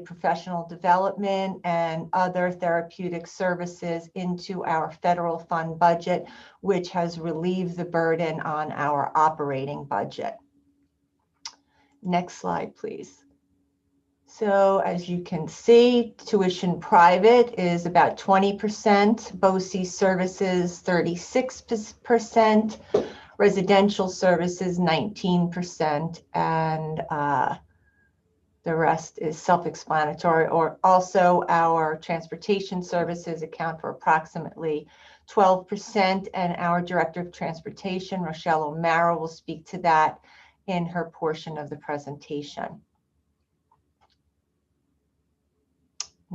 professional development and other therapeutic services into our federal fund budget, which has relieved the burden on our operating budget. Next slide, please. So as you can see, tuition private is about 20%, BOCES services 36%, residential services 19%, and the rest is self-explanatory. Or also our transportation services account for approximately 12%, and our Director of Transportation, Rochelle O'Mara, will speak to that in her portion of the presentation.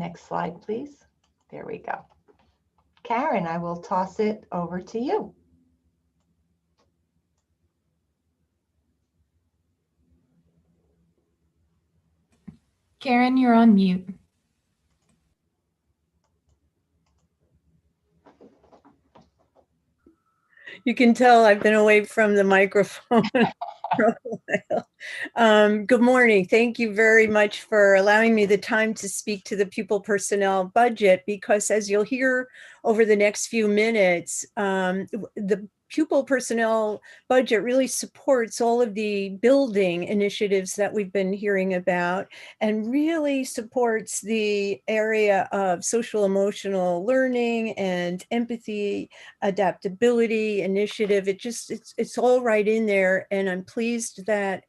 Next slide, please. There we go. Karen, I will toss it over to you. Karen, you're on mute. You can tell I've been away from the microphone for a while. Good morning. Thank you very much for allowing me the time to speak to the pupil personnel budget, because as you'll hear over the next few minutes, the pupil personnel budget really supports all of the building initiatives that we've been hearing about, and really supports the area of social emotional learning and empathy, adaptability initiative. It's all right in there. And I'm pleased that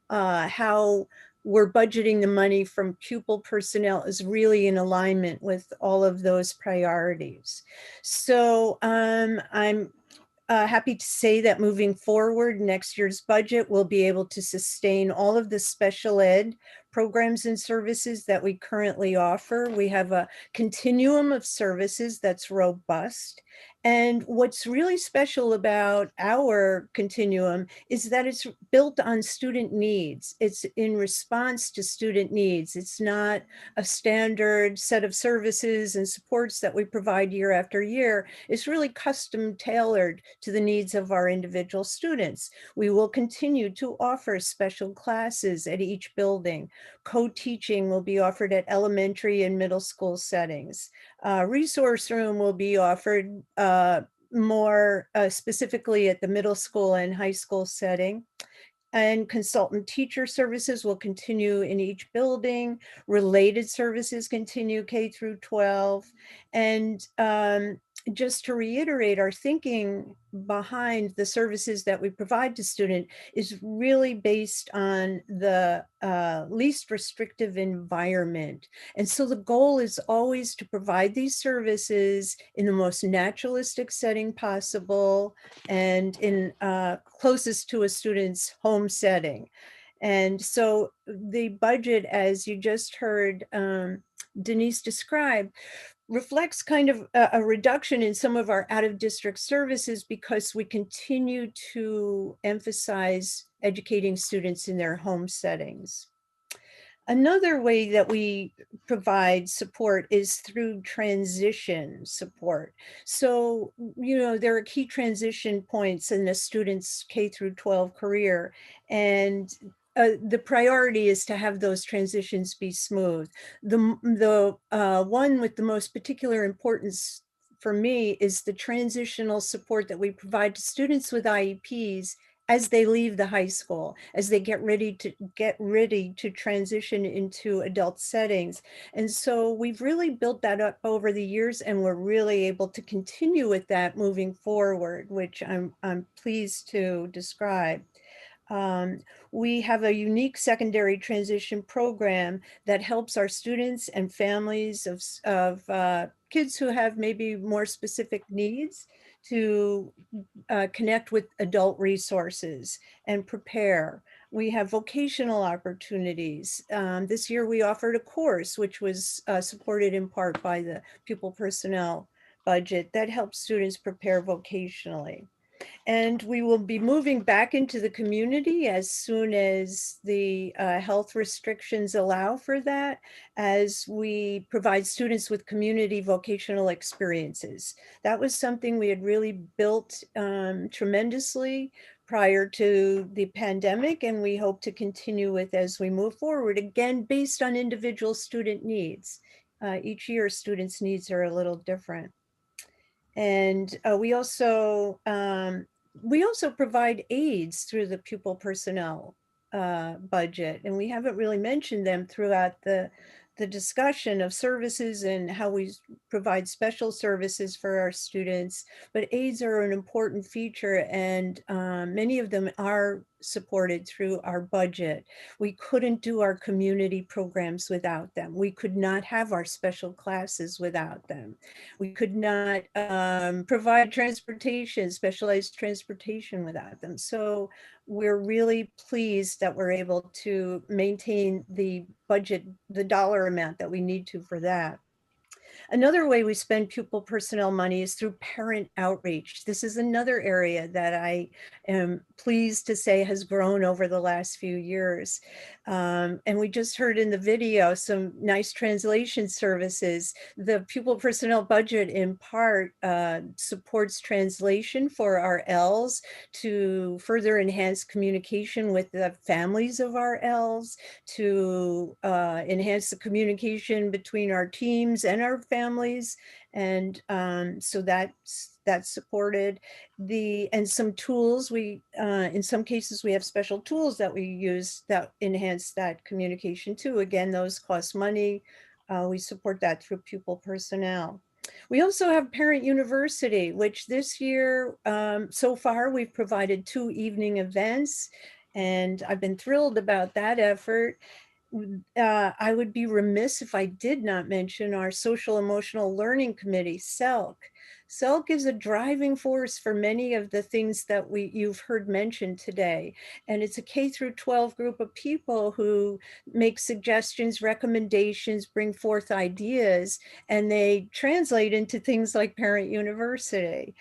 how we're budgeting the money from pupil personnel is really in alignment with all of those priorities. So I'm happy to say that moving forward, next year's budget will be able to sustain all of the special ed programs and services that we currently offer. We have a continuum of services that's robust. And what's really special about our continuum is that it's built on student needs. It's in response to student needs. It's not a standard set of services and supports that we provide year after year. It's really custom tailored to the needs of our individual students. We will continue to offer special classes at each building. Co-teaching will be offered at elementary and middle school settings. Resource room will be offered more specifically at the middle school and high school setting. And consultant teacher services will continue in each building. Related services continue K through 12. And just to reiterate, our thinking behind the services that we provide to students is really based on the least restrictive environment. And so the goal is always to provide these services in the most naturalistic setting possible and in closest to a student's home setting. And so the budget, as you just heard Denise describe, reflects kind of a reduction in some of our out-of-district services because we continue to emphasize educating students in their home settings. Another way that we provide support is through transition support. So, there are key transition points in a student's K through 12 career, and the priority is to have those transitions be smooth. The one with the most particular importance for me is the transitional support that we provide to students with IEPs as they leave the high school, as they get ready to transition into adult settings. And so we've really built that up over the years, and we're really able to continue with that moving forward, which I'm pleased to describe. We have a unique secondary transition program that helps our students and families of kids who have maybe more specific needs to connect with adult resources and prepare. We have vocational opportunities. This year we offered a course which was supported in part by the pupil personnel budget that helps students prepare vocationally. And we will be moving back into the community as soon as the health restrictions allow for that, as we provide students with community vocational experiences. That was something we had really built tremendously prior to the pandemic, and we hope to continue with as we move forward, again, based on individual student needs. Each year, students' needs are a little different. And we also provide aids through the pupil personnel budget. And we haven't really mentioned them throughout the discussion of services and how we provide special services for our students. But aids are an important feature, and many of them are supported through our budget. We couldn't do our community programs without them. We could not have our special classes without them. We could not provide transportation, specialized transportation without them. So we're really pleased that we're able to maintain the budget, the dollar amount that we need to for that. Another way we spend pupil personnel money is through parent outreach. This is another area that I am pleased to say has grown over the last few years. And we just heard in the video some nice translation services. The pupil personnel budget in part supports translation for our ELs to further enhance communication with the families of our ELs, to enhance the communication between our teams and our families. And so that's supported. And some tools, in some cases, we have special tools that we use that enhance that communication too. Again, those cost money. We support that through pupil personnel. We also have Parent University, which this year, so far, we've provided 2 evening events, and I've been thrilled about that effort. I would be remiss if I did not mention our Social Emotional Learning Committee, SELC. SELC is a driving force for many of the things that you've heard mentioned today. And it's a K through 12 group of people who make suggestions, recommendations, bring forth ideas, and they translate into things like Parent University.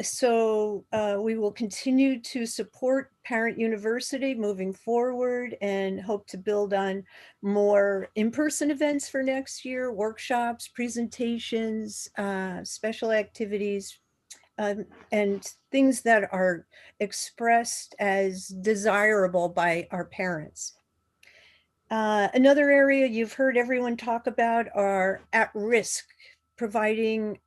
So we will continue to support Parent University moving forward and hope to build on more in-person events for next year, workshops, presentations, special activities, and things that are expressed as desirable by our parents. Another area you've heard everyone talk about are at-risk, providing,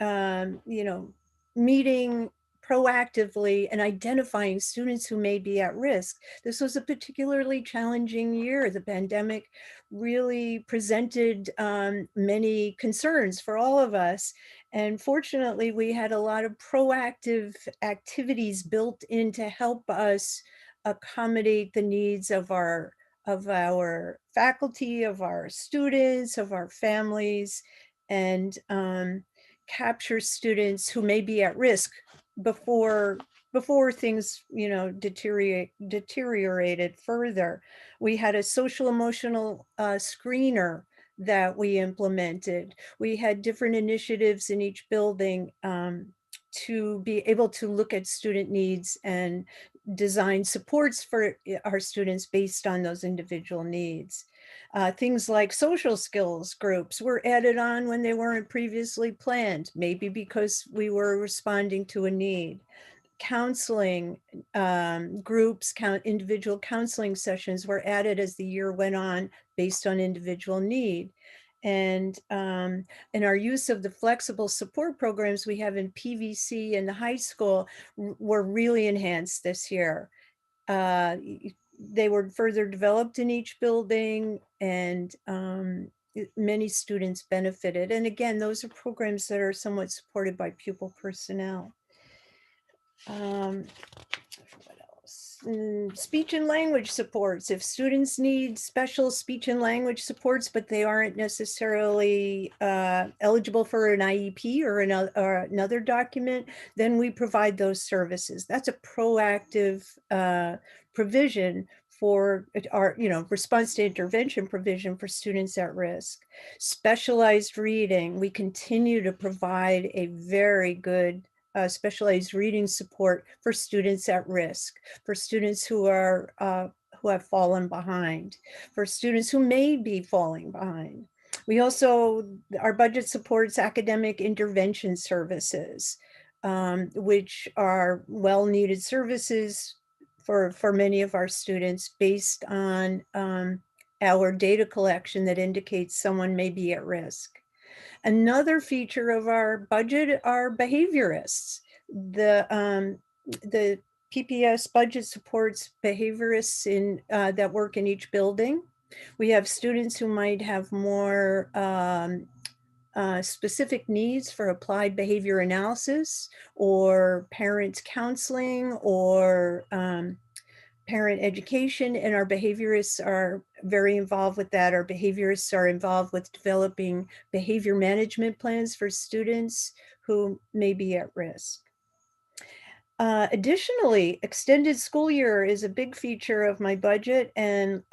meeting proactively and identifying students who may be at risk. This was a particularly challenging year. The pandemic really presented many concerns for all of us. And fortunately, we had a lot of proactive activities built in to help us accommodate the needs of our faculty, of our students, of our families, and capture students who may be at risk before things deteriorated further. We had a social emotional screener that we implemented. We had different initiatives in each building to be able to look at student needs and design supports for our students based on those individual needs. Things like social skills groups were added on when they weren't previously planned, maybe because we were responding to a need. Counseling groups, individual counseling sessions were added as the year went on based on individual need. And our use of the flexible support programs we have in PVC in the high school were really enhanced this year. They were further developed in each building, and many students benefited. And again, those are programs that are somewhat supported by pupil personnel. What else? Speech and language supports. If students need special speech and language supports, but they aren't necessarily eligible for an IEP or another document, then we provide those services. That's a proactive provision for our, response to intervention provision for students at risk. Specialized reading, we continue to provide a very good specialized reading support for students at risk, for students who have fallen behind, for students who may be falling behind. We also, our budget supports academic intervention services, which are well-needed services for many of our students based on our data collection that indicates someone may be at risk. Another feature of our budget are behaviorists. The PPS budget supports behaviorists that work in each building. We have students who might have more specific needs for applied behavior analysis or parent counseling or parent education, and our behaviorists are very involved with that. Our behaviorists are involved with developing behavior management plans for students who may be at risk. Additionally, extended school year is a big feature of my budget, and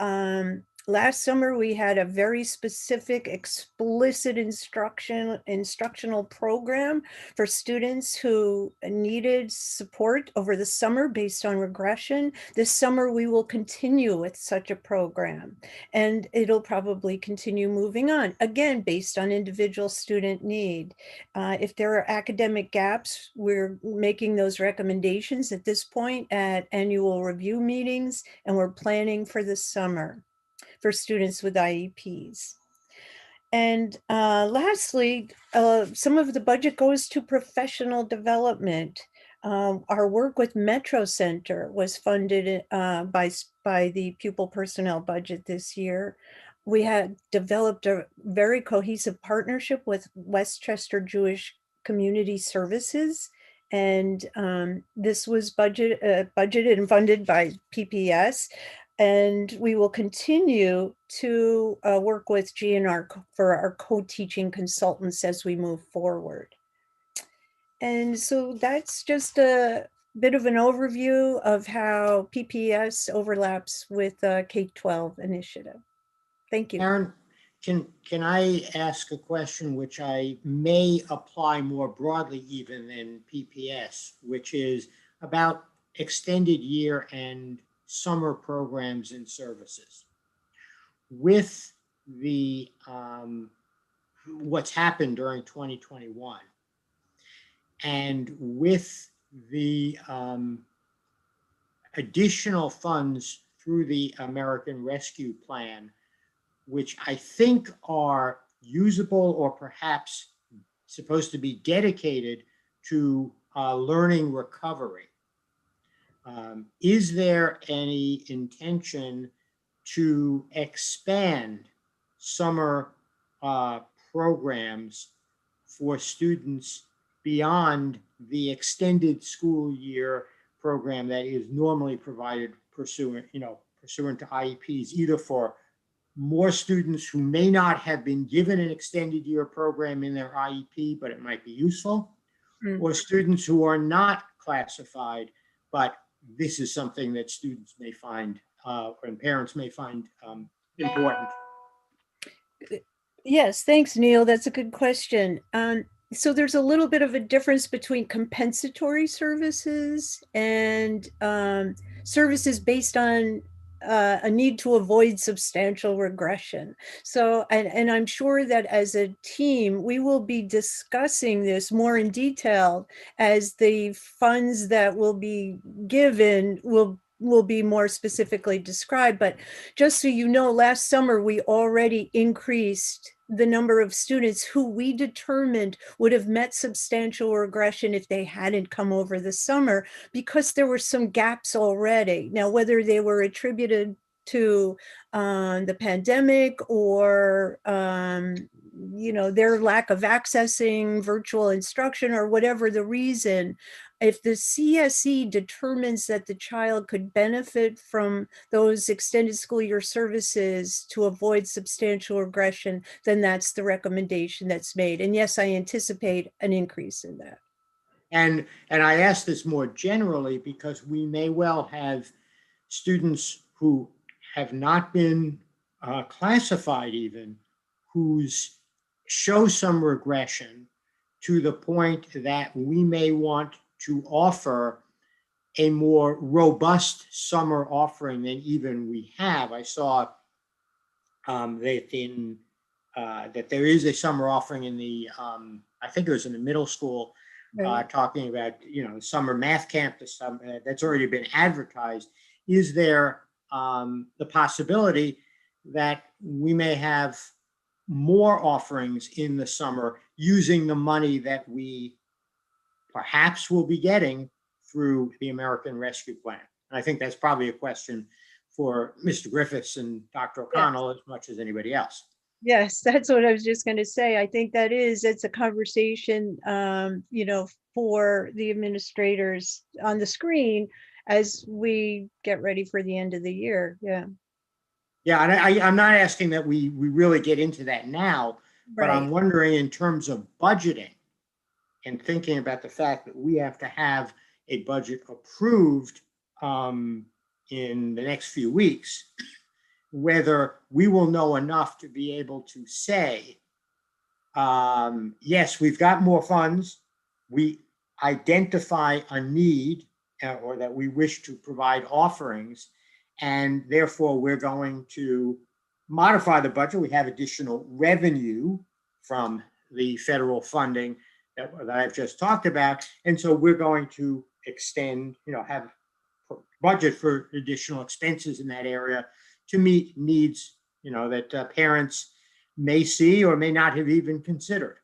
Last summer, we had a very specific, explicit instructional program for students who needed support over the summer based on regression. This summer, we will continue with such a program, and it'll probably continue moving on, again, based on individual student need. If there are academic gaps, we're making those recommendations at this point at annual review meetings, and we're planning for the summer for students with IEPs. And lastly, some of the budget goes to professional development. Our work with Metro Center was funded by the pupil personnel budget this year. We had developed a very cohesive partnership with Westchester Jewish Community Services. And this was budgeted and funded by PPS. And we will continue to work with GNR for our co-teaching consultants as we move forward. And so that's just a bit of an overview of how PPS overlaps with the K-12 initiative. Thank you. Karen, can I ask a question which I may apply more broadly even than PPS, which is about extended year and summer programs and services. With the what's happened during 2021 and with the additional funds through the American Rescue Plan, which I think are usable or perhaps supposed to be dedicated to learning recovery. Is there any intention to expand summer programs for students beyond the extended school year program that is normally provided pursuant to IEPs, either for more students who may not have been given an extended year program in their IEP, but it might be useful, or students who are not classified, but this is something that students may find and parents may find important? Yes, thanks, Neil. That's a good question. So there's a little bit of a difference between compensatory services and services based on a need to avoid substantial regression. So, and I'm sure that as a team, we will be discussing this more in detail as the funds that will be given will be more specifically described. But just so you know, last summer, we already increased the number of students who we determined would have met substantial regression if they hadn't come over the summer, because there were some gaps already. Now, whether they were attributed to the pandemic or their lack of accessing virtual instruction or whatever the reason, if the CSE determines that the child could benefit from those extended school year services to avoid substantial regression, then that's the recommendation that's made. And yes, I anticipate an increase in that. And I ask this more generally because we may well have students who have not been classified even, whose show some regression to the point that we may want to offer a more robust summer offering than even we have. I saw that there is a summer offering in the, I think it was in the middle school, talking about, summer math camp that's already been advertised. Is there the possibility that we may have more offerings in the summer using the money that we perhaps will be getting through the American Rescue Plan? And I think that's probably a question for Mr. Griffiths and Dr. O'Connell as much as anybody else. Yes, that's what I was just going to say. I think it's a conversation, for the administrators on the screen as we get ready for the end of the year. Yeah. Yeah, and I'm not asking that we really get into that now, but I'm wondering in terms of budgeting and thinking about the fact that we have to have a budget approved in the next few weeks, whether we will know enough to be able to say, yes, we've got more funds. We identify a need or that we wish to provide offerings, and therefore we're going to modify the budget. We have additional revenue from the federal funding that I've just talked about. And so we're going to extend, have budget for additional expenses in that area to meet needs, that parents may see or may not have even considered.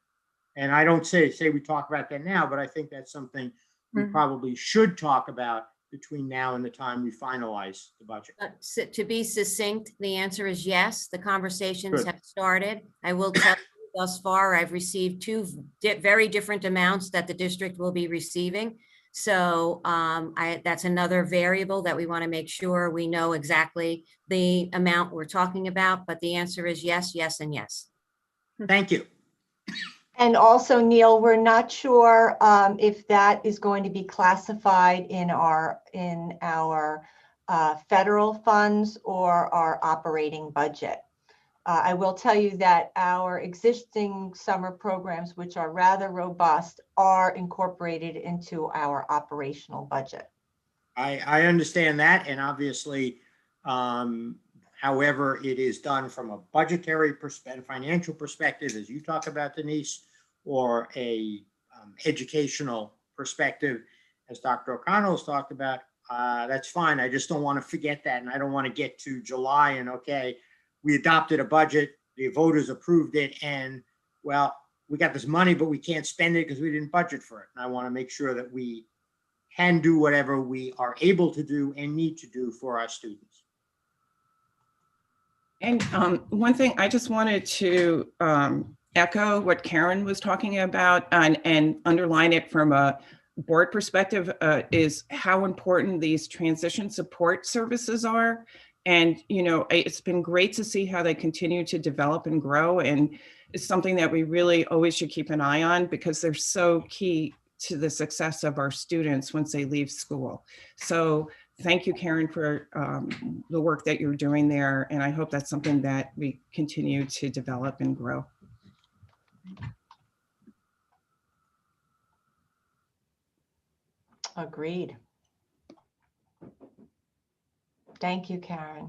And I don't say we talk about that now, but I think that's something we probably should talk about between now and the time we finalize the budget. To be succinct, the answer is yes. The conversations Good. have started. I will tell you thus far, I've received two very different amounts that the district will be receiving. So that's another variable that we want to make sure we know exactly the amount we're talking about. But the answer is yes, yes, and yes. Thank you. And also, Neil, we're not sure if that is going to be classified in our federal funds or our operating budget. I will tell you that our existing summer programs, which are rather robust, are incorporated into our operational budget. I understand that, and obviously, however it is done from a budgetary perspective, financial perspective, as you talk about, Denise, or a educational perspective, as Dr. O'Connell's talked about, that's fine. I just don't want to forget that, and I don't want to get to July and, okay, we adopted a budget, the voters approved it, and, well, we got this money, but we can't spend it because we didn't budget for it. And I want to make sure that we can do whatever we are able to do and need to do for our students. And one thing I just wanted to echo what Karen was talking about and underline it from a board perspective is how important these transition support services are. And, it's been great to see how they continue to develop and grow. And it's something that we really always should keep an eye on because they're so key to the success of our students once they leave school. So thank you, Karen, for the work that you're doing there. And I hope that's something that we continue to develop and grow. Agreed. Thank you, Karen.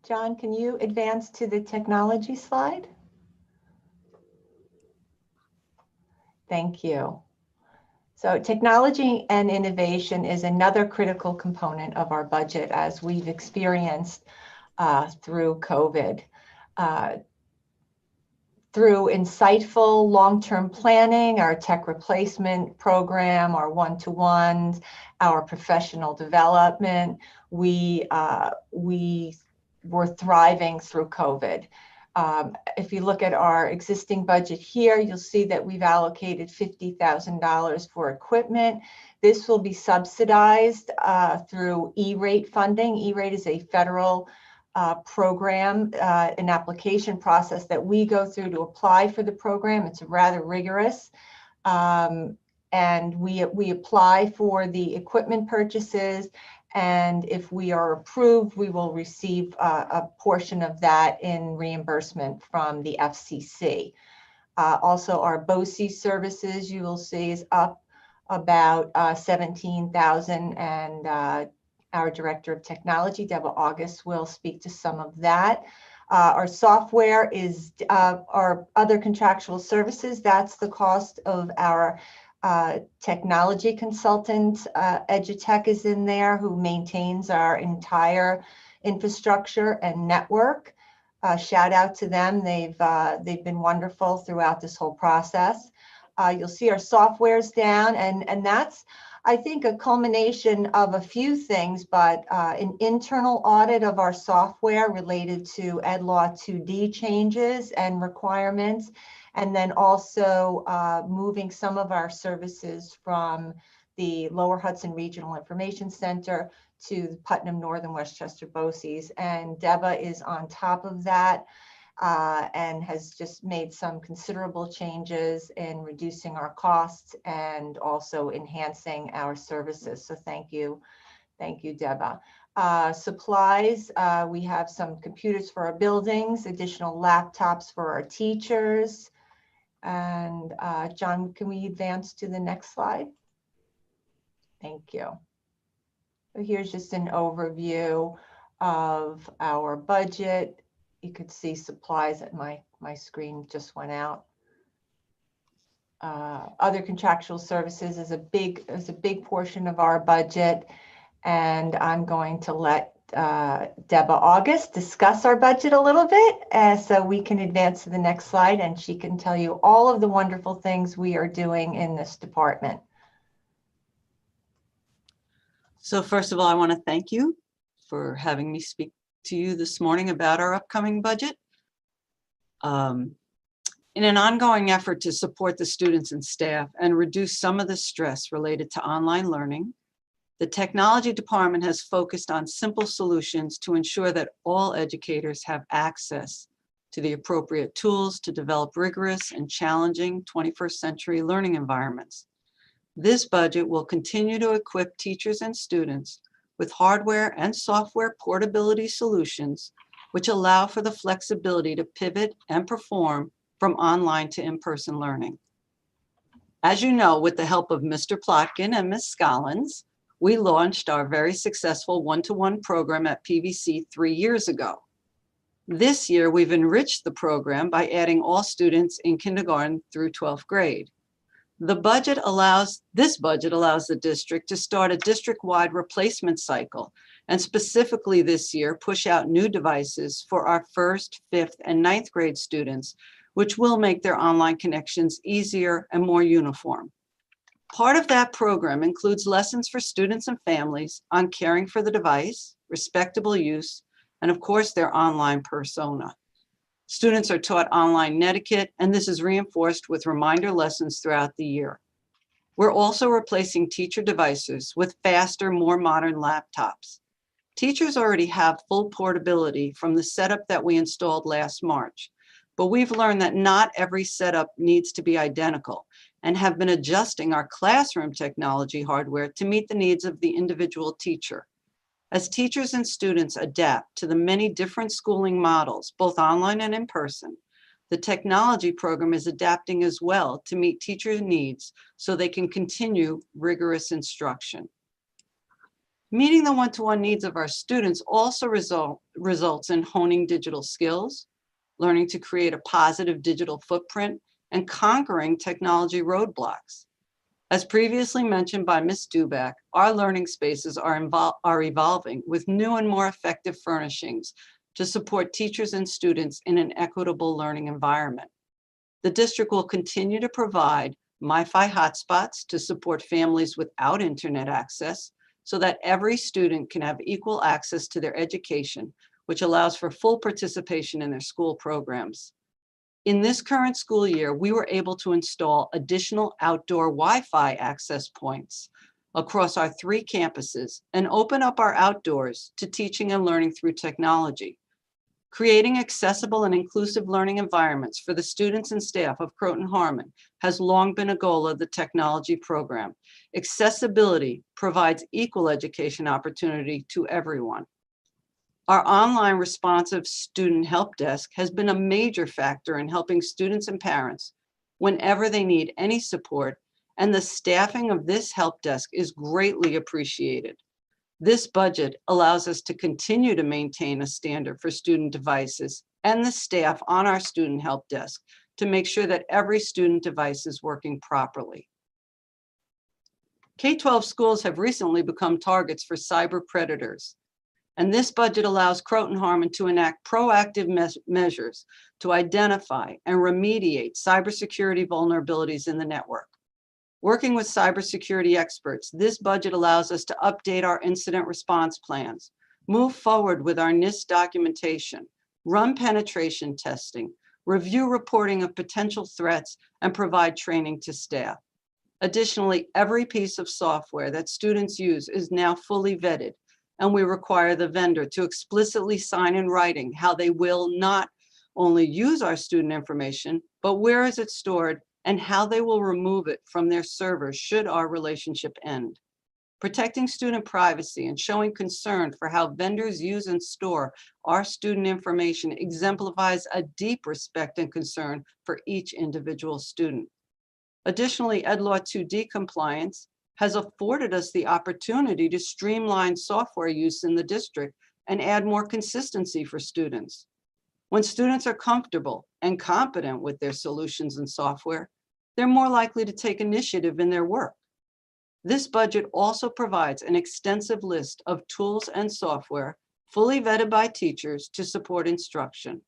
John, can you advance to the technology slide? Thank you. So technology and innovation is another critical component of our budget as we've experienced through COVID. Through insightful long-term planning, our tech replacement program, our one-to-ones, our professional development, we were thriving through COVID. If you look at our existing budget here, you'll see that we've allocated $50,000 for equipment. This will be subsidized through E-rate funding. E-rate is a federal program, an application process that we go through to apply for the program. It's rather rigorous. And we apply for the equipment purchases. And if we are approved, we will receive a portion of that in reimbursement from the FCC. Also, our BOCES services, you will see, is up about $17,000, and our Director of Technology, Deborah August, will speak to some of that. Our software is our other contractual services. That's the cost of our technology consultant. Edutech is in there, who maintains our entire infrastructure and network. Shout out to them. They've been wonderful throughout this whole process. You'll see our software's down, and that's, I think, a culmination of a few things, but an internal audit of our software related to Ed Law 2D changes and requirements, and then also moving some of our services from the Lower Hudson Regional Information Center to the Putnam Northern Westchester BOCES. And Deba is on top of that and has just made some considerable changes in reducing our costs and also enhancing our services. So thank you Thank you, Deba. Supplies, we have some computers for our buildings, additional laptops for our teachers. And John, can we advance to the next slide? Thank you. So here's just an overview of our budget. You could see supplies at my screen just went out. Other contractual services is a big portion of our budget, and I'm going to let Deba August discuss our budget a little bit, so we can advance to the next slide, and she can tell you all of the wonderful things we are doing in this department. So first of all, I want to thank you for having me speak to you this morning about our upcoming budget. In an ongoing effort to support the students and staff and reduce some of the stress related to online learning, the technology department has focused on simple solutions to ensure that all educators have access to the appropriate tools to develop rigorous and challenging 21st century learning environments. This budget will continue to equip teachers and students with hardware and software portability solutions, which allow for the flexibility to pivot and perform from online to in-person learning. As you know, with the help of Mr. Plotkin and Ms. Scollins, we launched our very successful one-to-one program at PVC 3 years ago. This year, we've enriched the program by adding all students in kindergarten through 12th grade. This budget allows the district to start a district-wide replacement cycle, and specifically this year, push out new devices for our 1st, 5th, and 9th grade students, which will make their online connections easier and more uniform. Part of that program includes lessons for students and families on caring for the device, respectable use, and of course, their online persona. Students are taught online netiquette, and this is reinforced with reminder lessons throughout the year. We're also replacing teacher devices with faster, more modern laptops. Teachers already have full portability from the setup that we installed last March, but we've learned that not every setup needs to be identical and have been adjusting our classroom technology hardware to meet the needs of the individual teacher. As teachers and students adapt to the many different schooling models, both online and in person, the technology program is adapting as well to meet teachers' needs so they can continue rigorous instruction. Meeting the one-to-one needs of our students also results in honing digital skills, learning to create a positive digital footprint, and conquering technology roadblocks. As previously mentioned by Ms. Duback, our learning spaces are evolving with new and more effective furnishings to support teachers and students in an equitable learning environment. The district will continue to provide MiFi hotspots to support families without internet access so that every student can have equal access to their education, which allows for full participation in their school programs. In this current school year, we were able to install additional outdoor Wi-Fi access points across our 3 campuses and open up our outdoors to teaching and learning through technology. Creating accessible and inclusive learning environments for the students and staff of Croton Harmon has long been a goal of the technology program. Accessibility provides equal education opportunity to everyone. Our online responsive student help desk has been a major factor in helping students and parents whenever they need any support, and the staffing of this help desk is greatly appreciated. This budget allows us to continue to maintain a standard for student devices and the staff on our student help desk to make sure that every student device is working properly. K-12 schools have recently become targets for cyber predators. And this budget allows Croton Harmon to enact proactive measures to identify and remediate cybersecurity vulnerabilities in the network. Working with cybersecurity experts, this budget allows us to update our incident response plans, move forward with our NIST documentation, run penetration testing, review reporting of potential threats, and provide training to staff. Additionally, every piece of software that students use is now fully vetted, and we require the vendor to explicitly sign in writing how they will not only use our student information, but where is it stored and how they will remove it from their servers should our relationship end. Protecting student privacy and showing concern for how vendors use and store our student information exemplifies a deep respect and concern for each individual student. Additionally, Ed Law 2D compliance has afforded us the opportunity to streamline software use in the district and add more consistency for students. When students are comfortable and competent with their solutions and software, they're more likely to take initiative in their work. This budget also provides an extensive list of tools and software fully vetted by teachers to support instruction.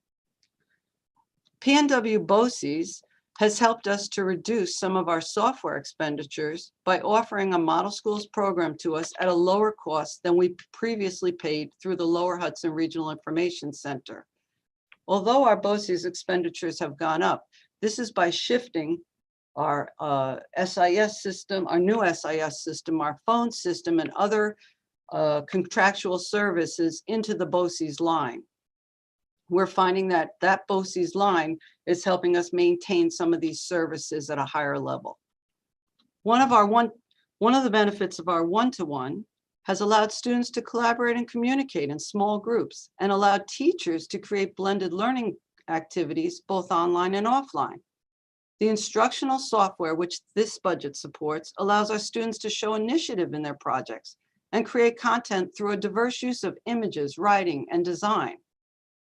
PNW BOCES has helped us to reduce some of our software expenditures by offering a model schools program to us at a lower cost than we previously paid through the Lower Hudson Regional Information Center. Although our BOCES expenditures have gone up, this is by shifting our SIS system, our new SIS system, our phone system, and other contractual services into the BOCES line. We're finding that that BOCES line is helping us maintain some of these services at a higher level. One of the benefits of our one-to-one has allowed students to collaborate and communicate in small groups and allowed teachers to create blended learning activities both online and offline. The instructional software which this budget supports allows our students to show initiative in their projects and create content through a diverse use of images, writing, and design.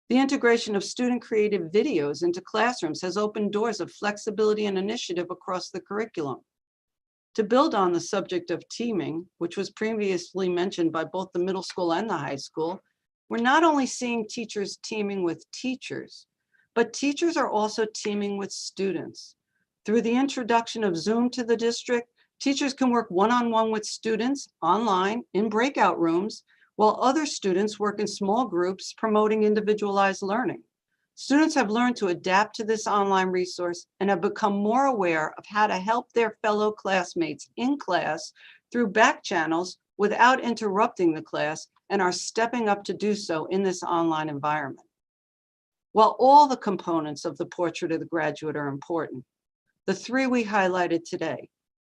The integration of student-created videos into classrooms has opened doors of flexibility and initiative across the curriculum. To build on the subject of teaming, which was previously mentioned by both the middle school and the high school, we're not only seeing teachers teaming with teachers, but teachers are also teaming with students. Through the introduction of Zoom to the district, teachers can work one-on-one with students online in breakout rooms, while other students work in small groups promoting individualized learning. Students have learned to adapt to this online resource and have become more aware of how to help their fellow classmates in class through back channels without interrupting the class, and are stepping up to do so in this online environment. While all the components of the portrait of the graduate are important, the three we highlighted today,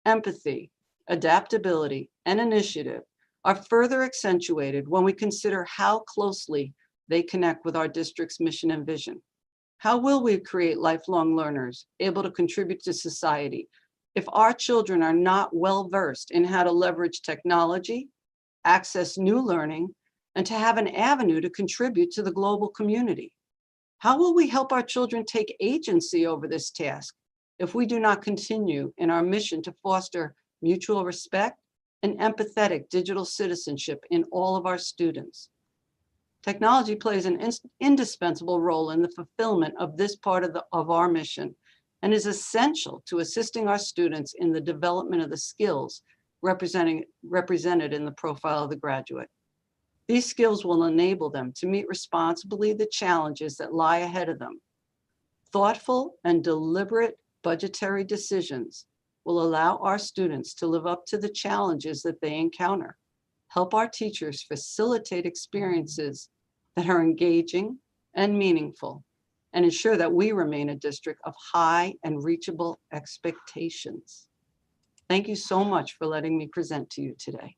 empathy, adaptability, and initiative, are further accentuated when we consider how closely they connect with our district's mission and vision. How will we create lifelong learners able to contribute to society if our children are not well-versed in how to leverage technology, access new learning, and to have an avenue to contribute to the global community? How will we help our children take agency over this task if we do not continue in our mission to foster mutual respect and empathetic digital citizenship in all of our students? Technology plays an indispensable role in the fulfillment of this part of our mission and is essential to assisting our students in the development of the skills represented in the profile of the graduate. These skills will enable them to meet responsibly the challenges that lie ahead of them. Thoughtful and deliberate budgetary decisions will allow our students to live up to the challenges that they encounter, help our teachers facilitate experiences that are engaging and meaningful, and ensure that we remain a district of high and reachable expectations. Thank you so much for letting me present to you today.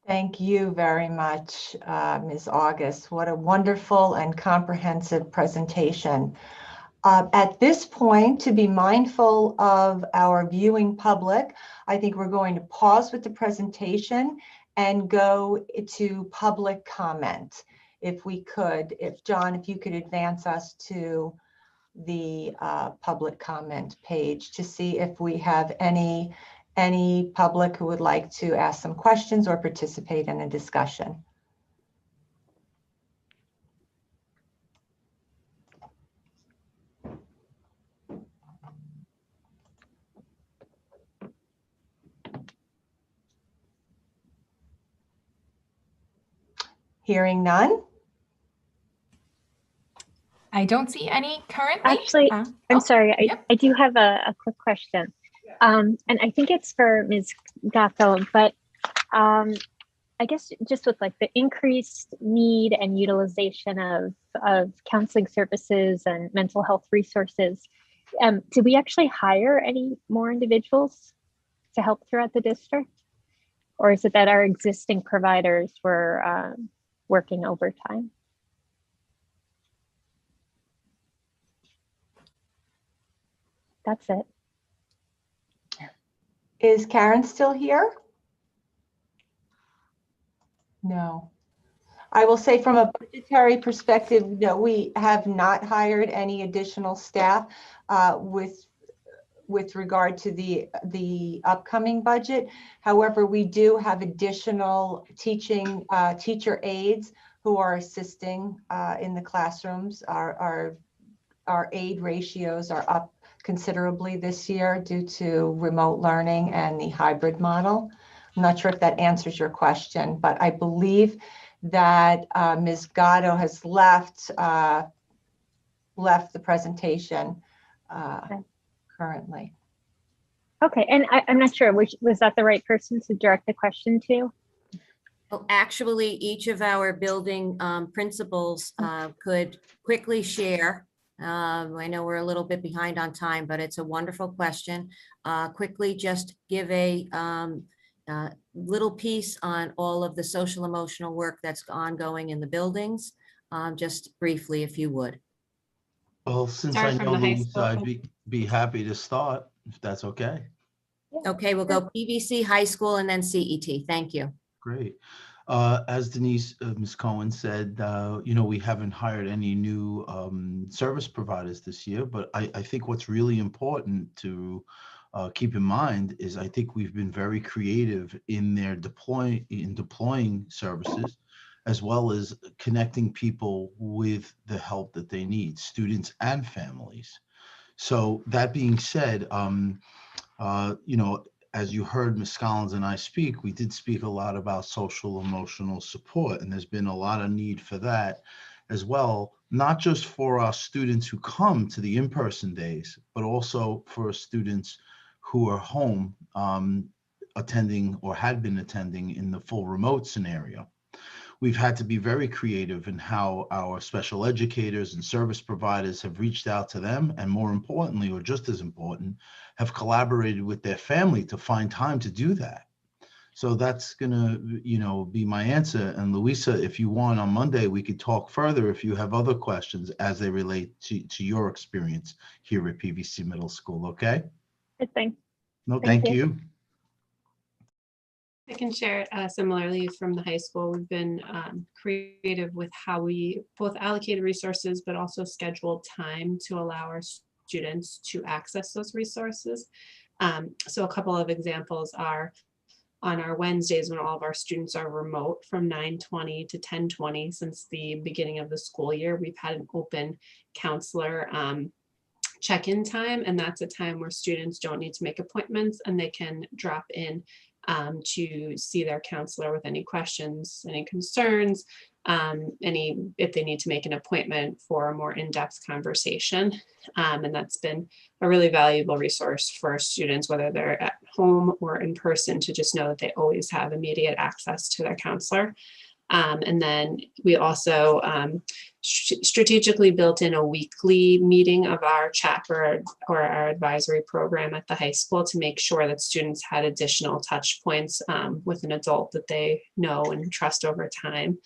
Thank you very much, Ms. August. What a wonderful and comprehensive presentation. At this point, to be mindful of our viewing public, I think we're going to pause with the presentation and go to public comment. If we could, John, if you could advance us to the public comment page to see if we have any public who would like to ask some questions or participate in a discussion. Hearing none. I don't see any currently. Actually, I'm sorry, I do have a quick question. And I think it's for Ms. Gatto, but I guess just with like the increased need and utilization of counseling services and mental health resources, did we actually hire any more individuals to help throughout the district? Or is it that our existing providers were working overtime? That's it. Is Karen still here? No. I will say from a budgetary perspective, no, we have not hired any additional staff with regard to the upcoming budget. However, we do have additional teacher aides who are assisting in the classrooms. Our aide ratios are up considerably this year due to remote learning and the hybrid model. I'm not sure if that answers your question, but I believe that Ms. Gatto has left the presentation currently. Okay, and I'm not sure, was that the right person to direct the question to? Well, actually, each of our building principals could quickly share. I know we're a little bit behind on time, but it's a wonderful question. Quickly just give a little piece on all of the social emotional work that's ongoing in the buildings. Just briefly, if you would. Well, since I know Louisa, I'd be happy to start, if that's okay. Okay, we'll go PVC High School and then CET. Thank you. Great. As Denise, Ms. Cohen said, we haven't hired any new service providers this year, but I think what's really important to keep in mind is I think we've been very creative in deploying services, as well as connecting people with the help that they need, students and families. So that being said, as you heard Ms. Scollins and I speak, we did speak a lot about social emotional support, and there's been a lot of need for that as well, not just for our students who come to the in-person days, but also for students who are home attending or had been attending in the full remote scenario. We've had to be very creative in how our special educators and service providers have reached out to them, and more importantly, or just as important, have collaborated with their family to find time to do that. So that's gonna, be my answer. And Louisa, if you want on Monday, we could talk further if you have other questions as they relate to your experience here at PVC Middle School, okay? Good thing. No, thank you. I can share similarly from the high school. We've been creative with how we both allocated resources, but also scheduled time to allow our students to access those resources. So a couple of examples are on our Wednesdays when all of our students are remote from 9:20 to 10:20 since the beginning of the school year, we've had an open counselor check-in time, and that's a time where students don't need to make appointments and they can drop in to see their counselor with any questions, any concerns, if they need to make an appointment for a more in-depth conversation. And that's been a really valuable resource for students, whether they're at home or in person, to just know that they always have immediate access to their counselor. And then we also strategically built in a weekly meeting of our chapter or our advisory program at the high school to make sure that students had additional touch points with an adult that they know and trust over time.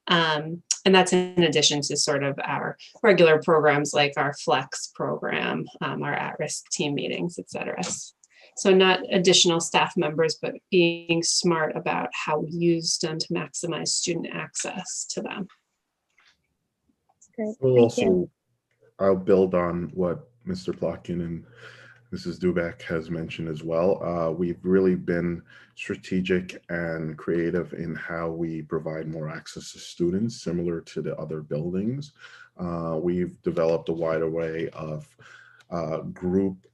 And that's in addition to sort of our regular programs like our Flex program, our at-risk team meetings, et cetera. So not additional staff members, but being smart about how we use them to maximize student access to them. Great. We'll also, I'll build on what Mr. Plotkin and Mrs. Dubek has mentioned as well. We've really been strategic and creative in how we provide more access to students, similar to the other buildings. We've developed a wide array of group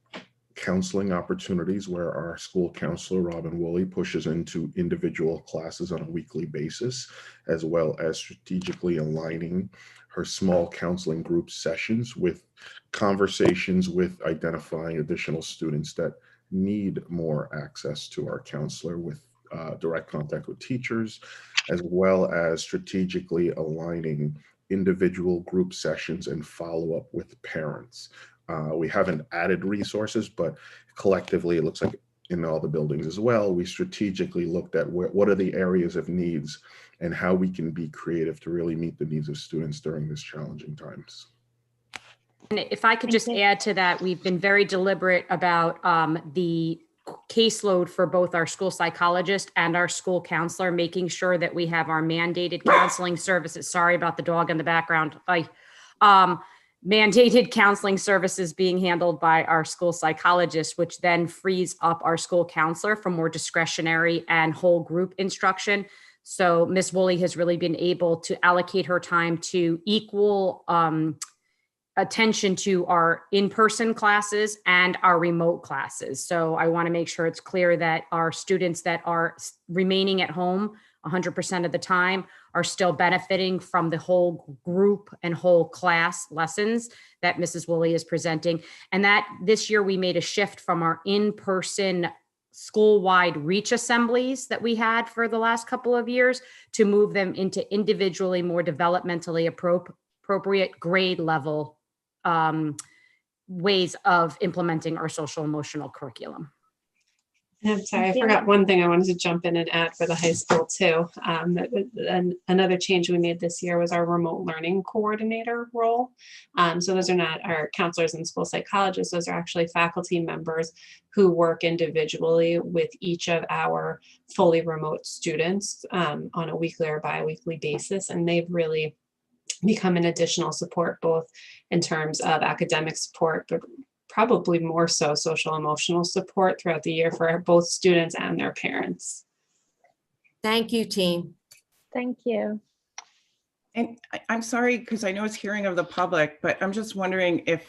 counseling opportunities where our school counselor, Robin Woolley, pushes into individual classes on a weekly basis, as well as strategically aligning her small counseling group sessions with conversations with identifying additional students that need more access to our counselor, with direct contact with teachers, as well as strategically aligning individual group sessions and follow-up with parents. We haven't added resources, but collectively it looks like in all the buildings as well, we strategically looked at what are the areas of needs and how we can be creative to really meet the needs of students during these challenging times. And if I could just add to that, we've been very deliberate about the caseload for both our school psychologist and our school counselor, making sure that we have our mandated counseling services. Sorry about the dog in the background. Mandated counseling services being handled by our school psychologist, which then frees up our school counselor for more discretionary and whole group instruction. So Ms. Woolley has really been able to allocate her time to equal attention to our in-person classes and our remote classes. So I want to make sure it's clear that our students that are remaining at home 100% of the time are still benefiting from the whole group and whole class lessons that Mrs. Woolley is presenting. And that this year we made a shift from our in-person school-wide reach assemblies that we had for the last couple of years to move them into individually more developmentally appropriate grade level ways of implementing our social emotional curriculum. I'm sorry, I forgot one thing I wanted to jump in and add for the high school too. And another change we made this year was our remote learning coordinator role. So those are not our counselors and school psychologists, those are actually faculty members who work individually with each of our fully remote students on a weekly or bi-weekly basis. And they've really become an additional support, both in terms of academic support, but probably more so social emotional support throughout the year for both students and their parents. Thank you, team. Thank you. And I'm sorry, because I know it's hearing of the public, but I'm just wondering if,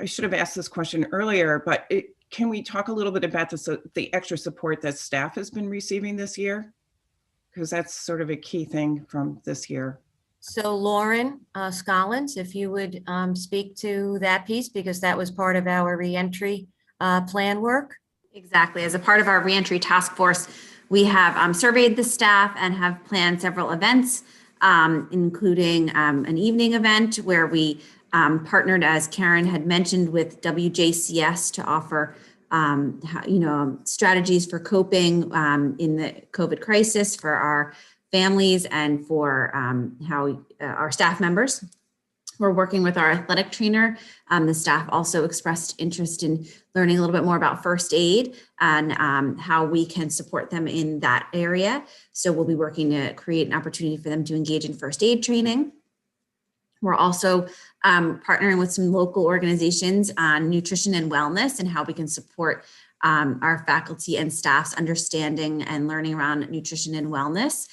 I should have asked this question earlier, but can we talk a little bit about the extra support that staff has been receiving this year? Because that's sort of a key thing from this year. So Lauren Scollins, if you would speak to that piece, because that was part of our reentry plan work. Exactly. As a part of our reentry task force, we have surveyed the staff and have planned several events, including an evening event where we partnered, as Karen had mentioned, with WJCS to offer strategies for coping in the COVID crisis for our families and for how our staff members. We're working with our athletic trainer. The staff also expressed interest in learning a little bit more about first aid and how we can support them in that area. So we'll be working to create an opportunity for them to engage in first aid training. We're also partnering with some local organizations on nutrition and wellness and how we can support our faculty and staff's understanding and learning around nutrition and wellness.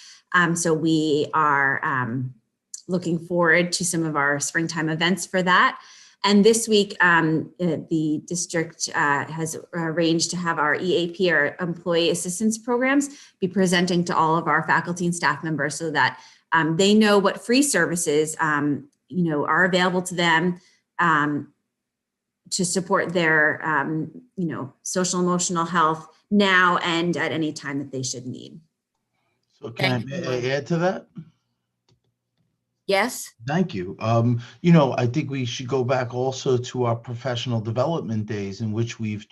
So we are looking forward to some of our springtime events for that. And this week, the district has arranged to have our EAP, our employee assistance programs, be presenting to all of our faculty and staff members so that they know what free services are available to them to support their social emotional health now and at any time that they should need. So can I add to that? Yes. Thank you. I think we should go back also to our professional development days in which we've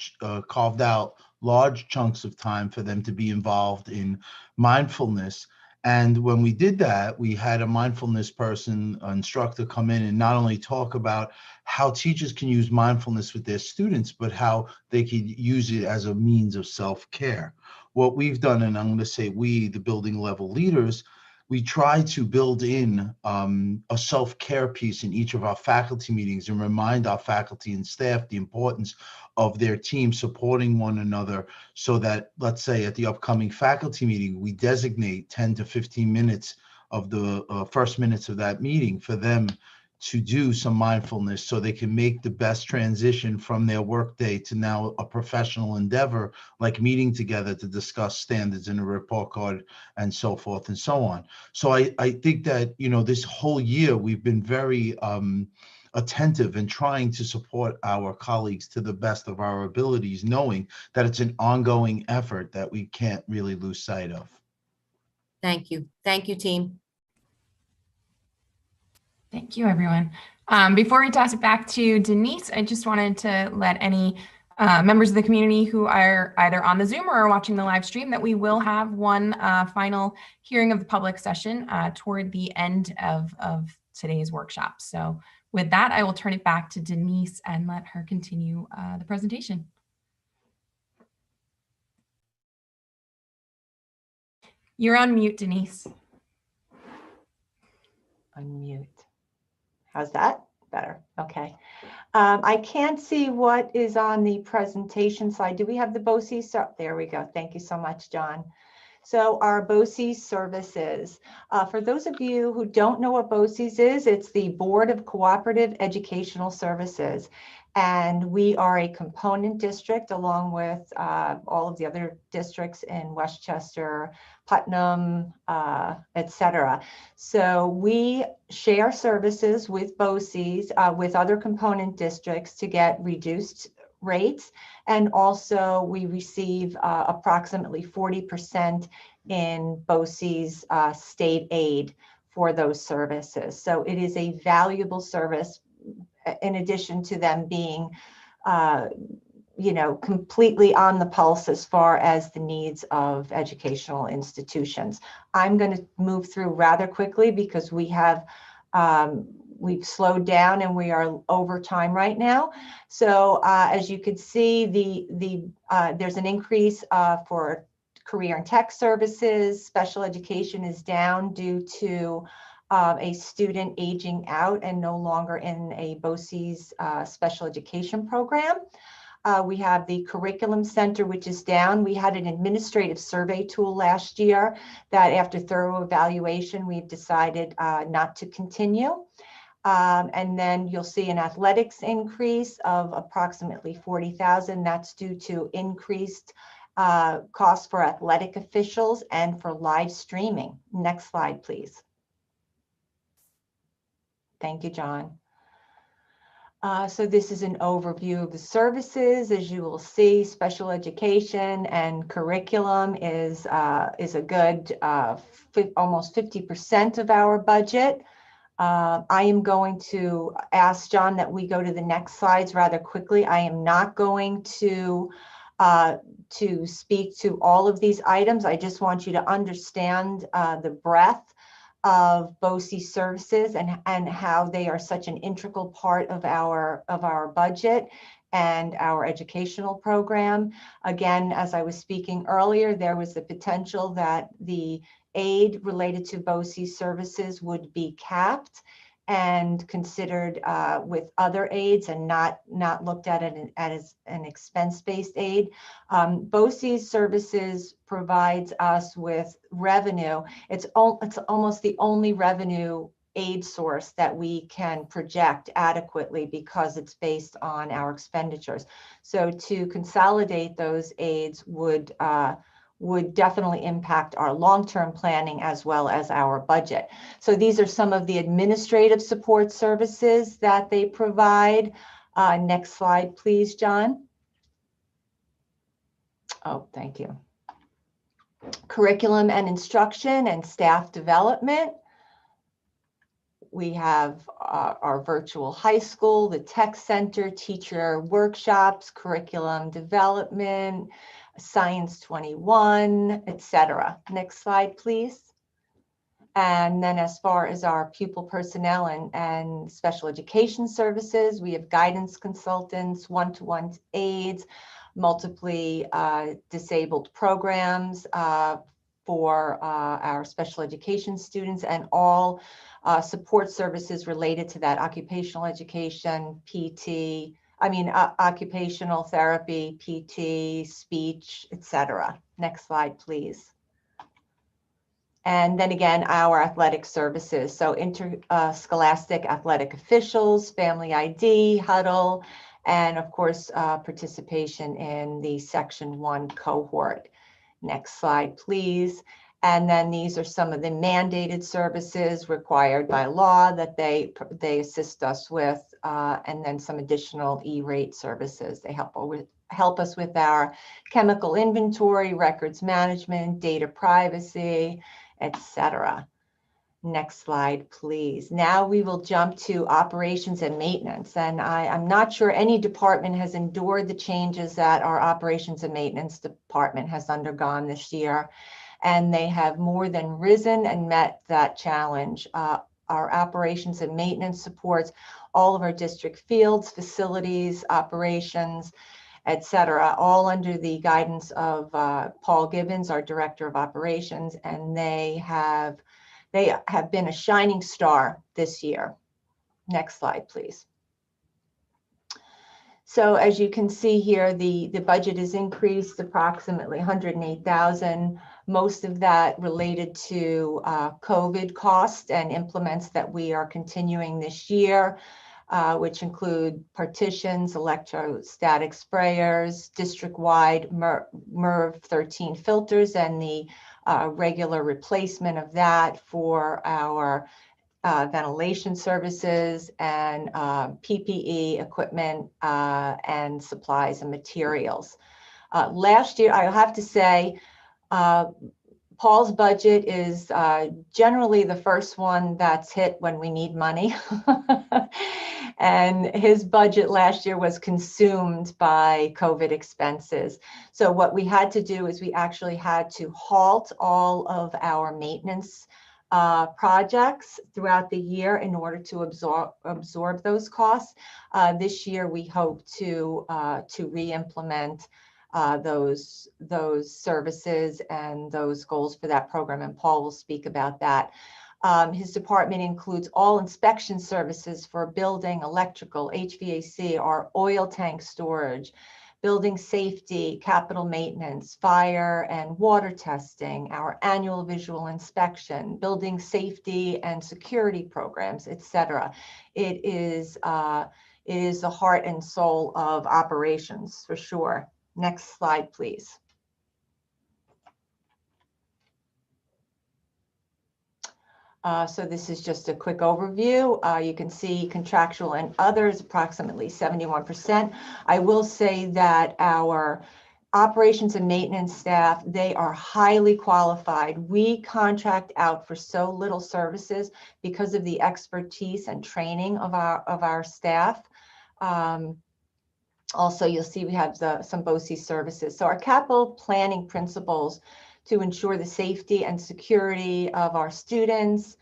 carved out large chunks of time for them to be involved in mindfulness. And when we did that, we had a mindfulness instructor come in and not only talk about how teachers can use mindfulness with their students, but how they could use it as a means of self-care. What we've done, and I'm going to say we, the building level leaders, we try to build in a self-care piece in each of our faculty meetings and remind our faculty and staff the importance of their team supporting one another so that, let's say at the upcoming faculty meeting, we designate 10 to 15 minutes of the first minutes of that meeting for them to do some mindfulness so they can make the best transition from their workday to now a professional endeavor, like meeting together to discuss standards in a report card and so forth and so on. So I think that, this whole year we've been very attentive and trying to support our colleagues to the best of our abilities, knowing that it's an ongoing effort that we can't really lose sight of. Thank you. Thank you, team. Thank you, everyone. Before we toss it back to Denise, I just wanted to let any members of the community who are either on the Zoom or are watching the live stream that we will have one final hearing of the public session toward the end of today's workshop. So with that, I will turn it back to Denise and let her continue the presentation. You're on mute, Denise. Unmute. How's that? Better. Okay. I can't see what is on the presentation slide. Do we have the BOCES? So there we go. Thank you so much, John. So our BOCES services. For those of you who don't know what BOCES is, it's the Board of Cooperative Educational Services. And we are a component district along with all of the other districts in Westchester, Putnam, etc. So we share services with BOCES, with other component districts to get reduced rates. And also we receive approximately 40% in BOCES state aid for those services. So it is a valuable service in addition to them being completely on the pulse as far as the needs of educational institutions. I'm going to move through rather quickly because we've slowed down and we are over time right now. So as you can see, there's an increase for career and tech services. Special education is down due to a student aging out and no longer in a BOCES special education program. We have the Curriculum Center, which is down. We had an administrative survey tool last year that after thorough evaluation, we've decided not to continue. And then you'll see an athletics increase of approximately 40,000. That's due to increased costs for athletic officials and for live streaming. Next slide, please. Thank you, John. So this is an overview of the services. As you will see, special education and curriculum is a good almost 50% of our budget. I am going to ask John that we go to the next slides rather quickly. I am not going to speak to all of these items. I just want you to understand the breadth of BOCES services and how they are such an integral part of our budget and our educational program. Again, as I was speaking earlier, there was the potential that the aid related to BOCES services would be capped and considered with other aids and not looked at it as an expense-based aid. BOCES services provides us with revenue. It's almost the only revenue aid source that we can project adequately because it's based on our expenditures. So to consolidate those aids would definitely impact our long-term planning as well as our budget. So these are some of the administrative support services that they provide. Next slide, please, John. Oh, thank you. Curriculum and instruction and staff development. We have our virtual high school, the tech center, teacher workshops, curriculum development, Science 21, etc. Next slide, please. And then as far as our pupil personnel and special education services, we have guidance consultants, one-to-one aides, multiply disabled programs for our special education students, and all support services related to that: occupational education, occupational therapy, PT, speech, etc. Next slide, please. And then again, our athletic services. So interscholastic athletic officials, family ID, huddle, and of course, participation in the Section 1 cohort. Next slide, please. And then these are some of the mandated services required by law that they assist us with, and then some additional E-rate services. They help us with our chemical inventory, records management, data privacy, etc. Next slide, please. Now we will jump to operations and maintenance. And I'm not sure any department has endured the changes that our operations and maintenance department has undergone this year. And they have more than risen and met that challenge. Our operations and maintenance supports all of our district fields, facilities, operations, et cetera, all under the guidance of Paul Gibbons, our Director of Operations, and they have been a shining star this year. Next slide, please. So as you can see here, the budget is increased approximately 108,000. Most of that related to COVID costs and implements that we are continuing this year, which include partitions, electrostatic sprayers, district-wide MERV 13 filters, and the regular replacement of that for our ventilation services and PPE equipment and supplies and materials. Last year, I have to say, Paul's budget is generally the first one that's hit when we need money. And his budget last year was consumed by COVID expenses. So what we had to do is we actually had to halt all of our maintenance projects throughout the year in order to absorb those costs. This year, we hope to re-implement those services and those goals for that program, and Paul will speak about that. His department includes all inspection services for building, electrical, HVAC, our oil tank storage, building safety, capital maintenance, fire and water testing, our annual visual inspection, building safety and security programs, etc. It is the heart and soul of operations for sure. Next slide, please. So this is just a quick overview. You can see contractual and others, approximately 71%. I will say that our operations and maintenance staff, they are highly qualified. We contract out for so little services because of the expertise and training of our staff. Also, you'll see we have some BOCES services. So our capital planning principles to ensure the safety and security of our students,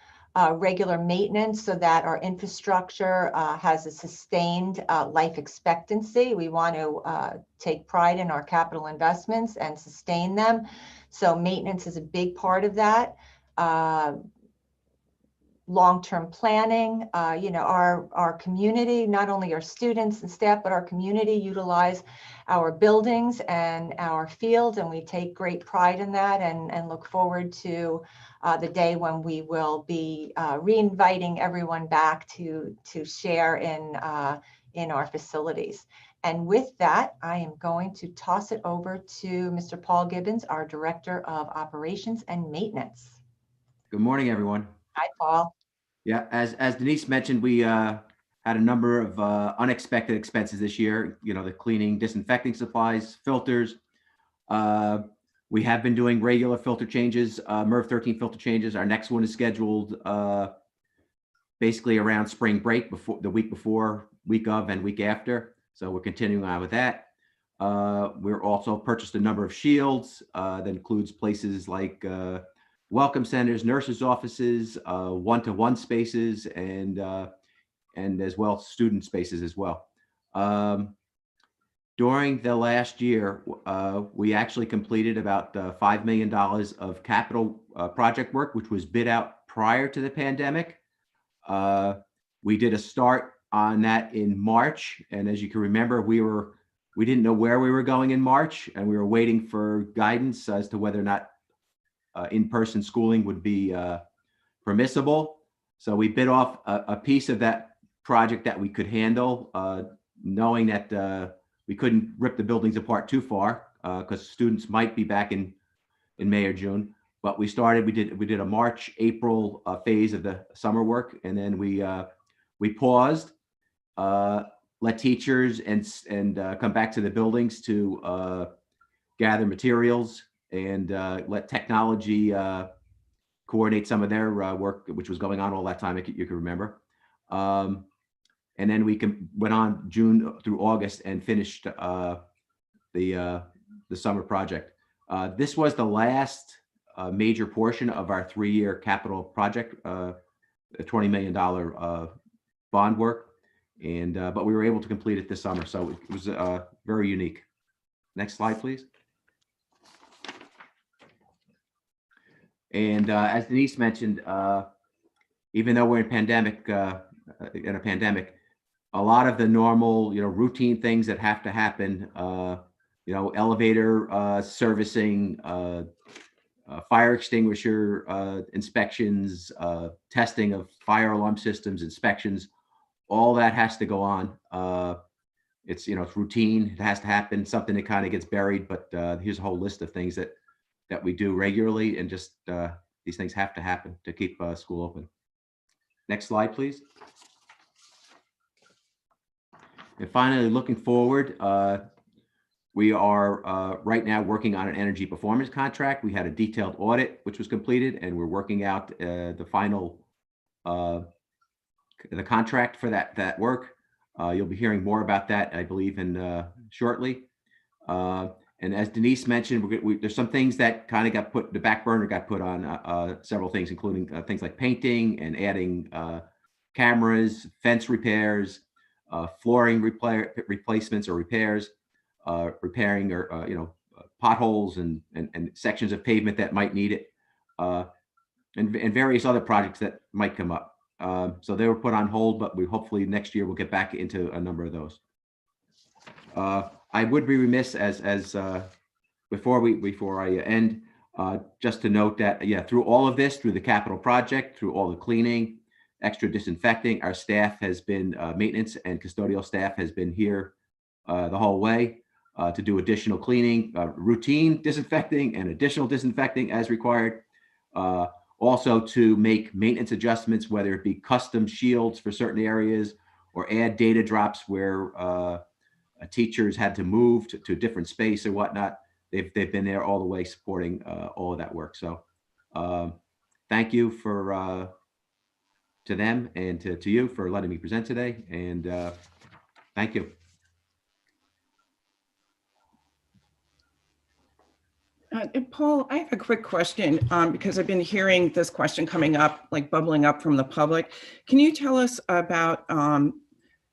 regular maintenance so that our infrastructure has a sustained life expectancy. We want to take pride in our capital investments and sustain them. So maintenance is a big part of that. Long-term planning, our community, not only our students and staff, but our community utilize our buildings and our fields, and we take great pride in that and look forward to the day when we will be re-inviting everyone back to share in our facilities. And with that, I am going to toss it over to Mr. Paul Gibbons, our Director of Operations and Maintenance. Good morning, everyone. Hi, Paul. Yeah, as Denise mentioned, we had a number of unexpected expenses this year. You know, the cleaning, disinfecting supplies, filters. We have been doing regular filter changes, MERV 13 filter changes. Our next one is scheduled basically around spring break, the week before, week of, and week after. So we're continuing on with that. We're also purchased a number of shields that includes places like welcome centers, nurses' offices, one-to-one spaces, and as well student spaces as well. During the last year, we actually completed about $5 million of capital project work, which was bid out prior to the pandemic. We did a start on that in March, and as you can remember, we didn't know where we were going in March, and we were waiting for guidance as to whether or not in-person schooling would be permissible. So we bid off a piece of that project that we could handle, knowing that we couldn't rip the buildings apart too far because students might be back in May or June. But we did a March, April phase of the summer work, and then we paused, let teachers and come back to the buildings to gather materials and let technology coordinate some of their work, which was going on all that time, you can remember. And then we went on June through August and finished the summer project. This was the last major portion of our 3-year capital project, a $20 million bond work. And but we were able to complete it this summer. So it was very unique. Next slide, please. And as Denise mentioned, even though we're in a pandemic, a lot of the normal, routine things that have to happen, elevator servicing, fire extinguisher inspections, testing of fire alarm systems, inspections, all that has to go on. It's, it's routine. It has to happen. Something that kind of gets buried, but here's a whole list of things that we do regularly, and just these things have to happen to keep school open. Next slide, please. And finally, looking forward, we are right now working on an energy performance contract. We had a detailed audit, which was completed, and we're working out the final the contract for that work. You'll be hearing more about that, I believe, in shortly. And as Denise mentioned, there's some things that kind of got put, the back burner got put on several things, including things like painting and adding cameras, fence repairs, flooring replacements or repairs, repairing or potholes and sections of pavement that might need it, and various other projects that might come up. So they were put on hold, but we hopefully next year we'll get back into a number of those. I would be remiss before I end, just to note that, through all of this, through the capital project, through all the cleaning, extra disinfecting, our staff has been, maintenance and custodial staff has been here the whole way to do additional cleaning, routine disinfecting and additional disinfecting as required. Also to make maintenance adjustments, whether it be custom shields for certain areas or add data drops where teachers had to move to a different space or whatnot. They've been there all the way supporting all of that work. So thank you to them and to you for letting me present today. And thank you. Paul, I have a quick question because I've been hearing this question coming up, like bubbling up from the public. Can you tell us about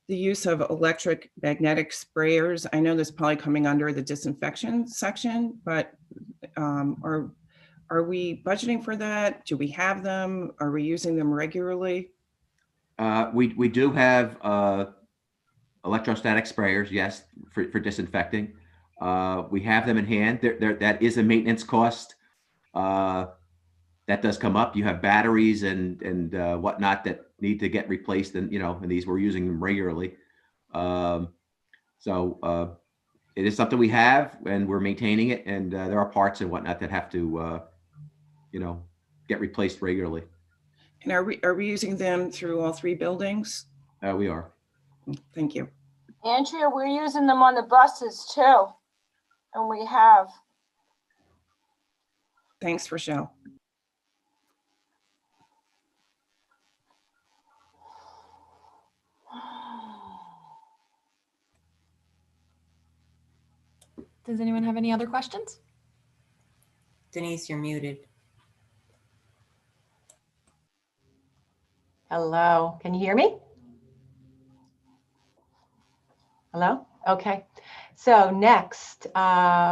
the use of electromagnetic sprayers? I know this is probably coming under the disinfection section, but are we budgeting for that? Do we have them? Are we using them regularly? We do have electrostatic sprayers, yes, for disinfecting. We have them in hand. That is a maintenance cost. That does come up. You have batteries and whatnot that need to get replaced, and and these we're using them regularly. So it is something we have, and we're maintaining it. And there are parts and whatnot that have to, get replaced regularly. And are we using them through all 3 buildings? We are. Thank you. Andrea, we're using them on the buses too, and we have. Thanks, Rochelle. Does anyone have any other questions? Denise, you're muted. Hello, can you hear me? Hello? Okay. So next,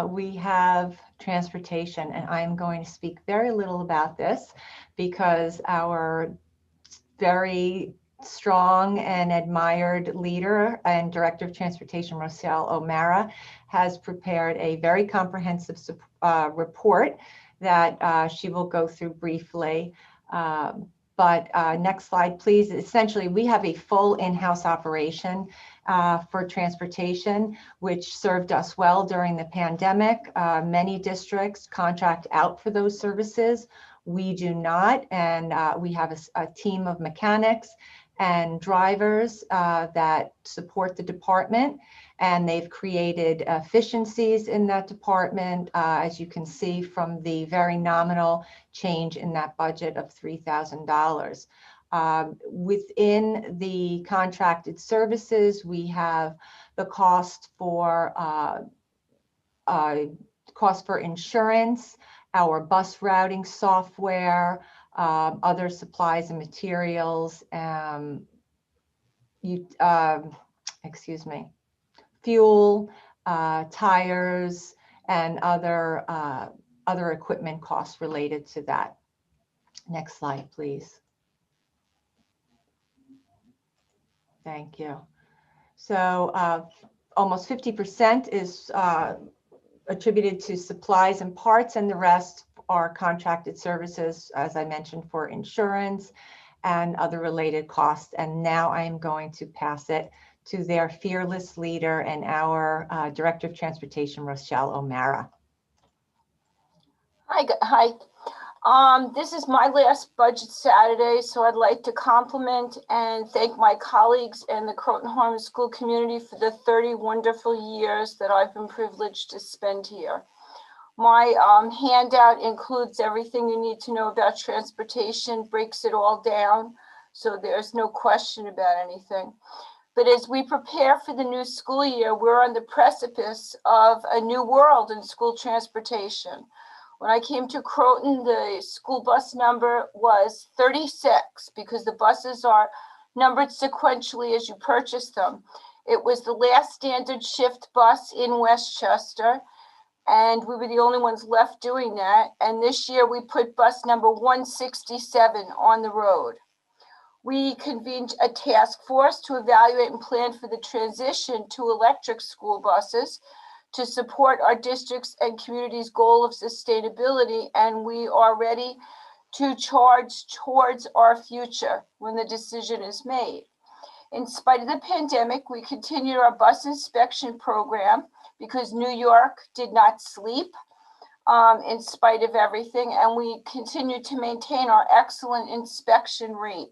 we have transportation, and I'm going to speak very little about this because our very strong and admired leader and director of transportation, Rochelle O'Mara, has prepared a very comprehensive report that she will go through briefly. But next slide, please. Essentially, we have a full in-house operation for transportation, which served us well during the pandemic. Many districts contract out for those services. We do not, and we have a team of mechanics and drivers that support the department. And they've created efficiencies in that department, as you can see from the very nominal change in that budget of $3,000. Within the contracted services, we have the cost for insurance, our bus routing software, other supplies and materials, fuel, tires, and other equipment costs related to that. Next slide, please. Thank you. So almost 50% is attributed to supplies and parts, and the rest are contracted services, as I mentioned, for insurance and other related costs. And now I am going to pass it to their fearless leader and our Director of Transportation, Rochelle O'Mara. Hi. This is my last budget Saturday, so I'd like to compliment and thank my colleagues and the Croton Harmon School community for the 30 wonderful years that I've been privileged to spend here. My handout includes everything you need to know about transportation, breaks it all down, so there's no question about anything. But as we prepare for the new school year, we're on the precipice of a new world in school transportation. When I came to Croton, the school bus number was 36 because the buses are numbered sequentially as you purchase them. It was the last standard shift bus in Westchester, and we were the only ones left doing that. And this year we put bus number 167 on the road. We convened a task force to evaluate and plan for the transition to electric school buses to support our district's and community's goal of sustainability, and we are ready to charge towards our future when the decision is made. In spite of the pandemic, we continued our bus inspection program because New York did not sleep in spite of everything, and we continue to maintain our excellent inspection rate.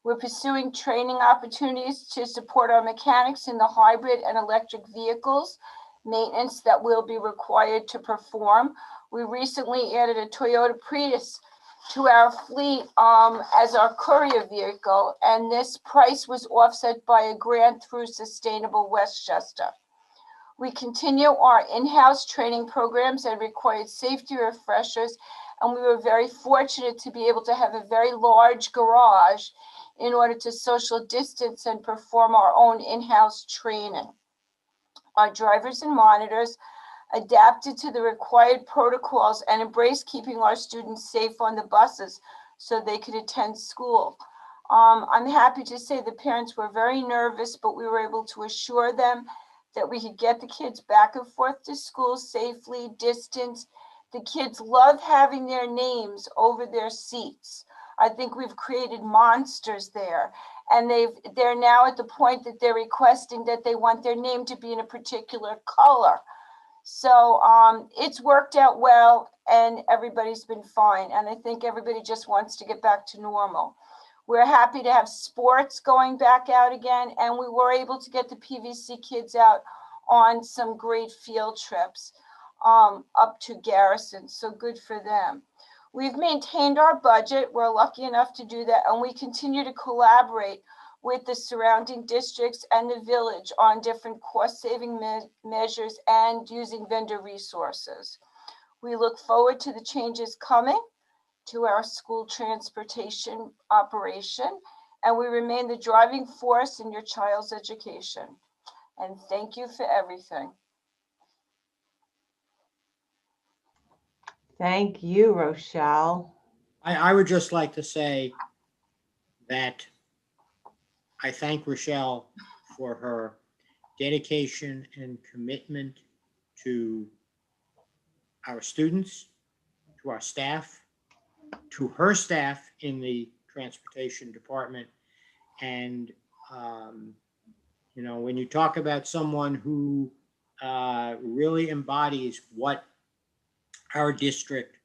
We're pursuing training opportunities to support our mechanics in the hybrid and electric vehicles maintenance that will be required to perform. We recently added a Toyota Prius to our fleet as our courier vehicle, and this price was offset by a grant through Sustainable Westchester. We continue our in-house training programs and required safety refreshers, and we were very fortunate to be able to have a very large garage in order to social distance and perform our own in-house training. Our drivers and monitors adapted to the required protocols and embraced keeping our students safe on the buses so they could attend school. I'm happy to say the parents were very nervous, but we were able to assure them that we could get the kids back and forth to school safely, distance. The kids love having their names over their seats. I think we've created monsters there. And they're now at the point that they're requesting that they want their name to be in a particular color. So it's worked out well and everybody's been fine. And I think everybody just wants to get back to normal. We're happy to have sports going back out again. And we were able to get the PVC kids out on some great field trips up to Garrison. So good for them. We've maintained our budget. We're lucky enough to do that. And we continue to collaborate with the surrounding districts and the village on different cost-saving measures and using vendor resources. We look forward to the changes coming to our school transportation operation, and we remain the driving force in your child's education. And thank you for everything. Thank you, Rochelle. I would just like to say that I thank Rochelle for her dedication and commitment to our students, to our staff, to her staff in the transportation department. And, you know, when you talk about someone who really embodies what our district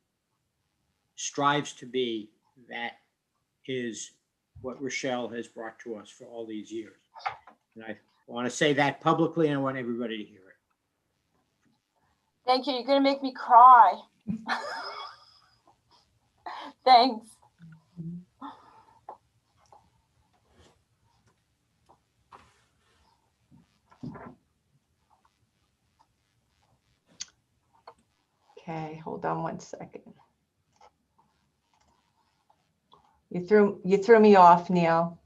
strives to be, that is what Rochelle has brought to us for all these years. And I want to say that publicly, and I want everybody to hear it. Thank you. You're going to make me cry. Thanks. Okay, hold on one second. You threw me off, Neil.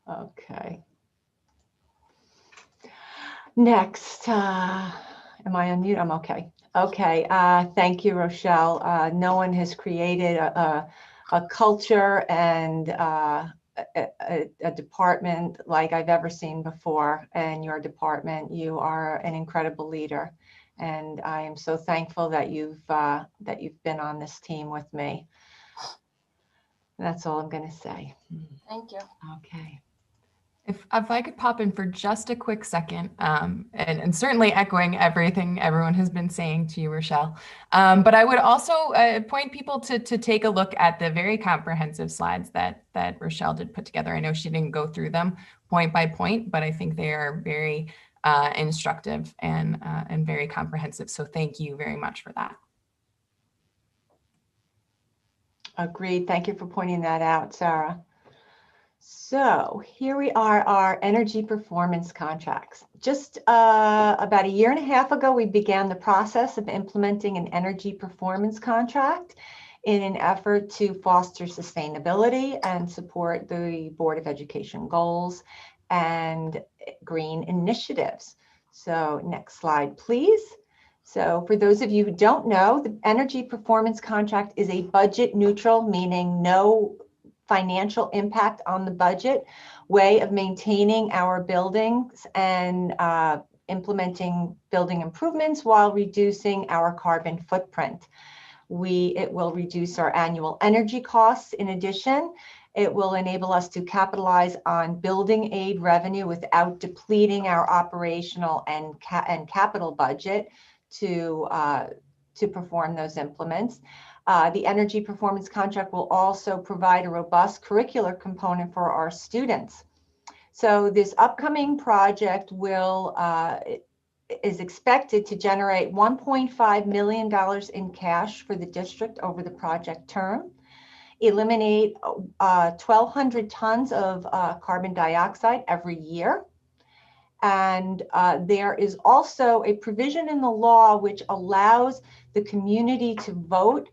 Okay. Next, am I on mute? I'm okay. Okay, thank you, Rochelle. No one has created a culture and a department like I've ever seen before in your department. You are an incredible leader, and I am so thankful that you've been on this team with me. That's all I'm going to say. Thank you. Okay. If I could pop in for just a quick second, and certainly echoing everything everyone has been saying to you, Rochelle, but I would also point people to take a look at the very comprehensive slides that Rochelle did put together. I know she didn't go through them point by point, but I think they are very instructive and very comprehensive. So thank you very much for that. Agreed. Thank you for pointing that out, Sarah. So here we are, our energy performance contracts. Just about a year and a half ago, we began the process of implementing an energy performance contract in an effort to foster sustainability and support the Board of Education goals and green initiatives. So next slide, please. So for those of you who don't know, the energy performance contract is a budget neutral, meaning no financial impact on the budget, way of maintaining our buildings and implementing building improvements while reducing our carbon footprint. It will reduce our annual energy costs. In addition, it will enable us to capitalize on building aid revenue without depleting our operational and capital budget to perform those implements. The energy performance contract will also provide a robust curricular component for our students. So this upcoming project is expected to generate $1.5 million in cash for the district over the project term, eliminate 1,200 tons of carbon dioxide every year. And there is also a provision in the law which allows the community to vote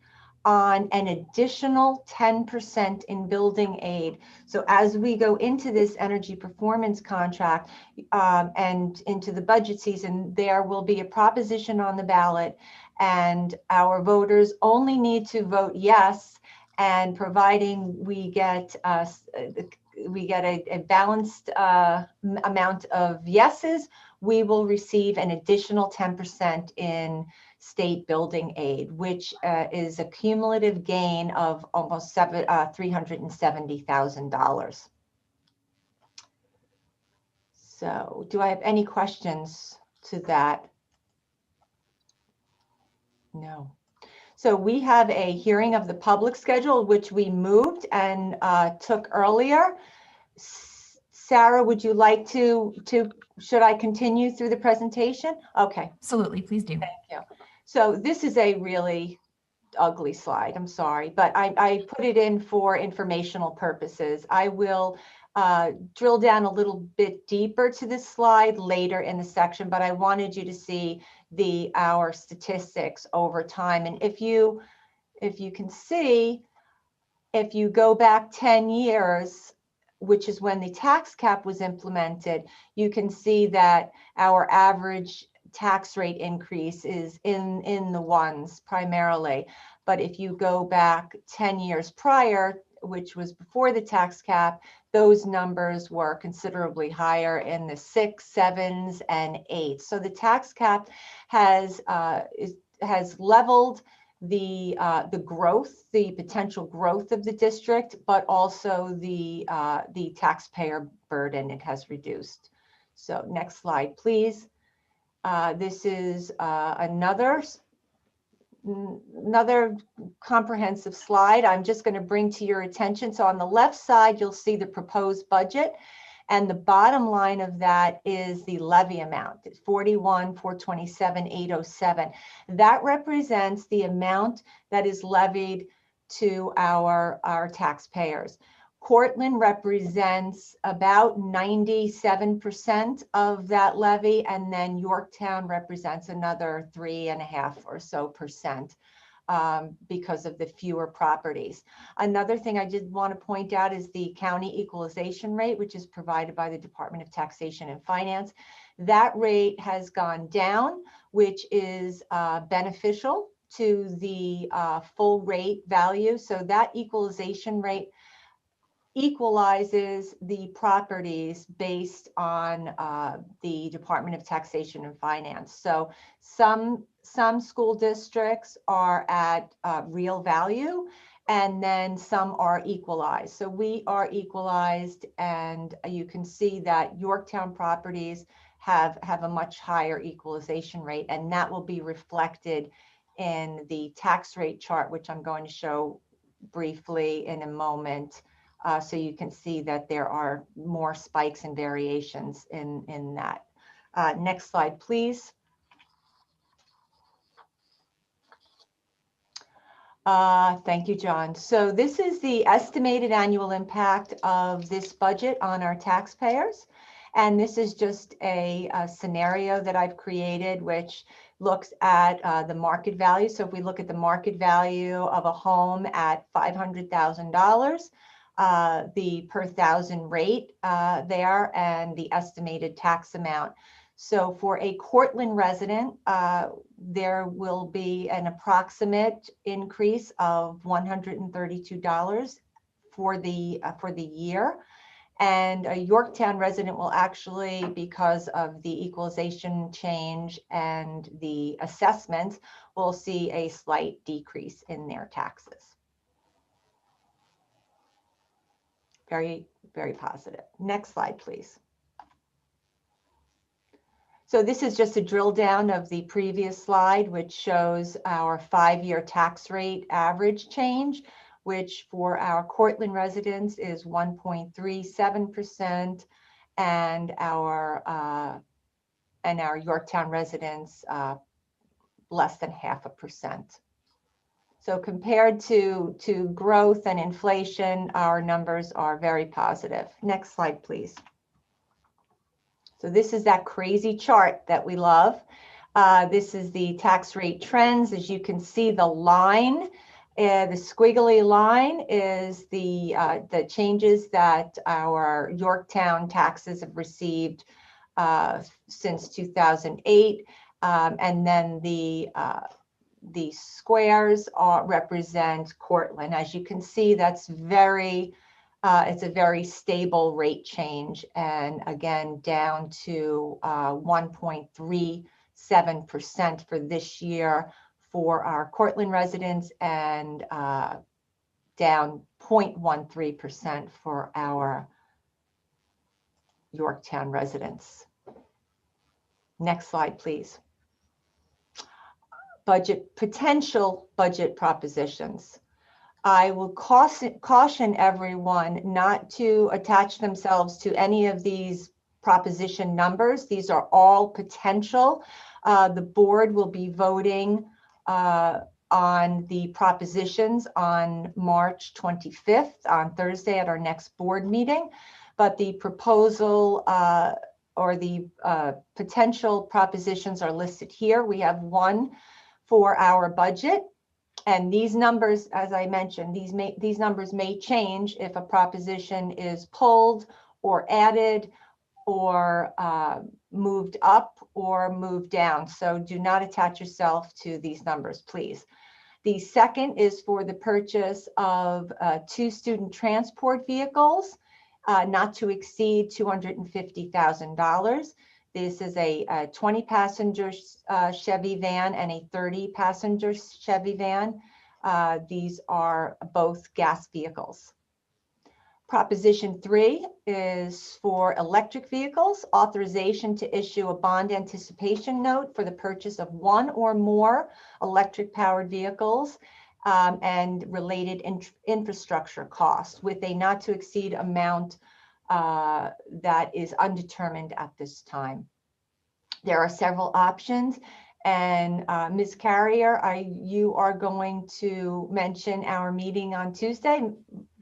on an additional 10% in building aid. So as we go into this energy performance contract and into the budget season, there will be a proposition on the ballot, and our voters only need to vote yes, and providing we get a balanced amount of yeses, we will receive an additional 10% in state building aid, which is a cumulative gain of almost $370,000. So do I have any questions to that? No. So we have a hearing of the public schedule, which we moved and took earlier. Sarah, would you like to, should I continue through the presentation? Okay. Absolutely, please do. Thank you. So this is a really ugly slide, I'm sorry, but I put it in for informational purposes. I will drill down a little bit deeper to this slide later in the section, but I wanted you to see our statistics over time. And if you can see, if you go back 10 years, which is when the tax cap was implemented, you can see that our average tax rate increase is in the ones primarily. But if you go back 10 years prior, which was before the tax cap, those numbers were considerably higher in the 6s, 7s, and 8s. So the tax cap has leveled the growth, the potential growth of the district, but also the taxpayer burden it has reduced. So next slide, please. This is another another comprehensive slide I'm just going to bring to your attention. So on the left side, you'll see the proposed budget. And the bottom line of that is the levy amount, 41,427,807. That represents the amount that is levied to our taxpayers. Cortland represents about 97% of that levy, and then Yorktown represents another 3.5% or so because of the fewer properties. Another thing I did want to point out is the county equalization rate, which is provided by the Department of Taxation and Finance. That rate has gone down, which is beneficial to the full rate value. So that equalization rate equalizes the properties based on the Department of Taxation and Finance. So some school districts are at real value, and then some are equalized. So we are equalized, and you can see that Yorktown properties have a much higher equalization rate, and that will be reflected in the tax rate chart, which I'm going to show briefly in a moment. So you can see that there are more spikes and variations in that. Next slide, please. Thank you, John. So this is the estimated annual impact of this budget on our taxpayers. And this is just a scenario that I've created, which looks at the market value. So if we look at the market value of a home at $500,000, the per thousand rate there, and the estimated tax amount. So for a Cortland resident, there will be an approximate increase of $132 for the year. And a Yorktown resident will actually, because of the equalization change and the assessments, will see a slight decrease in their taxes. Very, very positive. Next slide, please. So this is just a drill down of the previous slide, which shows our 5-year tax rate average change, which for our Cortland residents is 1.37%, and our Yorktown residents less than 0.5%. So compared to growth and inflation, our numbers are very positive. Next slide, please. So this is that crazy chart that we love. This is the tax rate trends. As you can see, the line, the squiggly line is the changes that our Yorktown taxes have received since 2008. And then the squares represent Cortland. As you can see, that's it's a very stable rate change, and again, down to 1.37% for this year for our Cortland residents, and down 0.13% for our Yorktown residents. Next slide, please. Potential budget propositions. I will caution everyone not to attach themselves to any of these proposition numbers. These are all potential. The board will be voting on the propositions on March 25th, on Thursday at our next board meeting. But the proposal or the potential propositions are listed here. We have one for our budget. And these numbers, as I mentioned, these numbers may change if a proposition is pulled or added or moved up or moved down. So do not attach yourself to these numbers, please. The second is for the purchase of 2 student transport vehicles, not to exceed $250,000. This is a 20-passenger Chevy van and a 30-passenger Chevy van. These are both gas vehicles. Proposition 3 is for electric vehicles, authorization to issue a bond anticipation note for the purchase of one or more electric powered vehicles and related infrastructure costs with a not to exceed amount that is undetermined at this time. There are several options, and Ms. Carrier, you are going to mention our meeting on Tuesday.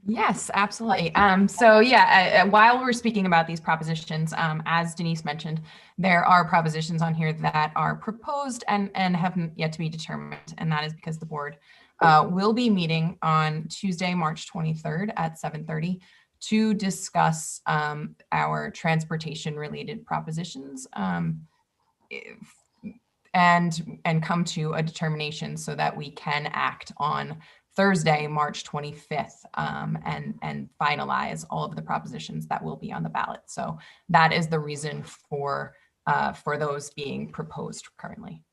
Yes, absolutely. So yeah, while we're speaking about these propositions, as Denise mentioned, there are propositions on here that are proposed and haven't yet to be determined. And that is because the board will be meeting on Tuesday, March 23rd at 7:30 to discuss our transportation related propositions and come to a determination so that we can act on Thursday, March 25th, and finalize all of the propositions that will be on the ballot. So that is the reason for those being proposed currently.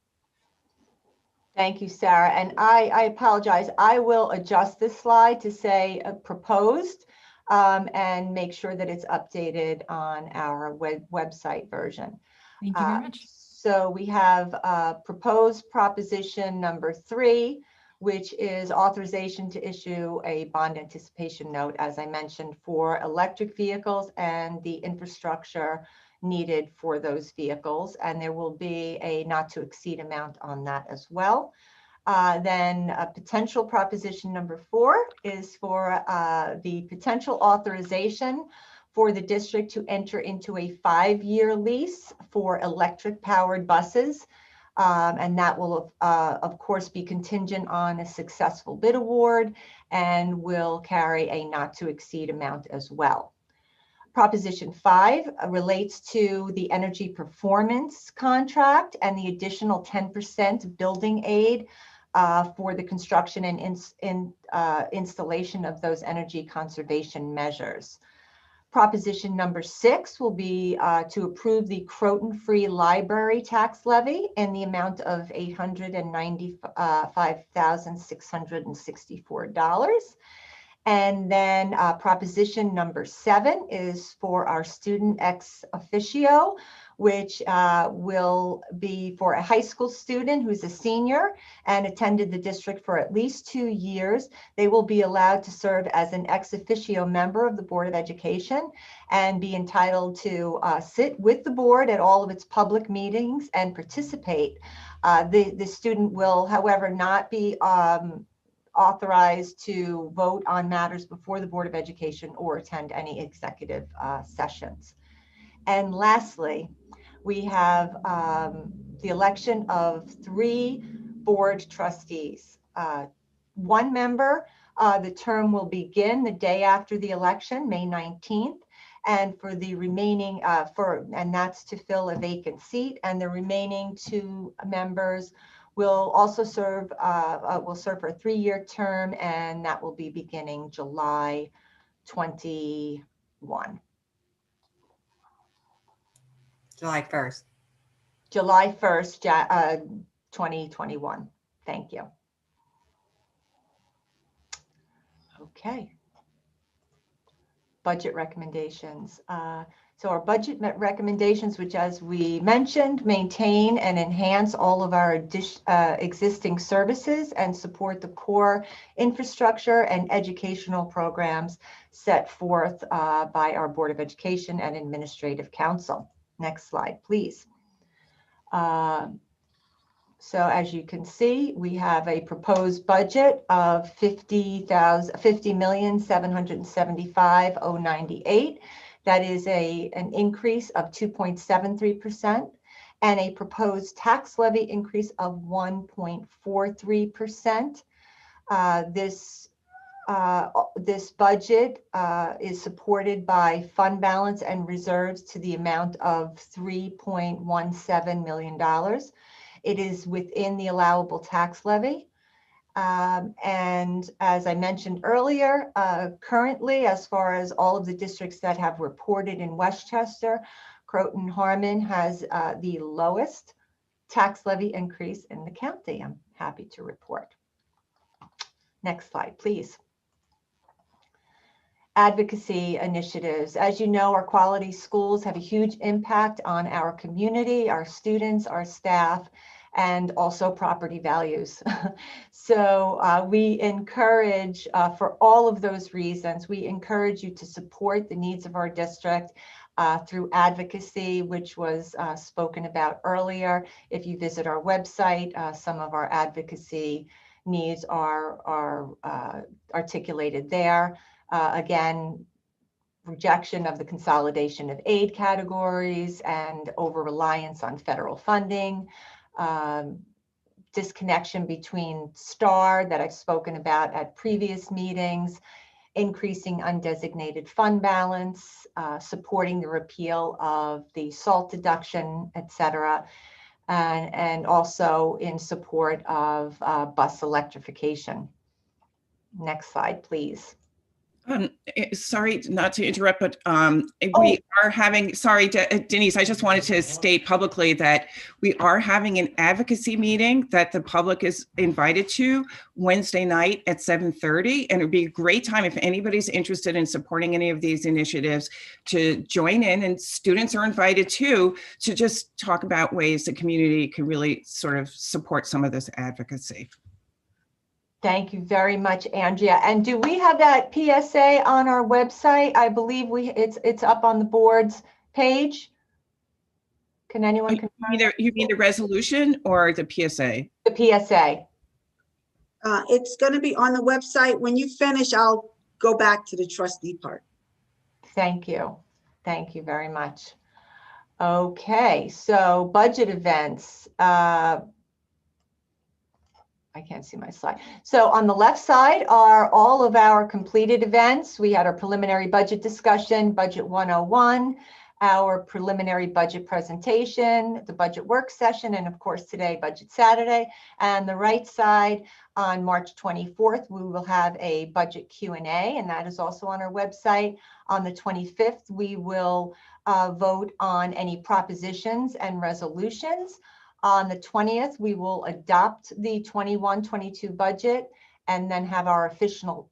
Thank you, Sarah. And I apologize. I will adjust this slide to say proposed and make sure that it's updated on our website version. Thank you very much. So we have proposed proposition number 3, which is authorization to issue a bond anticipation note, as I mentioned, for electric vehicles and the infrastructure needed for those vehicles. And there will be a not to exceed amount on that as well. Then potential proposition number 4 is for the potential authorization for the district to enter into a 5-year lease for electric powered buses. And that will, of course, be contingent on a successful bid award and will carry a not to exceed amount as well. Proposition 5 relates to the energy performance contract and the additional 10% building aid for the construction and installation of those energy conservation measures. Proposition number 6 will be to approve the Croton Free Library tax levy in the amount of $895,664. And then proposition number 7 is for our student ex officio, which will be for a high school student who's a senior and attended the district for at least 2 years. They will be allowed to serve as an ex officio member of the Board of Education and be entitled to sit with the board at all of its public meetings and participate. The student will, however, not be authorized to vote on matters before the Board of Education or attend any executive sessions. And lastly, we have the election of 3 board trustees. 1 member, the term will begin the day after the election, May 19th. And for the remaining, and that's to fill a vacant seat, and the remaining 2 members will also serve, will serve for a 3-year term, and that will be beginning July 21. July 1st. July 1st, 2021. Thank you. Okay. Budget recommendations. So our budget recommendations, which as we mentioned, maintain and enhance all of our existing services and support the core infrastructure and educational programs set forth by our Board of Education and Administrative Council. Next slide, please. So as you can see, we have a proposed budget of $50,775,098. That is an increase of 2.73% and a proposed tax levy increase of 1.43%. This budget is supported by fund balance and reserves to the amount of $3.17 million. It is within the allowable tax levy. And as I mentioned earlier, currently, as far as all of the districts that have reported in Westchester, Croton Harmon has the lowest tax levy increase in the county. I'm happy to report. Next slide, please. advocacy initiatives. As you know, our quality schools have a huge impact on our community, our students, our staff, and also property values. So we encourage, for all of those reasons, we encourage you to support the needs of our district through advocacy, which was spoken about earlier. If you visit our website, some of our advocacy needs are articulated there. Again, rejection of the consolidation of aid categories and over-reliance on federal funding, disconnection between STAR that I've spoken about at previous meetings, increasing undesignated fund balance, supporting the repeal of the SALT deduction, et cetera, and also in support of bus electrification. Next slide, please. Sorry not to interrupt, but we are having, sorry, Denise, I just wanted to state publicly that we are having an advocacy meeting that the public is invited to Wednesday night at 7:30. And it'd be a great time if anybody's interested in supporting any of these initiatives to join in, and students are invited too, to just talk about ways the community can really sort of support some of this advocacy. Thank you very much, Andrea. And do we have that PSA on our website? I believe it's up on the board's page. Can anyone confirm? You mean the resolution or the PSA? The PSA. It's going to be on the website. When you finish, I'll go back to the trustee part. Thank you. Thank you very much. Okay, so budget events. I can't see my slide. So on the left side are all of our completed events. We had our preliminary budget discussion, Budget 101, our preliminary budget presentation, the budget work session, and of course today, Budget Saturday. And the right side, on March 24th, we will have a budget Q&A, and that is also on our website. On the 25th, we will vote on any propositions and resolutions. On the 20th, we will adopt the 21-22 budget and then have our official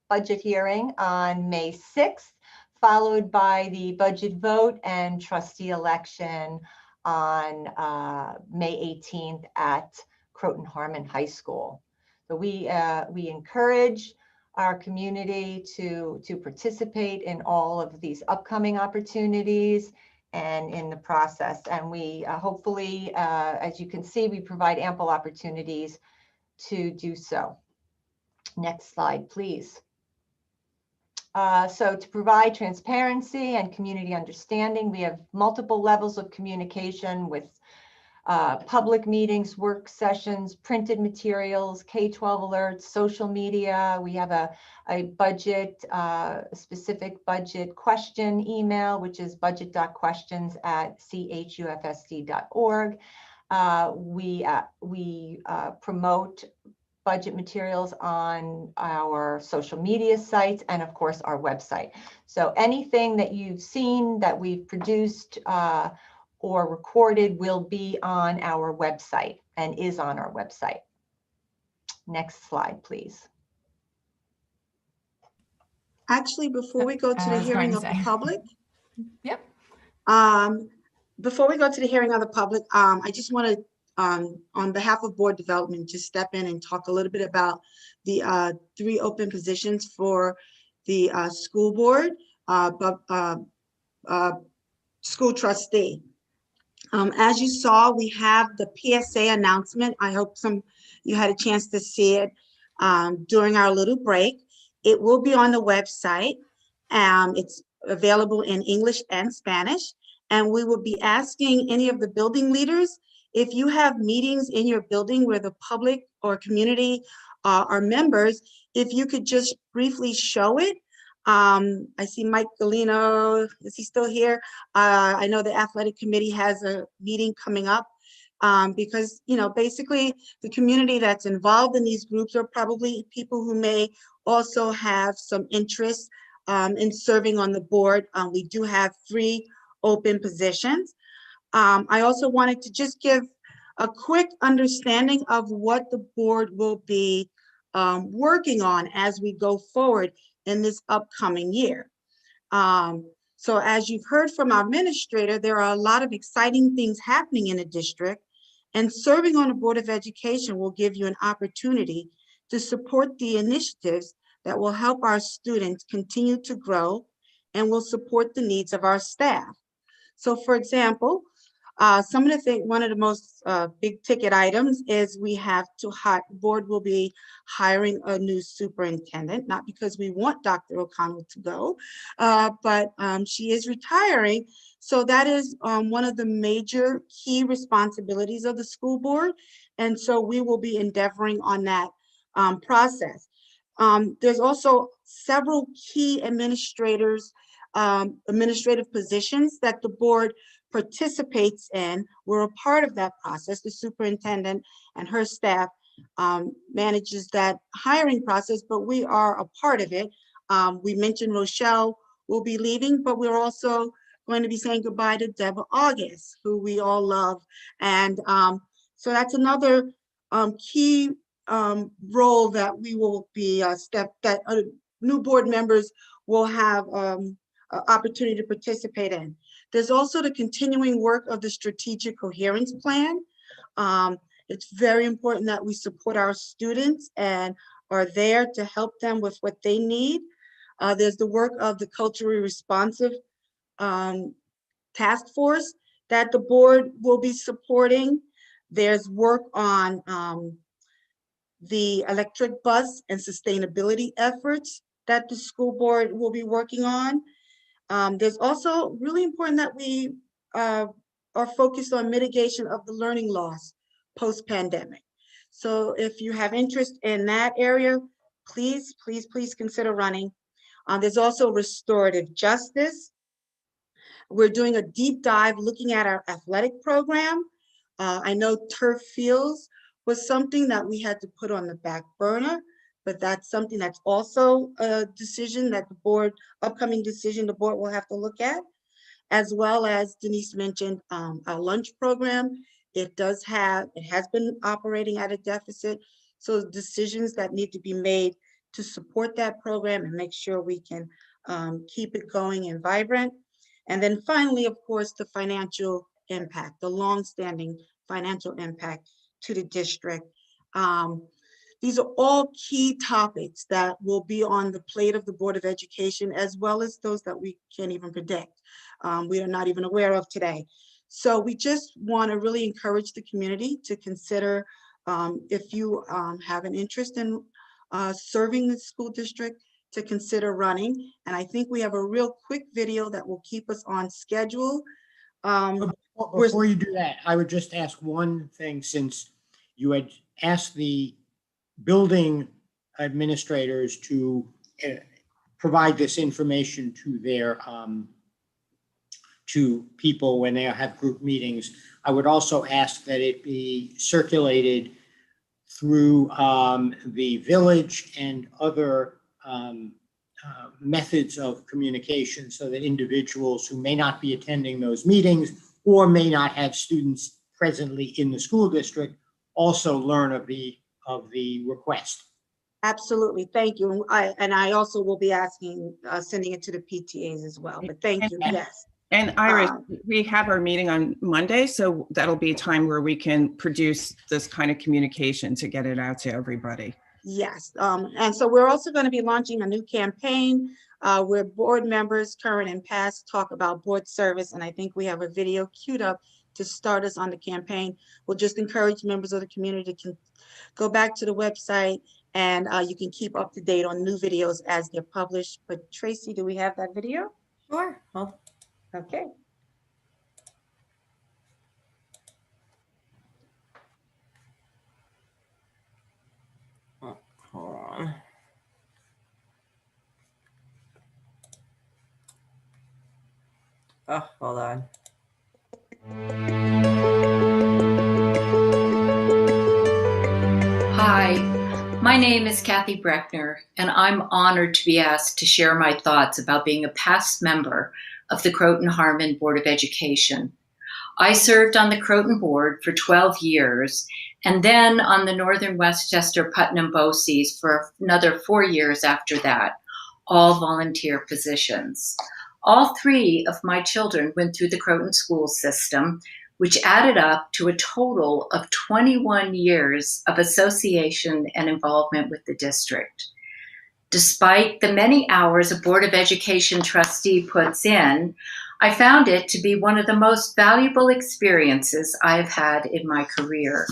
budget hearing on May 6th, followed by the budget vote and trustee election on May 18th at Croton Harmon High School. So we encourage our community to participate in all of these upcoming opportunities and in the process. And we hopefully, as you can see, we provide ample opportunities to do so. Next slide, please. So to provide transparency and community understanding, we have multiple levels of communication with public meetings, work sessions, printed materials, K-12 alerts, social media. We have a budget, specific budget question email, which is budget.questions@chufsd.org. We promote budget materials on our social media sites and of course our website. So anything that you've seen that we've produced or recorded will be on our website and is on our website. Next slide, please. Actually, before we go to the hearing of the public. Yep. Before we go to the hearing of the public, I just want to, on behalf of board development, just step in and talk a little bit about the 3 open positions for the school board, school trustee. As you saw, we have the PSA announcement. I hope you had a chance to see it during our little break. It will be on the website. It's available in English and Spanish. And we will be asking any of the building leaders, if you have meetings in your building where the public or community are members, if you could just briefly show it. I see Mike Galino, is he still here? I know the athletic committee has a meeting coming up because, you know, basically the community that's involved in these groups are probably people who may also have some interest in serving on the board. We do have 3 open positions. I also wanted to just give a quick understanding of what the board will be working on as we go forward in this upcoming year. So as you've heard from our administrator, there are a lot of exciting things happening in the district, and serving on the Board of Education will give you an opportunity to support the initiatives that will help our students continue to grow and will support the needs of our staff. So for example, one of the most big ticket items is we have to hire, the board will be hiring a new superintendent, not because we want Dr. O'Connell to go, but she is retiring. So that is one of the major key responsibilities of the school board. And so we will be endeavoring on that process. There's also several key administrative positions that the board participates in. We're a part of that process. The superintendent and her staff manages that hiring process, but we are a part of it. We mentioned Rochelle will be leaving, but we're also going to be saying goodbye to Deborah August, who we all love. And so that's another key role that we will be that new board members will have opportunity to participate in. There's also the continuing work of the strategic coherence plan. It's very important that we support our students and are there to help them with what they need. There's the work of the culturally responsive task force that the board will be supporting. There's work on the electric bus and sustainability efforts that the school board will be working on. There's also really important that we are focused on mitigation of the learning loss post-pandemic. So if you have interest in that area, please consider running. There's also restorative justice. We're doing a deep dive looking at our athletic program. I know turf fields was something that we had to put on the back burner, but that's something that's also a decision that the board, upcoming decision the board will have to look at, as well as Denise mentioned, our lunch program. It has been operating at a deficit. So decisions that need to be made to support that program and make sure we can keep it going and vibrant. And then finally, of course, the financial impact, the longstanding financial impact to the district. These are all key topics that will be on the plate of the Board of Education, as well as those that we can't even predict. We are not even aware of today. So we just want to really encourage the community to consider if you have an interest in serving the school district, to consider running. And I think we have a real quick video that will keep us on schedule. Before you do that, I would just ask one thing, since you had asked the building administrators to provide this information to their to people when they have group meetings. I would also ask that it be circulated through the village and other methods of communication, so that individuals who may not be attending those meetings or may not have students presently in the school district also learn of the request. Absolutely, thank you. And I also will be asking, sending it to the PTAs as well, but thank you, yes. And Iris, we have our meeting on Monday, so that'll be a time where we can produce this kind of communication to get it out to everybody. Yes, and so we're also going to be launching a new campaign where board members, current and past, talk about board service, and I think we have a video queued up to start us on the campaign. We'll just encourage members of the community to go back to the website, and you can keep up to date on new videos as they're published. But Tracy, do we have that video? Sure. Okay. Hold on. Oh, hold on. Hi, my name is Kathy Breckner, and I'm honored to be asked to share my thoughts about being a past member of the Croton Harmon Board of Education. I served on the Croton board for 12 years and then on the Northern Westchester Putnam BOCES for another 4 years after that, all volunteer positions. All 3 of my children went through the Croton school system, which added up to a total of 21 years of association and involvement with the district. Despite the many hours a Board of Education trustee puts in, I found it to be one of the most valuable experiences I have had in my career.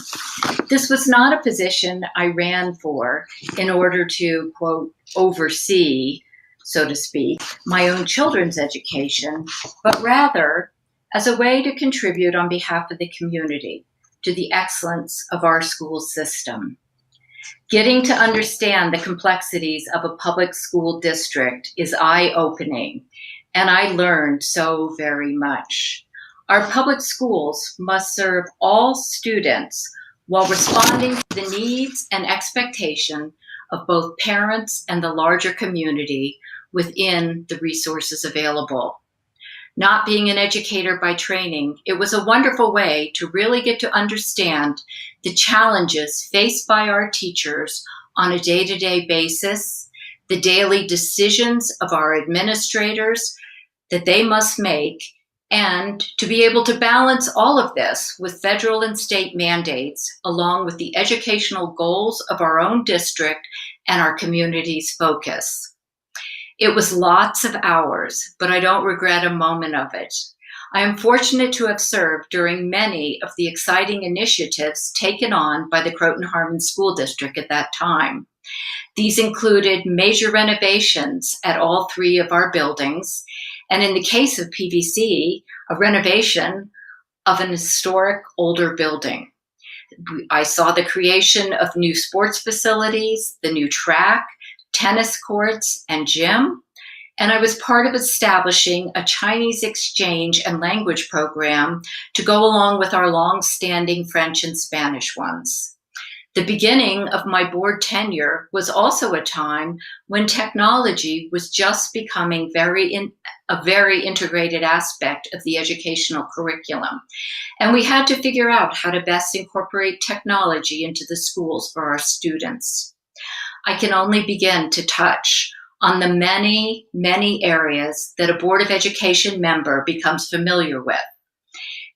This was not a position I ran for in order to, quote, oversee, so to speak, my own children's education, but rather as a way to contribute on behalf of the community to the excellence of our school system. Getting to understand the complexities of a public school district is eye-opening, and I learned so very much. Our public schools must serve all students while responding to the needs and expectation of both parents and the larger community within the resources available. Not being an educator by training, it was a wonderful way to really get to understand the challenges faced by our teachers on a day-to-day basis, the daily decisions of our administrators that they must make, and to be able to balance all of this with federal and state mandates, along with the educational goals of our own district and our community's focus. It was lots of hours, but I don't regret a moment of it. I am fortunate to have served during many of the exciting initiatives taken on by the Croton-Harmon School District at that time. These included major renovations at all 3 of our buildings, and in the case of PVC, a renovation of an historic older building. I saw the creation of new sports facilities, the new track, tennis courts, and gym, and I was part of establishing a Chinese exchange and language program to go along with our long-standing French and Spanish ones. The beginning of my board tenure was also a time when technology was just becoming a very integrated aspect of the educational curriculum, and we had to figure out how to best incorporate technology into the schools for our students. I can only begin to touch on the many, many areas that a Board of Education member becomes familiar with.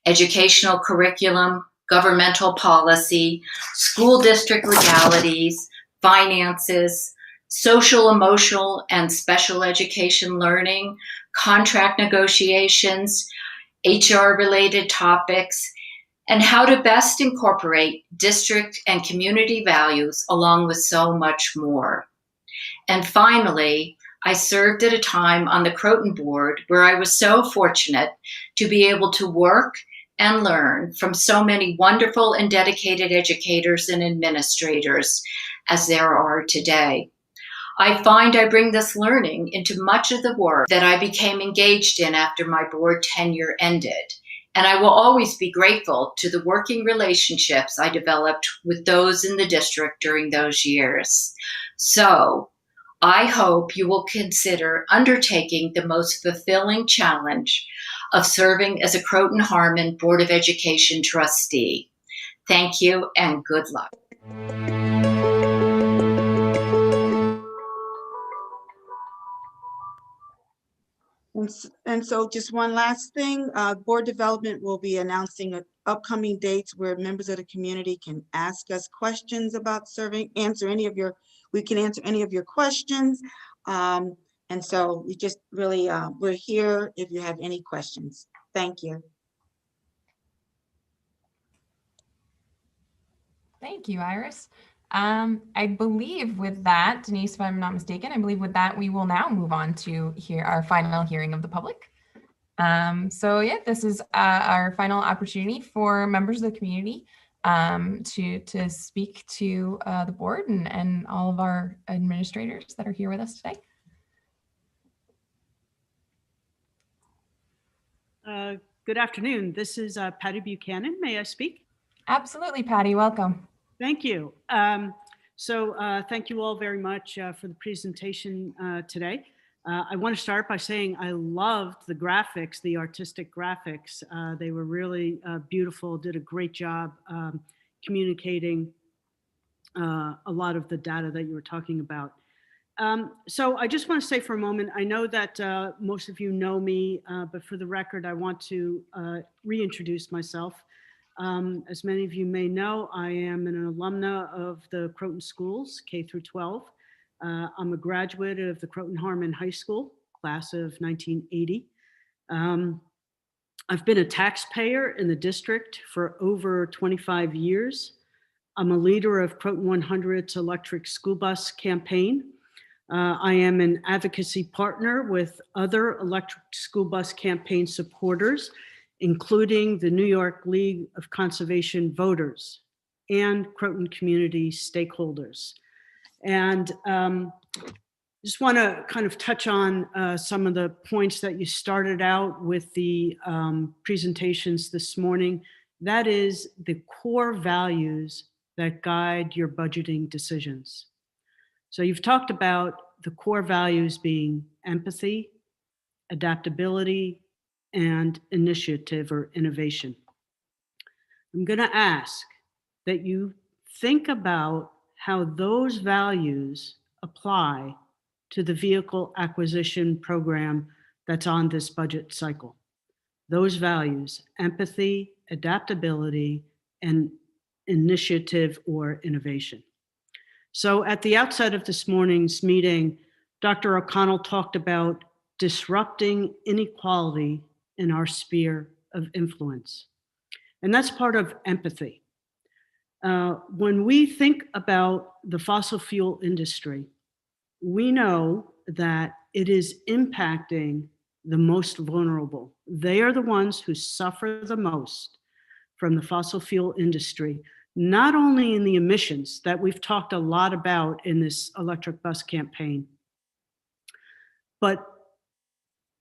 Educational curriculum, governmental policy, school district legalities, finances, social, emotional, and special education learning, contract negotiations, HR-related topics, and how to best incorporate district and community values along with so much more. And finally, I served at a time on the Croton board where I was so fortunate to be able to work and learn from so many wonderful and dedicated educators and administrators as there are today. I find I bring this learning into much of the work that I became engaged in after my board tenure ended. And I will always be grateful to the working relationships I developed with those in the district during those years. So I hope you will consider undertaking the most fulfilling challenge of serving as a Croton-Harmon Board of Education trustee. Thank you and good luck. And so just one last thing, board development will be announcing upcoming dates where members of the community can ask us questions about serving, we can answer any of your questions. And so we just really, we're here if you have any questions. Thank you. Thank you, Iris. I believe with that, Denise, if I'm not mistaken, I believe with that, we will now move on to our final hearing of the public. So yeah, this is our final opportunity for members of the community to speak to the board and all of our administrators that are here with us today. Good afternoon. This is Patty Buchanan. May I speak? Absolutely, Patty. Welcome. Thank you. Thank you all very much for the presentation today. I want to start by saying I loved the graphics, the artistic graphics. They were really beautiful, did a great job communicating a lot of the data that you were talking about. So I just want to say for a moment, I know that most of you know me, but for the record, I want to reintroduce myself. As many of you may know, I am an alumna of the Croton Schools, K through 12. I'm a graduate of the Croton Harmon High School, class of 1980. I've been a taxpayer in the district for over 25 years. I'm a leader of Croton 100's electric school bus campaign. I am an advocacy partner with other electric school bus campaign supporters, including the New York League of Conservation Voters and Croton community stakeholders. And just want to kind of touch on some of the points that you started out with the presentations this morning. That is the core values that guide your budgeting decisions. So you've talked about the core values being empathy, adaptability, and initiative or innovation. I'm going to ask that you think about how those values apply to the vehicle acquisition program that's on this budget cycle. Those values, empathy, adaptability, and initiative or innovation. So at the outset of this morning's meeting, Dr. O'Connell talked about disrupting inequality in our sphere of influence. And that's part of empathy. When we think about the fossil fuel industry, we know that it is impacting the most vulnerable. They are the ones who suffer the most from the fossil fuel industry, not only in the emissions that we've talked a lot about in this electric bus campaign, but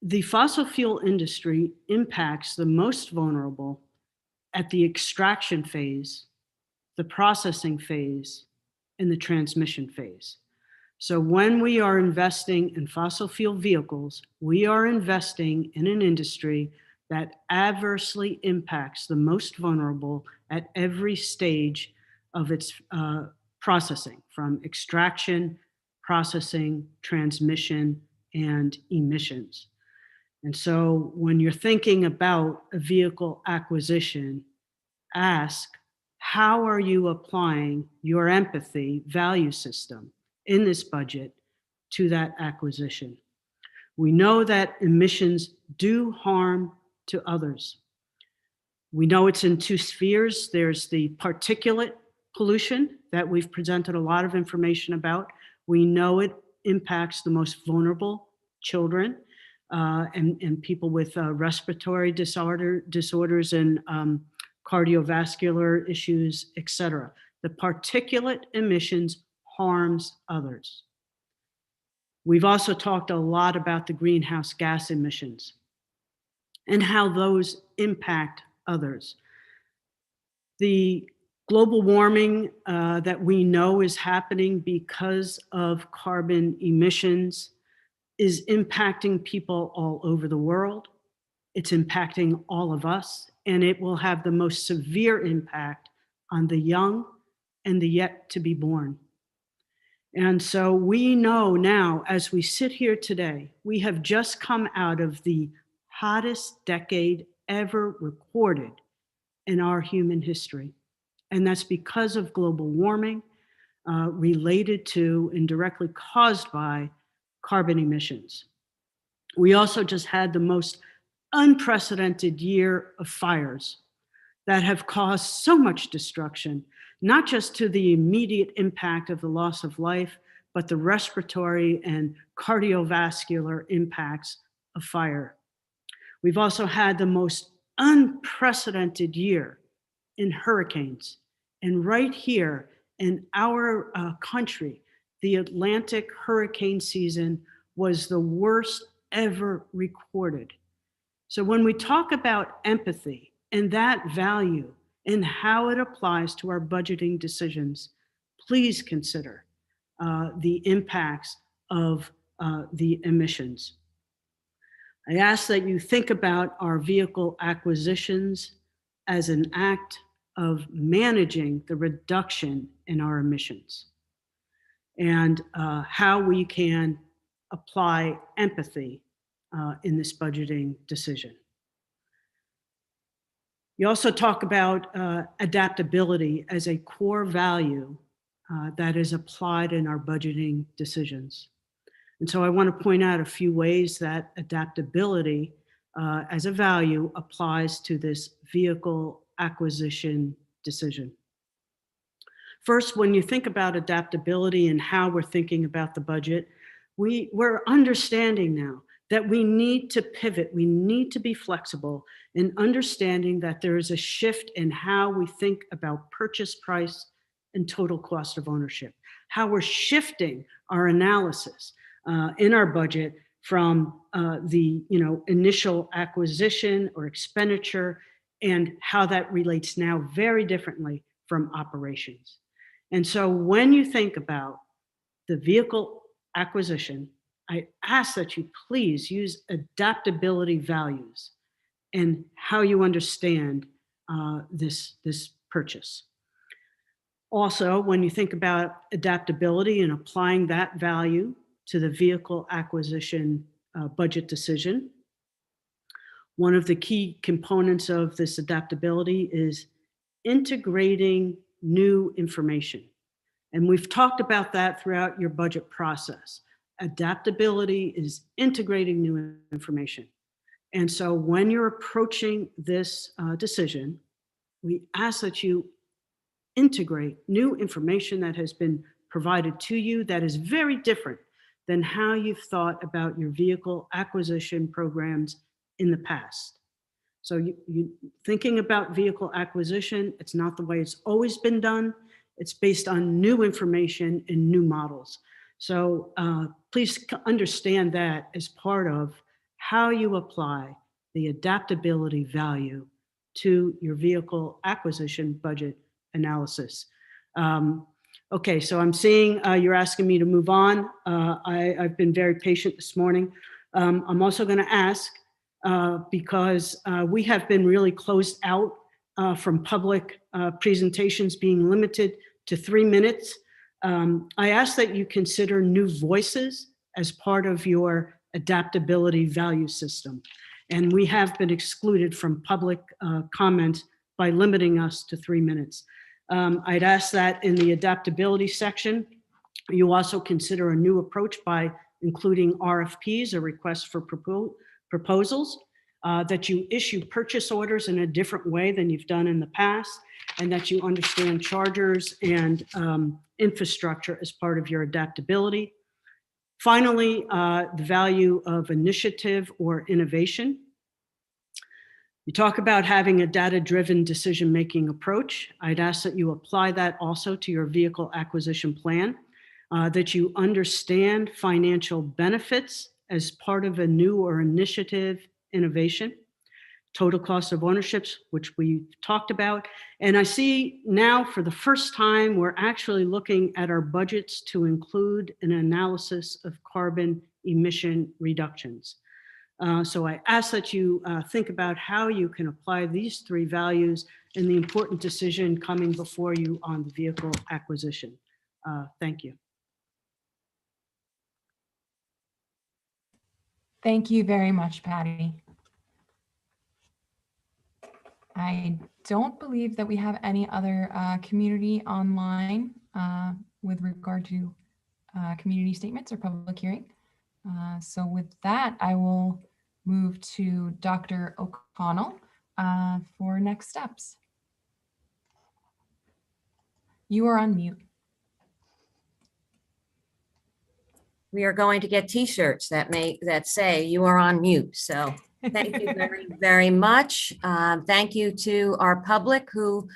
the fossil fuel industry impacts the most vulnerable at the extraction phase, the processing phase, and the transmission phase. So when we are investing in fossil fuel vehicles, we are investing in an industry that adversely impacts the most vulnerable at every stage of its processing, from extraction, processing, transmission, and emissions. And so when you're thinking about a vehicle acquisition, ask, how are you applying your empathy value system in this budget to that acquisition? We know that emissions do harm to others. We know it's in two spheres. There's the particulate pollution that we've presented a lot of information about. We know it impacts the most vulnerable, children, and people with respiratory disorders and cardiovascular issues, et cetera. The particulate emissions harms others. We've also talked a lot about the greenhouse gas emissions and how those impact others. The global warming that we know is happening because of carbon emissions is impacting people all over the world. It's impacting all of us, and it will have the most severe impact on the young and the yet to be born. And so we know now, as we sit here today, we have just come out of the hottest decade ever recorded in our human history. And that's because of global warming related to and directly caused by carbon emissions. We also just had the most unprecedented year of fires that have caused so much destruction, not just to the immediate impact of the loss of life, but the respiratory and cardiovascular impacts of fire. We've also had the most unprecedented year in hurricanes. And right here in our country, the Atlantic hurricane season was the worst ever recorded. So when we talk about empathy and that value and how it applies to our budgeting decisions, please consider the impacts of the emissions. I ask that you think about our vehicle acquisitions as an act of managing the reduction in our emissions and how we can apply empathy in this budgeting decision. You also talk about adaptability as a core value that is applied in our budgeting decisions. And so I want to point out a few ways that adaptability as a value applies to this vehicle acquisition decision. First, when you think about adaptability and how we're thinking about the budget, we're understanding now that we need to pivot, we need to be flexible in understanding that there is a shift in how we think about purchase price and total cost of ownership, how we're shifting our analysis in our budget from the initial acquisition or expenditure and how that relates now very differently from operations. And so when you think about the vehicle acquisition, I ask that you please use adaptability values and how you understand this purchase. Also, when you think about adaptability and applying that value to the vehicle acquisition budget decision, one of the key components of this adaptability is integrating new information. And we've talked about that throughout your budget process. Adaptability is integrating new information. And so when you're approaching this decision, we ask that you integrate new information that has been provided to you that is very different than how you've thought about your vehicle acquisition programs in the past. So you thinking about vehicle acquisition, it's not the way it's always been done. It's based on new information and new models. So please understand that as part of how you apply the adaptability value to your vehicle acquisition budget analysis. Okay, so I'm seeing you're asking me to move on. I've been very patient this morning. I'm also going to ask, because we have been really closed out from public presentations being limited to 3 minutes. I ask that you consider new voices as part of your adaptability value system. And we have been excluded from public comments by limiting us to 3 minutes. I'd ask that in the adaptability section, you also consider a new approach by including RFPs, or requests for proposals, that you issue purchase orders in a different way than you've done in the past, and that you understand chargers and infrastructure as part of your adaptability. Finally, the value of initiative or innovation. You talk about having a data-driven decision-making approach. I'd ask that you apply that also to your vehicle acquisition plan, that you understand financial benefits as part of a new or initiative innovation, total cost of ownerships, which we talked about. And I see now for the first time, we're actually looking at our budgets to include an analysis of carbon emission reductions. So I ask that you think about how you can apply these 3 values in the important decision coming before you on the vehicle acquisition. Thank you. Thank you very much, Patty. I don't believe that we have any other community online with regard to community statements or public hearing. So with that, I will move to Dr. O'Connell for next steps. You are on mute. We are going to get t-shirts that say you are on mute. So thank you very, very much. Thank you to our public who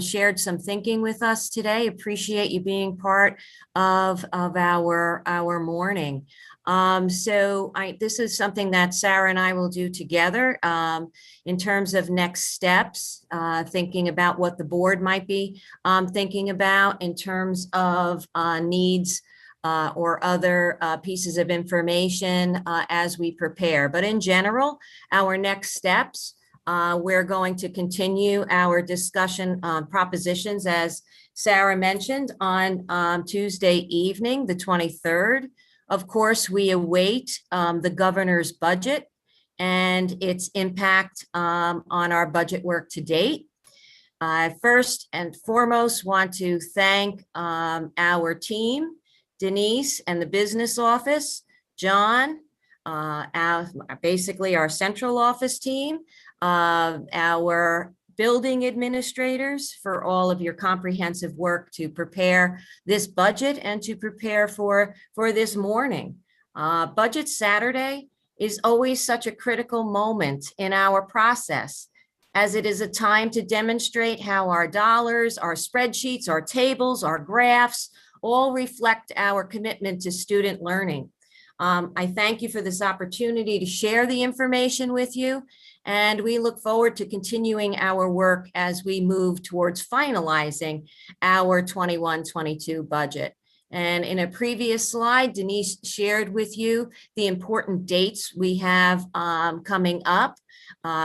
shared some thinking with us today. Appreciate you being part of our morning. This is something that Sarah and I will do together in terms of next steps, thinking about what the board might be thinking about in terms of needs or other pieces of information as we prepare. But in general, our next steps, we're going to continue our discussion on propositions, as Sarah mentioned, on Tuesday evening, the 23rd. Of course, we await the governor's budget and its impact on our budget work to date. I first and foremost want to thank our team, Denise and the business office, John, basically our central office team, our building administrators for all of your comprehensive work to prepare this budget and to prepare for this morning. Budget Saturday is always such a critical moment in our process, as it is a time to demonstrate how our dollars, our spreadsheets, our tables, our graphs all reflect our commitment to student learning. I thank you for this opportunity to share the information with you, and we look forward to continuing our work as we move towards finalizing our 21-22 budget. And in a previous slide, Denise shared with you the important dates we have coming up.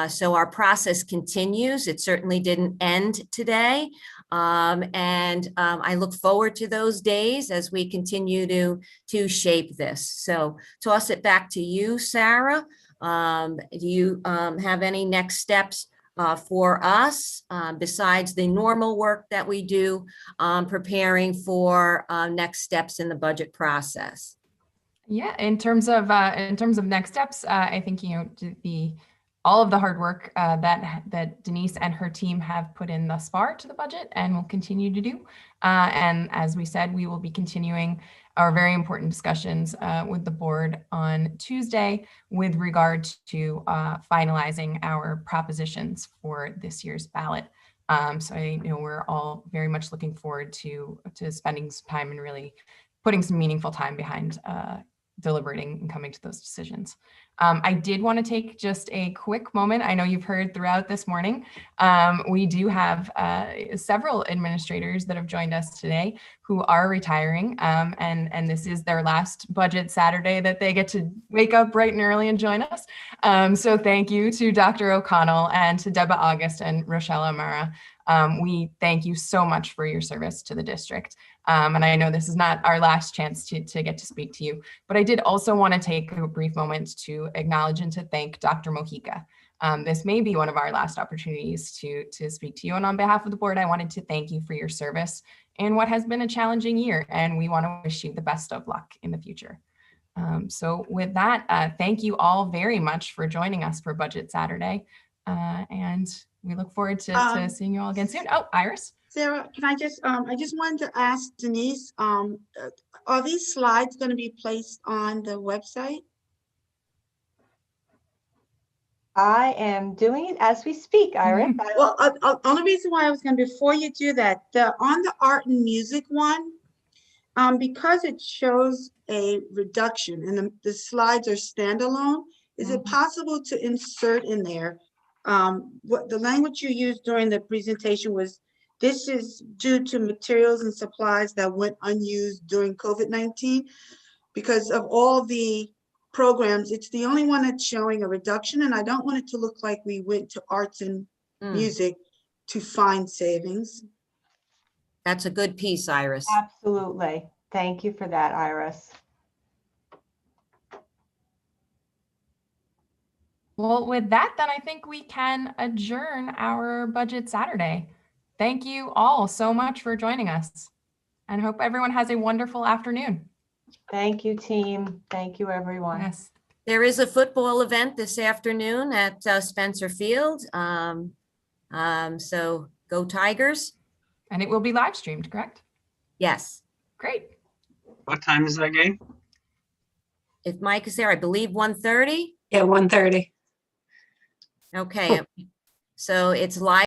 So our process continues. It certainly didn't end today. I look forward to those days as we continue to shape this. So toss it back to you, Sarah. Do you have any next steps for us besides the normal work that we do preparing for next steps in the budget process? Yeah, in terms of next steps, I think all of the hard work that Denise and her team have put in thus far to the budget and will continue to do. And as we said, we will be continuing our very important discussions with the board on Tuesday with regard to finalizing our propositions for this year's ballot. So I know we're all very much looking forward to spending some time and really putting some meaningful time behind deliberating and coming to those decisions. I did want to take just a quick moment. I know you've heard throughout this morning, we do have several administrators that have joined us today who are retiring, and this is their last budget Saturday that they get to wake up bright and early and join us. So thank you to Dr. O'Connell and to Deborah August and Rochelle Amara. We thank you so much for your service to the district. And I know this is not our last chance to get to speak to you, but I did also want to take a brief moment to acknowledge and to thank Dr. Mojica. This may be one of our last opportunities to speak to you. And on behalf of the board, I wanted to thank you for your service in what has been a challenging year. And we want to wish you the best of luck in the future. So with that, thank you all very much for joining us for Budget Saturday. And we look forward to seeing you all again soon. Oh, Iris. Sarah, can I just wanted to ask Denise, are these slides going to be placed on the website? I am doing it as we speak, Iris. Well, only reason why I was going to, before you do that, on the art and music one, because it shows a reduction and the slides are standalone, is it possible to insert in there what the language you used during the presentation was, this is due to materials and supplies that went unused during COVID-19? Because of all the programs, it's the only one that's showing a reduction, and I don't want it to look like we went to arts and music to find savings. That's a good piece, Iris. Absolutely. Thank you for that, Iris. Well, with that, then I think we can adjourn our Budget Saturday. Thank you all so much for joining us, and hope everyone has a wonderful afternoon. Thank you, team. Thank you, everyone. Yes. There is a football event this afternoon at Spencer Field. So go Tigers. And it will be live streamed, correct? Yes. Great. What time is that game? If Mike is there, I believe 1:30. Yeah, 1:30. Okay. So it's live.